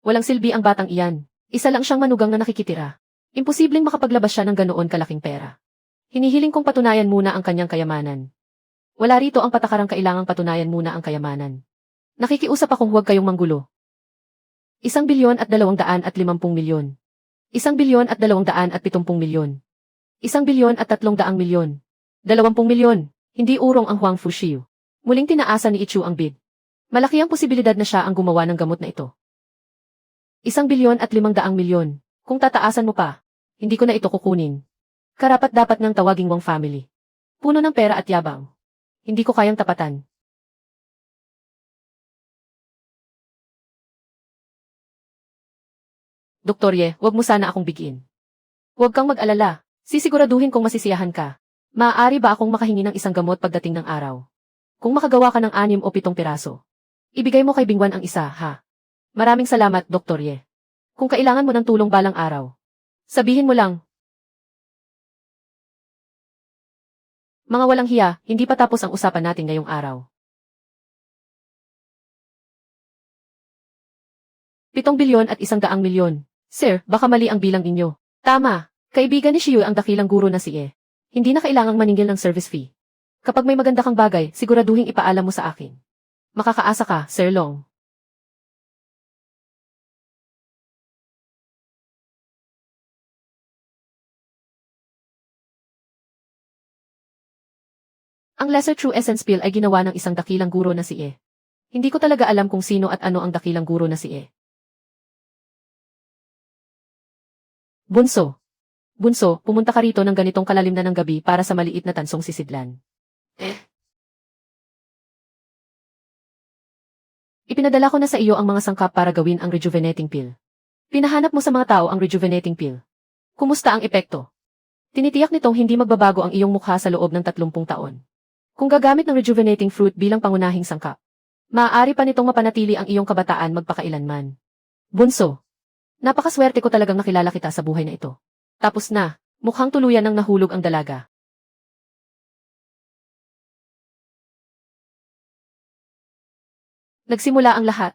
Walang silbi ang batang iyan. Isa lang siyang manugang na nakikitira. Imposibleng makapaglabas siya ng ganoon kalaking pera. Hinihiling kong patunayan muna ang kanyang kayamanan. Wala rito ang patakarang kailangang patunayan muna ang kayamanan. Nakikiusap akong huwag kayong manggulo. 1 bilyon at 250 milyon. 1 bilyon at 270 milyon. 1 bilyon at 300 milyon. 20 milyon. Hindi urong ang Huang Fushiu. Muling tinaasa ni Ichu ang bid. Malaki ang posibilidad na siya ang gumawa ng gamot na ito. 1 bilyon at 500 milyon. Kung tataasan mo pa, hindi ko na ito kukunin. Karapat dapat ng tawaging Wang family. Puno ng pera at yabang. Hindi ko kayang tapatan. Doktorye, wag mo sana akong bigin. Huwag kang mag-alala. Sisiguraduhin kong masisiyahan ka. Maaari ba akong makahingi ng isang gamot pagdating ng araw? Kung makagawa ka ng 6 o 7 piraso. Ibigay mo kay Bingwan ang isa, ha? Maraming salamat, Doktorye. Kung kailangan mo ng tulong balang araw, sabihin mo lang. Mga walang hiya, hindi pa tapos ang usapan natin ngayong araw. 7 bilyon at 100 milyon. Sir, baka mali ang bilang ninyo. Tama, kaibigan ni Shiyu ang dakilang guro na si E. Hindi na kailangang maningil ng service fee. Kapag may maganda kang bagay, siguraduhin ipaalam mo sa akin. Makakaasa ka, Sir Long. Ang Lesser True Essence Pill ay ginawa ng isang dakilang guro na si E. Hindi ko talaga alam kung sino at ano ang dakilang guro na si E. Bunso. Bunso, pumunta ka rito ng ganitong kalalim na ng gabi para sa maliit na tansong sisidlan. Ipinadala ko na sa iyo ang mga sangkap para gawin ang rejuvenating pill. Pinahanap mo sa mga tao ang rejuvenating pill. Kumusta ang epekto? Tinitiyak nitong hindi magbabago ang iyong mukha sa loob ng 30 taon. Kung gagamit ng rejuvenating fruit bilang pangunahing sangkap, maaari pa nitong mapanatili ang iyong kabataan magpakailanman. Bunso, napakaswerte ko talagang nakilala kita sa buhay na ito. Tapos na, mukhang tuluyan ng nahulog ang dalaga. Nagsimula ang lahat.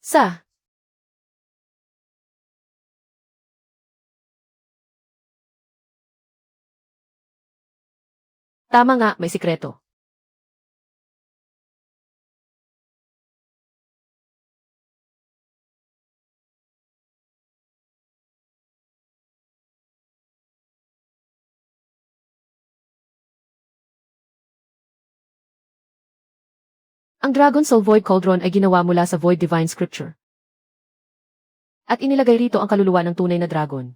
Sa tama nga, may sikreto. Ang Dragon Soul Void Cauldron ay ginawa mula sa Void Divine Scripture. At inilagay rito ang kaluluwa ng tunay na dragon.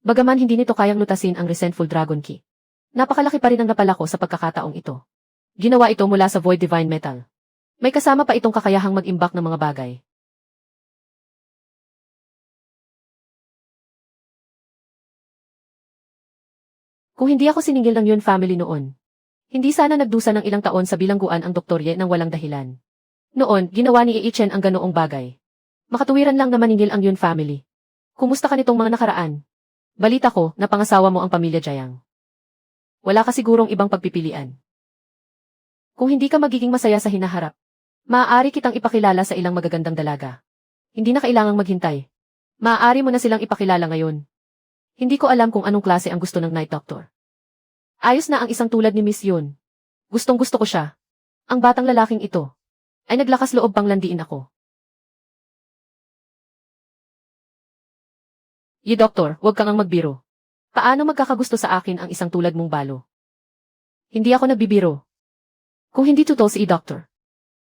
Bagaman hindi nito kayang lutasin ang Resentful Dragon Key, napakalaki pa rin ang napala ko sa pagkakataong ito. Ginawa ito mula sa Void Divine Metal. May kasama pa itong kakayahang mag-imbak ng mga bagay. Kung hindi ako siningil ng Yun family noon, hindi sana nagdusa ng ilang taon sa bilangguan ang Dr. Ye nang walang dahilan. Noon, ginawa ni Ichen ang ganoong bagay. Makatuwiran lang na maningil ang Yun family. Kumusta ka nitong mga nakaraan? Balita ko, napangasawa mo ang pamilya Jiang. Wala ka sigurong ibang pagpipilian. Kung hindi ka magiging masaya sa hinaharap, maaari kitang ipakilala sa ilang magagandang dalaga. Hindi na kailangang maghintay. Maaari mo na silang ipakilala ngayon. Hindi ko alam kung anong klase ang gusto ng Night Doctor. Ayos na ang isang tulad ni Miss Yun. Gustong-gusto ko siya. Ang batang lalaking ito ay naglakas loob pang landiin ako. Ye Doktor, huwag kang ang magbiro. Paano magkakagusto sa akin ang isang tulad mong balo? Hindi ako nagbibiro. Kung hindi totoo si Doktor,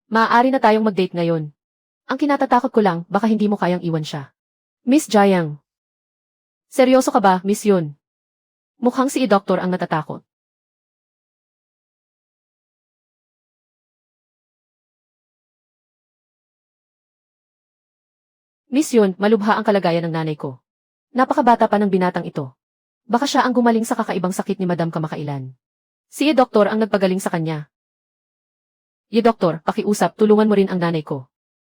maaari na tayong mag-date ngayon. Ang kinatatakot ko lang, baka hindi mo kayang iwan siya. Miss Jiang. Seryoso ka ba, Miss Yun? Mukhang si Doktor ang natatakot. Miss Yun, malubha ang kalagayan ng nanay ko. Napakabata pa ng binatang ito. Baka siya ang gumaling sa kakaibang sakit ni Madam kamakailan. Si Doktor ang nagpagaling sa kanya. Ye Doktor, pakiusap, tulungan mo rin ang nanay ko.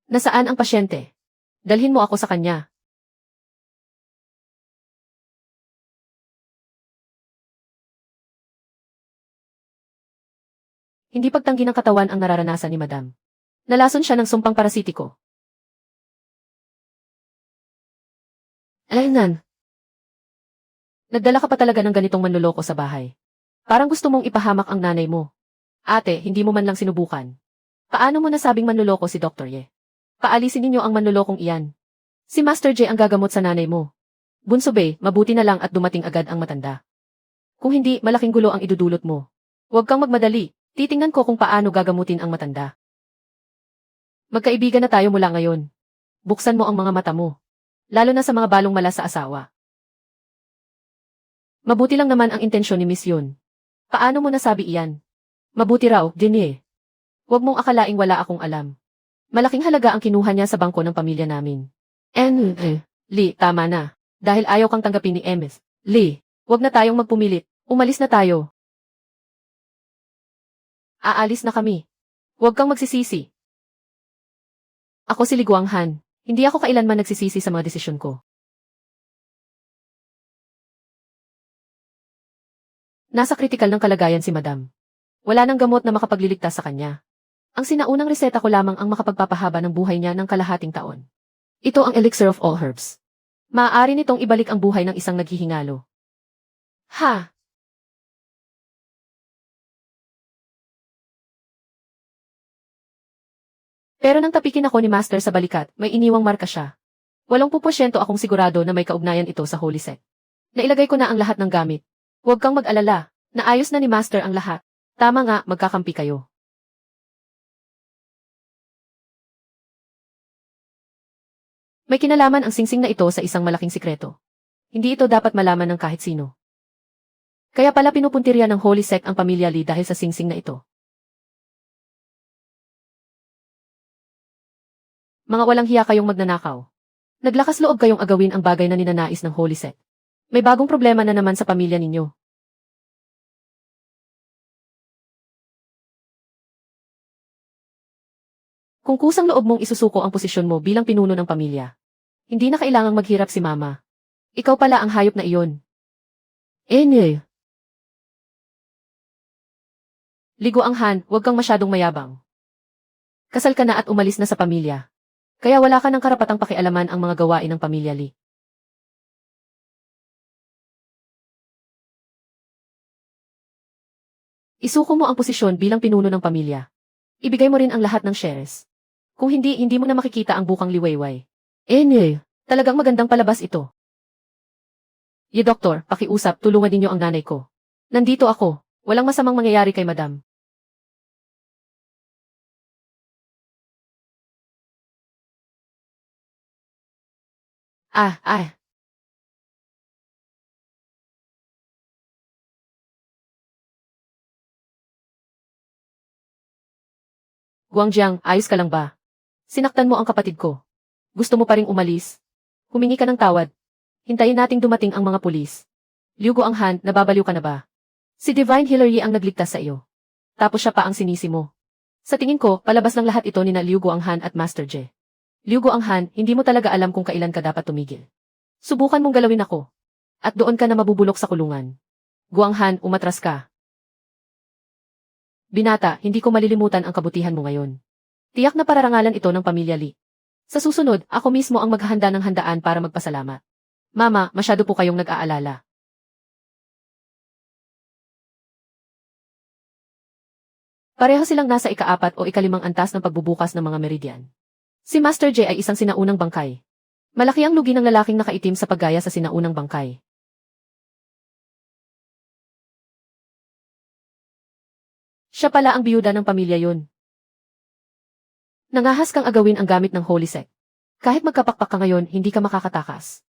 Nasaan ang pasyente? Dalhin mo ako sa kanya. Hindi pagtanggi ng katawan ang nararanasan ni Madam. Nalason siya ng sumpang parasitiko. Alaynan. Nagdala ka pa talaga ng ganitong manloloko sa bahay. Parang gusto mong ipahamak ang nanay mo. Ate, hindi mo man lang sinubukan. Paano mo nasabing manloloko si Dr. Ye? Paalisin ninyo ang manlolokong iyan. Si Master J ang gagamot sa nanay mo. Bunso Be, mabuti na lang at dumating agad ang matanda. Kung hindi, malaking gulo ang idudulot mo. Huwag kang magmadali. Titingnan ko kung paano gagamutin ang matanda. Magkaibigan na tayo mula ngayon. Buksan mo ang mga mata mo. Lalo na sa mga balong mala sa asawa. Mabuti lang naman ang intensyon ni Miss Yun. Paano mo nasabi iyan? Mabuti raw, Jenny. Huwag mong akalaing wala akong alam. Malaking halaga ang kinuha niya sa bangko ng pamilya namin. Lee, tama na. Dahil ayaw kang tanggapin ni Ms. Lee, huwag na tayong magpumilit. Umalis na tayo. Aalis na kami. Huwag kang magsisisi. Ako si Li Guanghan. Hindi ako kailanman nagsisisi sa mga desisyon ko. Nasa kritikal ng kalagayan si Madam. Wala nang gamot na makapagliligtas sa kanya. Ang sinaunang reseta ko lamang ang makapagpapahaba ng buhay niya ng kalahating taon. Ito ang elixir of all herbs. Maaari nitong ibalik ang buhay ng isang naghihingalo. Ha! Pero nang tapikin ako ni Master sa balikat, may iniwang marka siya. 80% akong sigurado na may kaugnayan ito sa Holy Set. Nailagay ko na ang lahat ng gamit. Huwag kang mag-alala, naayos na ni Master ang lahat. Tama nga, magkakampi kayo. May kinalaman ang singsing na ito sa isang malaking sikreto. Hindi ito dapat malaman ng kahit sino. Kaya pala pinupuntirya ng Holy Sect ang pamilya Li dahil sa singsing na ito. Mga walang hiya kayong magnanakaw. Naglakas loob kayong agawin ang bagay na ninanais ng Holy Sect. May bagong problema na naman sa pamilya ninyo. Kung kusang loob mong isusuko ang posisyon mo bilang pinuno ng pamilya, hindi na kailangang maghirap si Mama. Ikaw pala ang hayop na iyon. Li Guanghan, huwag kang masyadong mayabang. Kasal ka na at umalis na sa pamilya. Kaya wala ka ng karapatang pakialaman ang mga gawain ng pamilya Li. Isuko mo ang posisyon bilang pinuno ng pamilya. Ibigay mo rin ang lahat ng shares. Kung hindi, hindi mo na makikita ang bukang liwayway. Talagang magandang palabas ito. Doktor, pakiusap, tulungan ninyo ang nanay ko. Nandito ako. Walang masamang mangyayari kay madam. Ah, ah. Guangjiang, ayos ka lang ba? Sinaktan mo ang kapatid ko. Gusto mo pa ring umalis? Humingi ka ng tawad. Hintayin nating dumating ang mga pulis. Liu Guanghan, nababaliw ka na ba? Si Divine Healer Yi ang nagligtas sa iyo. Tapos siya pa ang sinisi mo. Sa tingin ko, palabas ng lahat ito nina Liu Guanghan at Master Je. Liu Guanghan, hindi mo talaga alam kung kailan ka dapat tumigil. Subukan mong galawin ako. At doon ka na mabubulok sa kulungan. Guanghan, umatras ka. Binata, hindi ko malilimutan ang kabutihan mo ngayon. Tiyak na pararangalan ito ng pamilya Li. Sa susunod, ako mismo ang maghahanda ng handaan para magpasalamat. Mama, masyado po kayong nag-aalala. Pareho silang nasa ika-4 o ika-5 antas ng pagbubukas ng mga meridian. Si Master J ay isang sinaunang bangkay. Malaki ang lugi ng lalaking nakaitim sa paggaya sa sinaunang bangkay. Siya pala ang biyuda ng pamilya yun. Nangahas kang agawin ang gamit ng Holy Sect. Kahit magkapakpak ka ngayon, hindi ka makakatakas.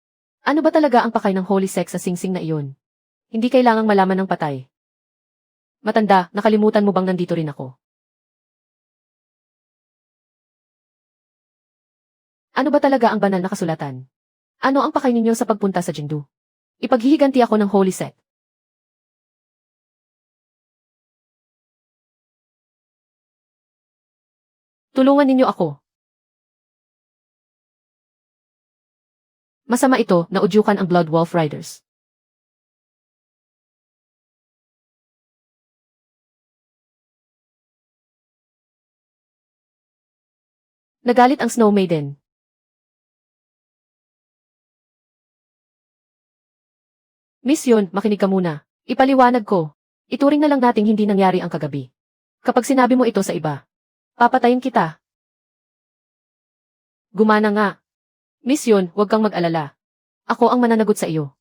Ano ba talaga ang pakay ng Holy Sect sa singsing na iyon? Hindi kailangang malaman ng patay. Matanda, nakalimutan mo bang nandito rin ako? Ano ba talaga ang banal na kasulatan? Ano ang pakay ninyo sa pagpunta sa Jingdu? Ipaghihiganti ako ng Holy Sect. Tulungan ninyo ako. Masama ito na udyukan ang Blood Wolf Riders. Nagalit ang Snow Maiden. Miss Yun, makinig ka muna. Ipaliwanag ko. Ituring na lang nating hindi nangyari ang kagabi. Kapag sinabi mo ito sa iba, papatayin kita. Gumana nga. Miss Yun, huwag kang mag-alala. Ako ang mananagot sa iyo.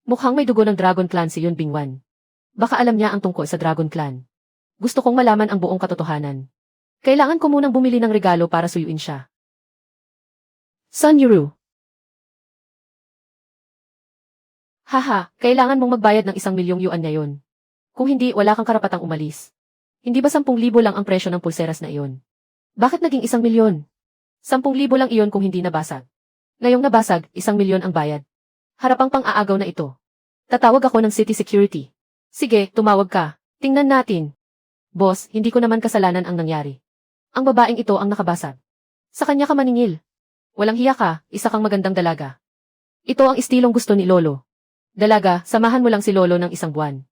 Mukhang may dugo ng Dragon Clan si Yun Bingwan. Baka alam niya ang tungkol sa Dragon Clan. Gusto kong malaman ang buong katotohanan. Kailangan ko munang bumili ng regalo para suyuin siya. Sun Yuru. Haha, kailangan mong magbayad ng 1,000,000 yuan ngayon. Kung hindi, wala kang karapatang umalis. Hindi ba 10,000 lang ang presyo ng pulseras na iyon? Bakit naging 1,000,000? 10,000 lang iyon kung hindi nabasag. Ngayong nabasag, 1,000,000 ang bayad. Harapang pang-aagaw na ito. Tatawag ako ng city security. Sige, tumawag ka. Tingnan natin. Boss, hindi ko naman kasalanan ang nangyari. Ang babaeng ito ang nakabasag. Sa kanya ka maningil. Walang hiya ka, isa kang magandang dalaga. Ito ang istilong gusto ni Lolo. Dalaga, samahan mo lang si Lolo ng 1 buwan.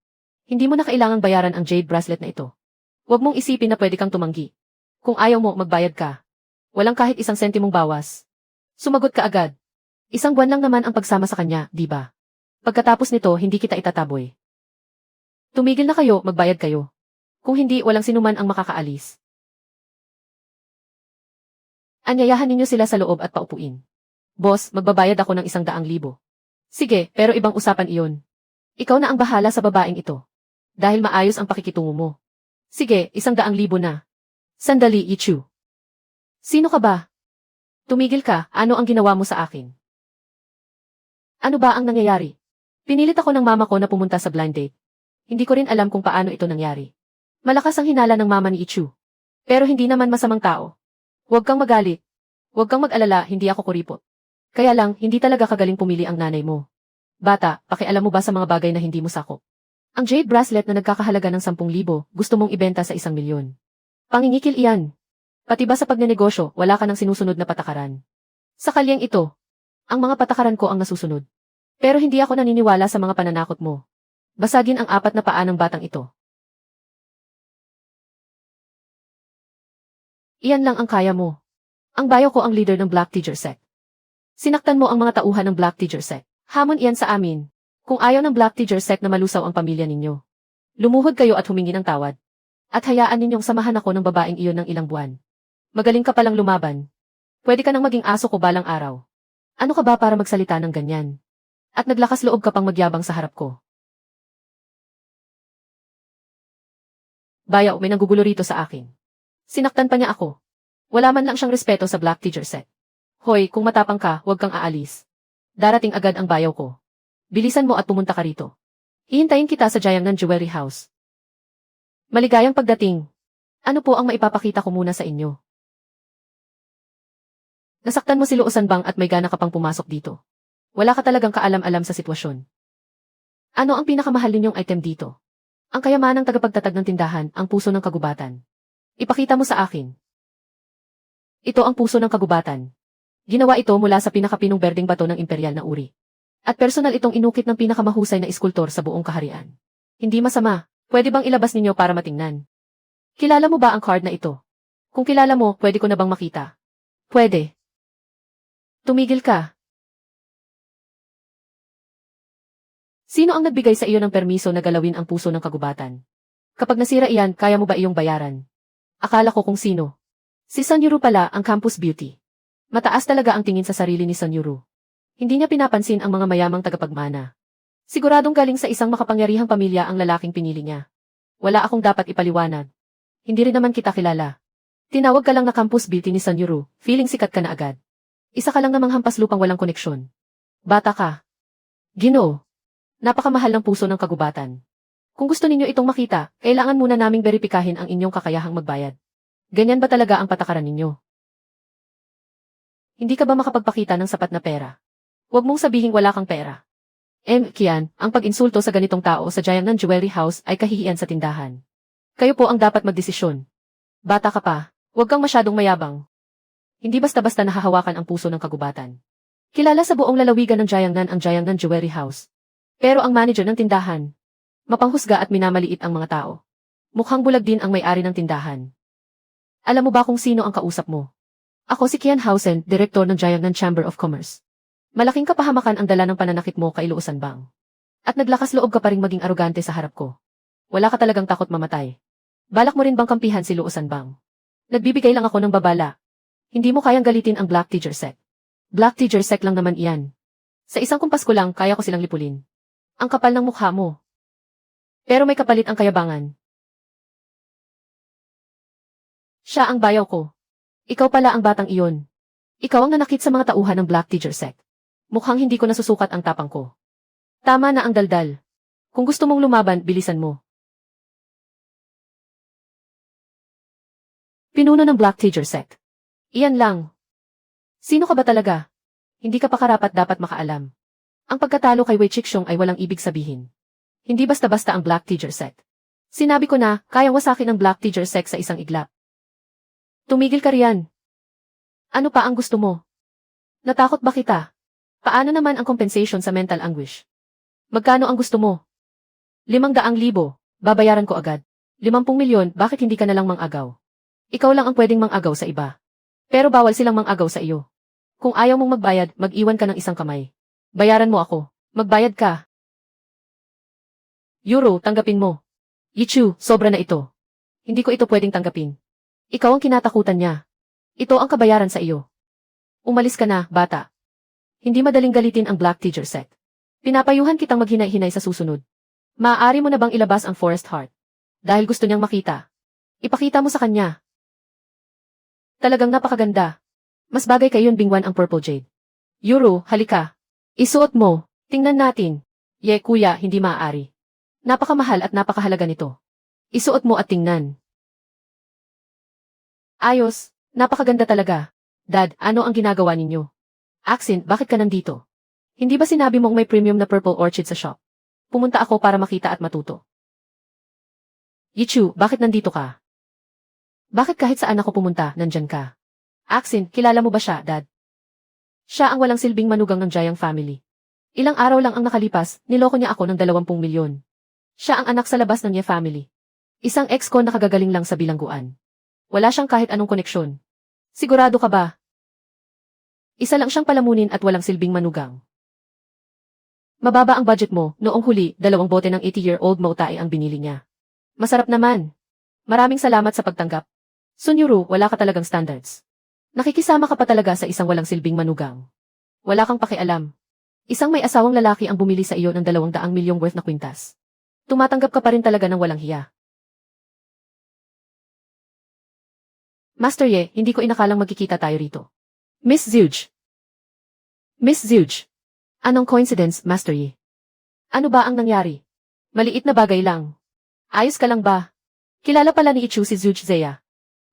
Hindi mo na kailangang bayaran ang jade bracelet na ito. Huwag mong isipin na pwede kang tumanggi. Kung ayaw mo, magbayad ka. Walang kahit 1 sentimong bawas. Sumagot ka agad. 1 buwan lang naman ang pagsama sa kanya, di ba? Pagkatapos nito, hindi kita itataboy. Tumigil na kayo, magbayad kayo. Kung hindi, walang sinuman ang makakaalis. Anyayahan ninyo sila sa loob at paupuin. Boss, magbabayad ako ng 100,000. Sige, pero ibang usapan iyon. Ikaw na ang bahala sa babaeng ito. Dahil maayos ang pakikitungo mo. Sige, 100,000 na. Sandali, Yichu. Sino ka ba? Tumigil ka, ano ang ginawa mo sa akin? Ano ba ang nangyayari? Pinilit ako ng mama ko na pumunta sa blind date. Hindi ko rin alam kung paano ito nangyari. Malakas ang hinala ng mama ni Yichu. Pero hindi naman masamang tao. Huwag kang magalit. Huwag kang mag-alala, hindi ako kuripot. Kaya lang, hindi talaga kagaling pumili ang nanay mo. Bata, pakialam mo ba sa mga bagay na hindi mo sakop? Ang jade bracelet na nagkakahalaga ng 10,000, gusto mong ibenta sa 1,000,000. Pangingikil iyan. Pati ba sa pagnenegosyo, wala ka ng sinusunod na patakaran? Sa kalyang ito, ang mga patakaran ko ang nasusunod. Pero hindi ako naniniwala sa mga pananakot mo. Basagin ang 4 na paa ng batang ito. Iyan lang ang kaya mo. Ang bayo ko ang leader ng Black Teacher Sect. Sinaktan mo ang mga tauhan ng Black Teacher Sect. Hamon iyan sa amin. Kung ayaw ng Black Teacher Sect na malusaw ang pamilya ninyo. Lumuhod kayo at humingi ng tawad. At hayaan ninyong samahan ako ng babaeng iyon ng ilang buwan. Magaling ka palang lumaban. Pwede ka nang maging aso ko balang araw. Ano ka ba para magsalita ng ganyan? At naglakas loob ka pang magyabang sa harap ko. Bayaw, may nanggugulo rito sa akin. Sinaktan pa niya ako. Wala man lang siyang respeto sa black teacher set. Hoy, kung matapang ka, huwag kang aalis. Darating agad ang bayaw ko. Bilisan mo at pumunta ka rito. Hihintayin kita sa Jiangnan Jewelry House. Maligayang pagdating. Ano po ang maipapakita ko muna sa inyo? Nasaktan mo si Luosan Bang at may gana ka pang pumasok dito. Wala ka talagang kaalam-alam sa sitwasyon. Ano ang pinakamahal ninyong item dito? Ang kayamanang tagapagtatag ng tindahan, ang puso ng kagubatan. Ipakita mo sa akin. Ito ang puso ng kagubatan. Ginawa ito mula sa pinakapinong berdeng bato ng imperial na uri. At personal itong inukit ng pinakamahusay na iskultor sa buong kaharian. Hindi masama, pwede bang ilabas ninyo para matingnan? Kilala mo ba ang card na ito? Kung kilala mo, pwede ko na bang makita? Pwede. Tumigil ka. Sino ang nagbigay sa iyo ng permiso na galawin ang puso ng kagubatan? Kapag nasira iyan, kaya mo ba iyong bayaran? Akala ko kung sino. Si Sun Yuru pala, ang campus beauty. Mataas talaga ang tingin sa sarili ni Sun Yuru. Hindi niya pinapansin ang mga mayamang tagapagmana. Siguradong galing sa isang makapangyarihang pamilya ang lalaking pinili niya. Wala akong dapat ipaliwanag. Hindi rin naman kita kilala. Tinawag ka lang na campus beauty ni Sun Yuru, feeling sikat ka na agad. Isa ka lang namang hampas lupang walang koneksyon. Bata ka. Ginoo. Napakamahal ng puso ng kagubatan. Kung gusto ninyo itong makita, kailangan muna naming beripikahin ang inyong kakayahang magbayad. Ganyan ba talaga ang patakaran ninyo? Hindi ka ba makapagpakita ng sapat na pera? Huwag mong sabihing wala kang pera. Kian, ang pag-insulto sa ganitong tao sa Jiangnan Jewelry House ay kahihiyan sa tindahan. Kayo po ang dapat magdesisyon. Bata ka pa, huwag kang masyadong mayabang. Hindi basta-basta nahahawakan ang puso ng kagubatan. Kilala sa buong lalawigan ng Jiangnan ang Jiangnan Jewelry House. Pero ang manager ng tindahan, mapanghusga at minamaliit ang mga tao. Mukhang bulag din ang may-ari ng tindahan. Alam mo ba kung sino ang kausap mo? Ako si Qian Housen, direktor ng Jiangnan Chamber of Commerce. Malaking kapahamakan ang dala ng pananakit mo kay Luosan Bang. At naglakas loob ka pa ring maging arugante sa harap ko. Wala ka talagang takot mamatay. Balak mo rin bang kampihan si Luosan Bang? Nagbibigay lang ako ng babala. Hindi mo kayang galitin ang Black Teacher Sect. Black Teacher Sect lang naman iyan. Sa isang kumpas ko lang, kaya ko silang lipulin. Ang kapal ng mukha mo. Pero may kapalit ang kayabangan. Siya ang bayaw ko. Ikaw pala ang batang iyon. Ikaw ang nanakit sa mga tauhan ng Black Teacher Sect. Mukhang hindi ko nasusukat ang tapang ko. Tama na ang daldal. Kung gusto mong lumaban, bilisan mo. Pinuno ng Black Teacher Sect. Iyan lang. Sino ka ba talaga? Hindi ka pa karapat dapat makaalam. Ang pagkatalo kay Wei Chikshong ay walang ibig sabihin. Hindi basta-basta ang Black Teacher Sect. Sinabi ko na, kayang wasakin ang Black Teacher Sect sa isang iglap. Tumigil ka riyan. Ano pa ang gusto mo? Natakot ba kita? Paano naman ang compensation sa mental anguish? Magkano ang gusto mo? 500,000. Babayaran ko agad. 50 milyon, bakit hindi ka nalang mang-agaw? Ikaw lang ang pwedeng mang-agaw sa iba. Pero bawal silang mang-agaw sa iyo. Kung ayaw mong magbayad, mag-iwan ka ng isang kamay. Bayaran mo ako. Magbayad ka. Euro, tanggapin mo. Yichu, sobra na ito. Hindi ko ito pwedeng tanggapin. Ikaw ang kinatakutan niya. Ito ang kabayaran sa iyo. Umalis ka na, bata. Hindi madaling galitin ang Black Teacher Sect. Pinapayuhan kitang maghinay-hinay sa susunod. Maaari mo na bang ilabas ang Forest Heart? Dahil gusto niyang makita. Ipakita mo sa kanya. Talagang napakaganda. Mas bagay kay yun bingwan ang Purple Jade. Euro, halika. Isuot mo. Tingnan natin. Ye, kuya, hindi maaari. Napakamahal at napakahalaga nito. Isuot mo at tingnan. Ayos. Napakaganda talaga. Dad, ano ang ginagawa ninyo? Axin, bakit ka nandito? Hindi ba sinabi mong may premium na purple orchid sa shop? Pumunta ako para makita at matuto. Yichu, bakit nandito ka? Bakit kahit saan ako pumunta, nandyan ka? Axin, kilala mo ba siya, Dad? Siya ang walang silbing manugang ng Jiang family. Ilang araw lang ang nakalipas, niloko niya ako ng 20 milyon. Siya ang anak sa labas ng niya family. Isang ex ko na kagagaling lang sa bilangguan. Wala siyang kahit anong koneksyon. Sigurado ka ba? Isa lang siyang palamunin at walang silbing manugang. Mababa ang budget mo, noong huli, 2 bote ng 80-year-old Mo Tai ang binili niya. Masarap naman. Maraming salamat sa pagtanggap. Sunyuru, wala ka talagang standards. Nakikisama ka pa talaga sa isang walang silbing manugang. Wala kang pakialam. Isang may asawang lalaki ang bumili sa iyo ng 200 milyong worth na kwintas. Tumatanggap ka pa rin talaga ng walang hiya. Master Ye, hindi ko inakalang magkikita tayo rito. Miss Zhuge. Miss Zhuge. Anong coincidence, Master Ye? Ano ba ang nangyari? Maliit na bagay lang. Ayos ka lang ba? Kilala pala ni Ichu si Zhuge Zeya.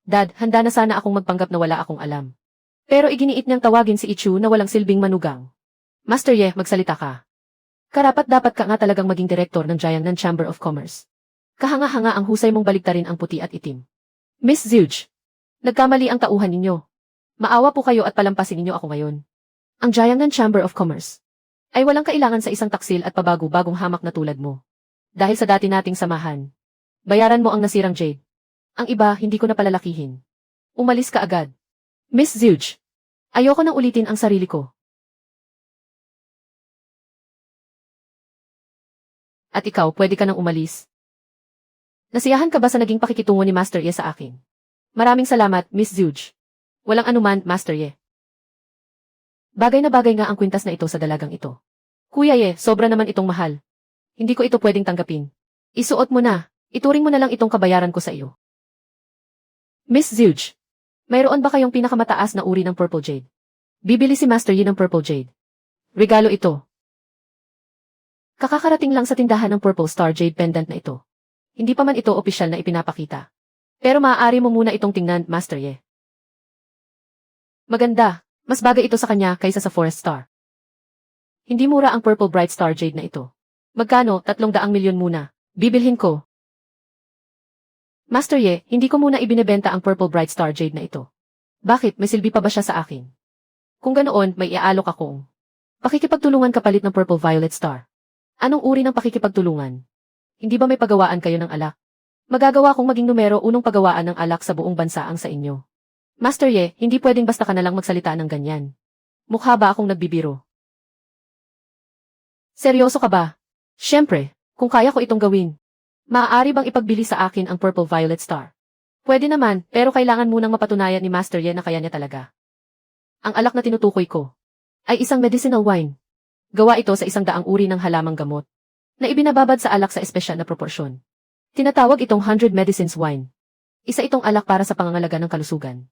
Dad, handa na sana akong magpanggap na wala akong alam. Pero iginiit niyang tawagin si Ichu na walang silbing manugang. Master Ye, magsalita ka. Karapat-dapat ka nga talagang maging direktor ng Jiangnan Chamber of Commerce. Kahanga-hanga ang husay mong baliktarin ang puti at itim. Miss Zhuge, nagkamali ang tauhan ninyo. Maawa po kayo at palampasin ninyo ako ngayon. Ang Jiangnan Chamber of Commerce ay walang kailangan sa isang taksil at pabago-bagong hamak na tulad mo. Dahil sa dati nating samahan, bayaran mo ang nasirang jade. Ang iba, hindi ko na palalakihin. Umalis ka agad. Miss Zhuge, ayoko nang ulitin ang sarili ko. At ikaw, pwede ka nang umalis. Nasiyahan ka ba sa naging pakikitungo ni Master Ye sa akin? Maraming salamat, Miss Zhuge. Walang anuman, Master Ye. Bagay na bagay nga ang kwintas na ito sa dalagang ito. Kuya Ye, sobra naman itong mahal. Hindi ko ito pwedeng tanggapin. Isuot mo na. Ituring mo na lang itong kabayaran ko sa iyo. Miss Zhuge, mayroon ba kayong pinakamataas na uri ng Purple Jade? Bibili si Master Yi ng Purple Jade. Regalo ito. Kakakarating lang sa tindahan ng Purple Star Jade pendant na ito. Hindi pa man ito opisyal na ipinapakita. Pero maaari mo muna itong tingnan, Master Ye. Maganda. Mas bagay ito sa kanya kaysa sa Forest Star. Hindi mura ang Purple Bright Star Jade na ito. Magkano? 300 milyon muna. Bibilhin ko. Master Ye, hindi ko muna ibinebenta ang Purple Bright Star Jade na ito. Bakit? May silbi pa ba siya sa akin? Kung ganoon, may iaalok akong pakikipagtulungan kapalit ng Purple Violet Star. Anong uri ng pakikipagtulungan? Hindi ba may pagawaan kayo ng alak? Magagawa kong maging numero unong pagawaan ng alak sa buong bansa ang sa inyo. Master Ye, hindi pwedeng basta ka na lang magsalita ng ganyan. Mukha ba akong nagbibiro? Seryoso ka ba? Siyempre, kung kaya ko itong gawin. Maaari bang ipagbili sa akin ang Purple Violet Star? Pwede naman, pero kailangan munang mapatunayan ni Master Ye na kaya niya talaga. Ang alak na tinutukoy ko ay isang medicinal wine. Gawa ito sa 100 uri ng halamang gamot na ibinababad sa alak sa espesyal na proporsyon. Tinatawag itong 100 medicines wine. Isa itong alak para sa pangangalaga ng kalusugan.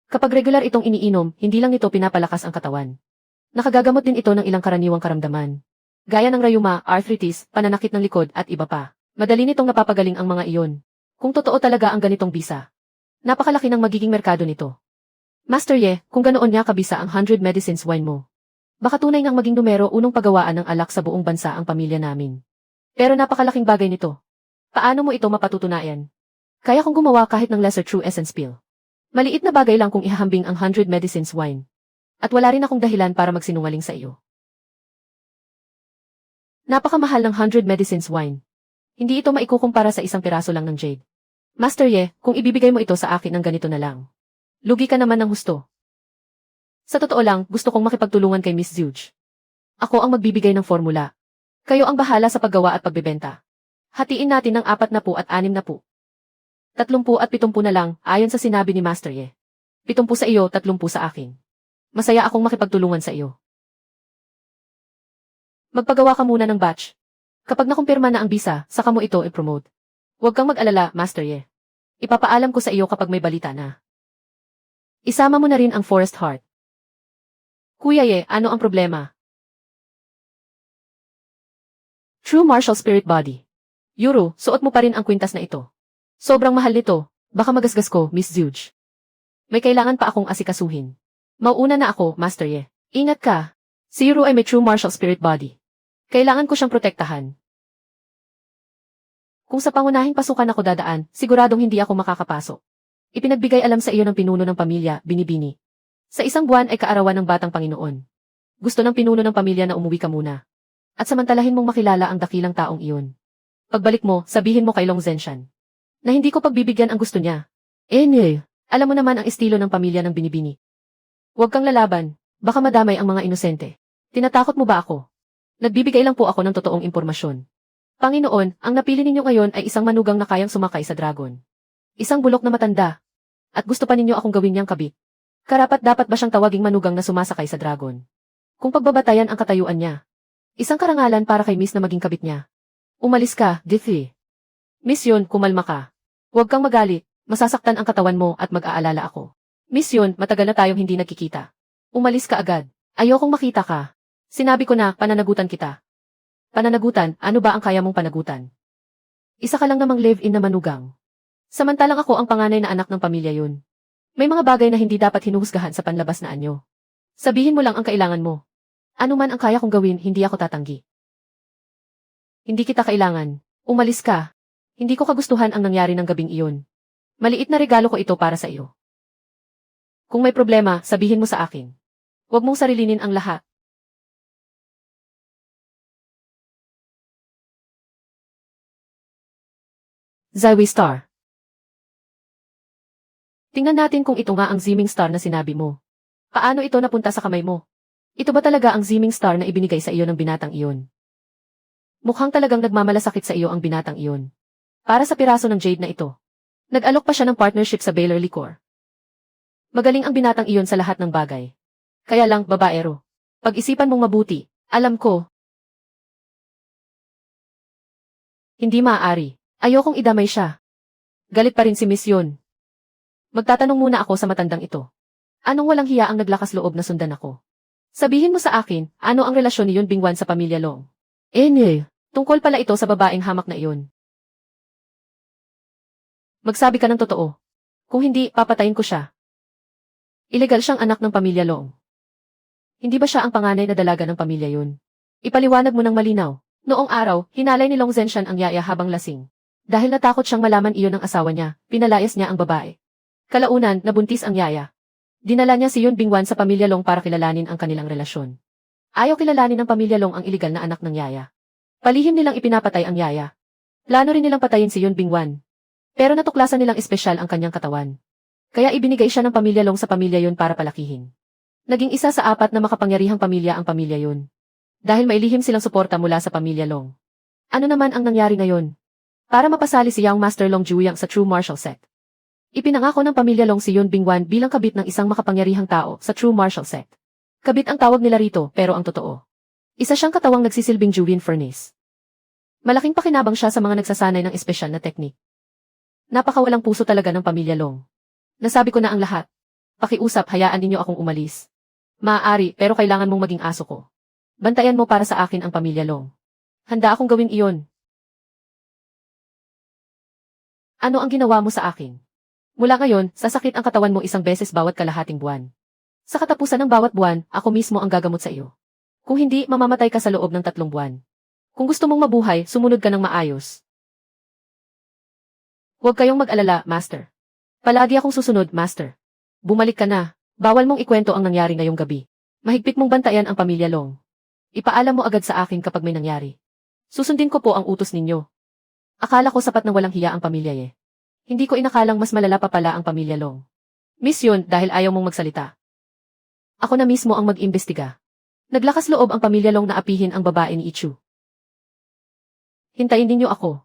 Kapag regular itong iniinom, hindi lang ito pinapalakas ang katawan. Nakagagamot din ito ng ilang karaniwang karamdaman. Gaya ng rayuma, arthritis, pananakit ng likod at iba pa. Madali nitong napapagaling ang mga iyon. Kung totoo talaga ang ganitong bisa, napakalaki ng magiging merkado nito. Master Ye, kung ganoon niya kabisa ang 100 medicines wine mo, baka tunay ngang maging numero unong pagawaan ng alak sa buong bansa ang pamilya namin. Pero napakalaking bagay nito. Paano mo ito mapatutunayan? Kaya kong gumawa kahit ng lesser true essence pill. Maliit na bagay lang kung ihahambing ang 100 medicines wine. At wala rin akong dahilan para magsinungaling sa iyo. Napakamahal ng 100 medicines wine. Hindi ito maikukumpara sa isang piraso lang ng jade. Master Ye, kung ibibigay mo ito sa akin ng ganito na lang, lugi ka naman ng husto. Sa totoo lang, gusto kong makipagtulungan kay Miss Zhuge. Ako ang magbibigay ng formula. Kayo ang bahala sa paggawa at pagbebenta. Hatiin natin ng 40 at 60. 30 at 70 na lang, ayon sa sinabi ni Master Ye. 70 sa iyo, 30 sa akin. Masaya akong makipagtulungan sa iyo. Magpagawa ka muna ng batch. Kapag nakumpirma na ang bisa, saka mo ito i-promote. Huwag kang mag-alala, Master Ye. Ipapaalam ko sa iyo kapag may balita na. Isama mo na rin ang Forest Heart. Kuya Ye, ano ang problema? True Martial Spirit Body. Yuru, suot mo pa rin ang kwintas na ito. Sobrang mahal nito. Baka magasgas ko, Miss Zhuge. May kailangan pa akong asikasuhin. Mauuna na ako, Master Ye. Ingat ka. Si Yuru ay may True Martial Spirit Body. Kailangan ko siyang protektahan. Kung sa pangunahing pasukan ako dadaan, siguradong hindi ako makakapasok. Ipinagbigay alam sa iyo ng pinuno ng pamilya, Binibini. Sa isang buwan ay kaarawan ng batang Panginoon. Gusto ng pinuno ng pamilya na umuwi ka muna. At samantalahin mong makilala ang dakilang taong iyon. Pagbalik mo, sabihin mo kay Long Zenshan na hindi ko pagbibigyan ang gusto niya. Alam mo naman ang estilo ng pamilya ng Binibini. Huwag kang lalaban, baka madamay ang mga inosente. Tinatakot mo ba ako? Nagbibigay lang po ako ng totoong impormasyon. Panginoon, ang napili ninyo ngayon ay isang manugang na kayang sumakay sa dragon. Isang bulok na matanda. At gusto pa ninyo akong gawin niyang kabit. Karapat-dapat ba siyang tawaging manugang na sumasakay sa dragon? Kung pagbabatayan ang katayuan niya. Isang karangalan para kay Miss na maging kabit niya. Umalis ka, Dithi. Miss Yun, kumalma ka. Huwag kang magalit, masasaktan ang katawan mo at mag-aalala ako. Miss Yun, matagal na tayong hindi nagkikita. Umalis ka agad. Ayokong makita ka. Sinabi ko na, pananagutan kita. Pananagutan, ano ba ang kaya mong panagutan? Isa ka lang namang live-in na manugang. Samantalang ako ang panganay na anak ng pamilya yun. May mga bagay na hindi dapat hinuhusgahan sa panlabas na anyo. Sabihin mo lang ang kailangan mo. Ano man ang kaya kong gawin, hindi ako tatanggi. Hindi kita kailangan. Umalis ka. Hindi ko kagustuhan ang nangyari ng gabing iyon. Maliit na regalo ko ito para sa iyo. Kung may problema, sabihin mo sa akin. Huwag mong sarilinin ang lahat. Zywi Star. Tingnan natin kung ito nga ang Ziming Star na sinabi mo. Paano ito napunta sa kamay mo? Ito ba talaga ang Ziming Star na ibinigay sa iyo ng binatang iyon? Mukhang talagang nagmamalasakit sa iyo ang binatang iyon. Para sa piraso ng jade na ito. Nag-alok pa siya ng partnership sa Baylor Liquor. Magaling ang binatang iyon sa lahat ng bagay. Kaya lang, babaero. Pag-isipan mong mabuti, alam ko. Hindi maaari. Ayokong idamay siya. Galit pa rin si Miss Yun. Magtatanong muna ako sa matandang ito. Anong walang hiya ang naglakas loob na sundan ako? Sabihin mo sa akin, ano ang relasyon ni Yun Bingwan sa pamilya Long? Tungkol pala ito sa babaeng hamak na iyon. Magsabi ka ng totoo. Kung hindi, papatayin ko siya. Ilegal siyang anak ng pamilya Long. Hindi ba siya ang panganay na dalaga ng pamilya yun? Ipaliwanag mo ng malinaw. Noong araw, hinalay ni Long Zenshan ang yaya habang lasing. Dahil natakot siyang malaman iyon ng asawa niya, pinalayas niya ang babae. Kalaunan, nabuntis ang yaya. Dinala niya si Yun Bingwan sa pamilya Long para kilalanin ang kanilang relasyon. Ayaw kilalanin ng pamilya Long ang iligal na anak ng yaya. Palihim nilang ipinapatay ang yaya. Plano rin nilang patayin si Yun Bingwan. Pero natuklasan nilang espesyal ang kanyang katawan. Kaya ibinigay siya ng pamilya Long sa pamilya Yun para palakihin. Naging isa sa 4 na makapangyarihang pamilya ang pamilya Yun. Dahil mailihim silang suporta mula sa pamilya Long. Ano naman ang nangyari ngayon? Para mapasali si Young Master Long Juyang sa True Martial Set. Ipinangako ng pamilya Long si Yun Bingwan bilang kabit ng isang makapangyarihang tao sa True Martial Set. Kabit ang tawag nila rito, pero ang totoo. Isa siyang katawang nagsisilbing Juwin Furnace. Malaking pakinabang siya sa mga nagsasanay ng espesyal na teknik. Napakawalang puso talaga ng pamilya Long. Nasabi ko na ang lahat. Pakiusap, hayaan ninyo akong umalis. Maaari, pero kailangan mong maging aso ko. Bantayan mo para sa akin ang pamilya Long. Handa akong gawin iyon. Ano ang ginawa mo sa akin? Mula ngayon, sasakit ang katawan mo isang beses bawat kalahating buwan. Sa katapusan ng bawat buwan, ako mismo ang gagamot sa iyo. Kung hindi, mamamatay ka sa loob ng 3 buwan. Kung gusto mong mabuhay, sumunod ka ng maayos. Huwag kayong mag-alala, Master. Palagi akong susunod, Master. Bumalik ka na. Bawal mong ikwento ang nangyari ngayong gabi. Mahigpit mong bantayan ang pamilya Long. Ipaalam mo agad sa akin kapag may nangyari. Susundin ko po ang utos ninyo. Akala ko sapat na walang hiya ang pamilya eh. Hindi ko inakalang mas malala pa pala ang pamilya Long. Miss Yun, dahil ayaw mong magsalita. Ako na mismo ang mag-imbestiga. Naglakas loob ang pamilya Long na apihin ang babae ni Ichu. Hintayin ninyo ako.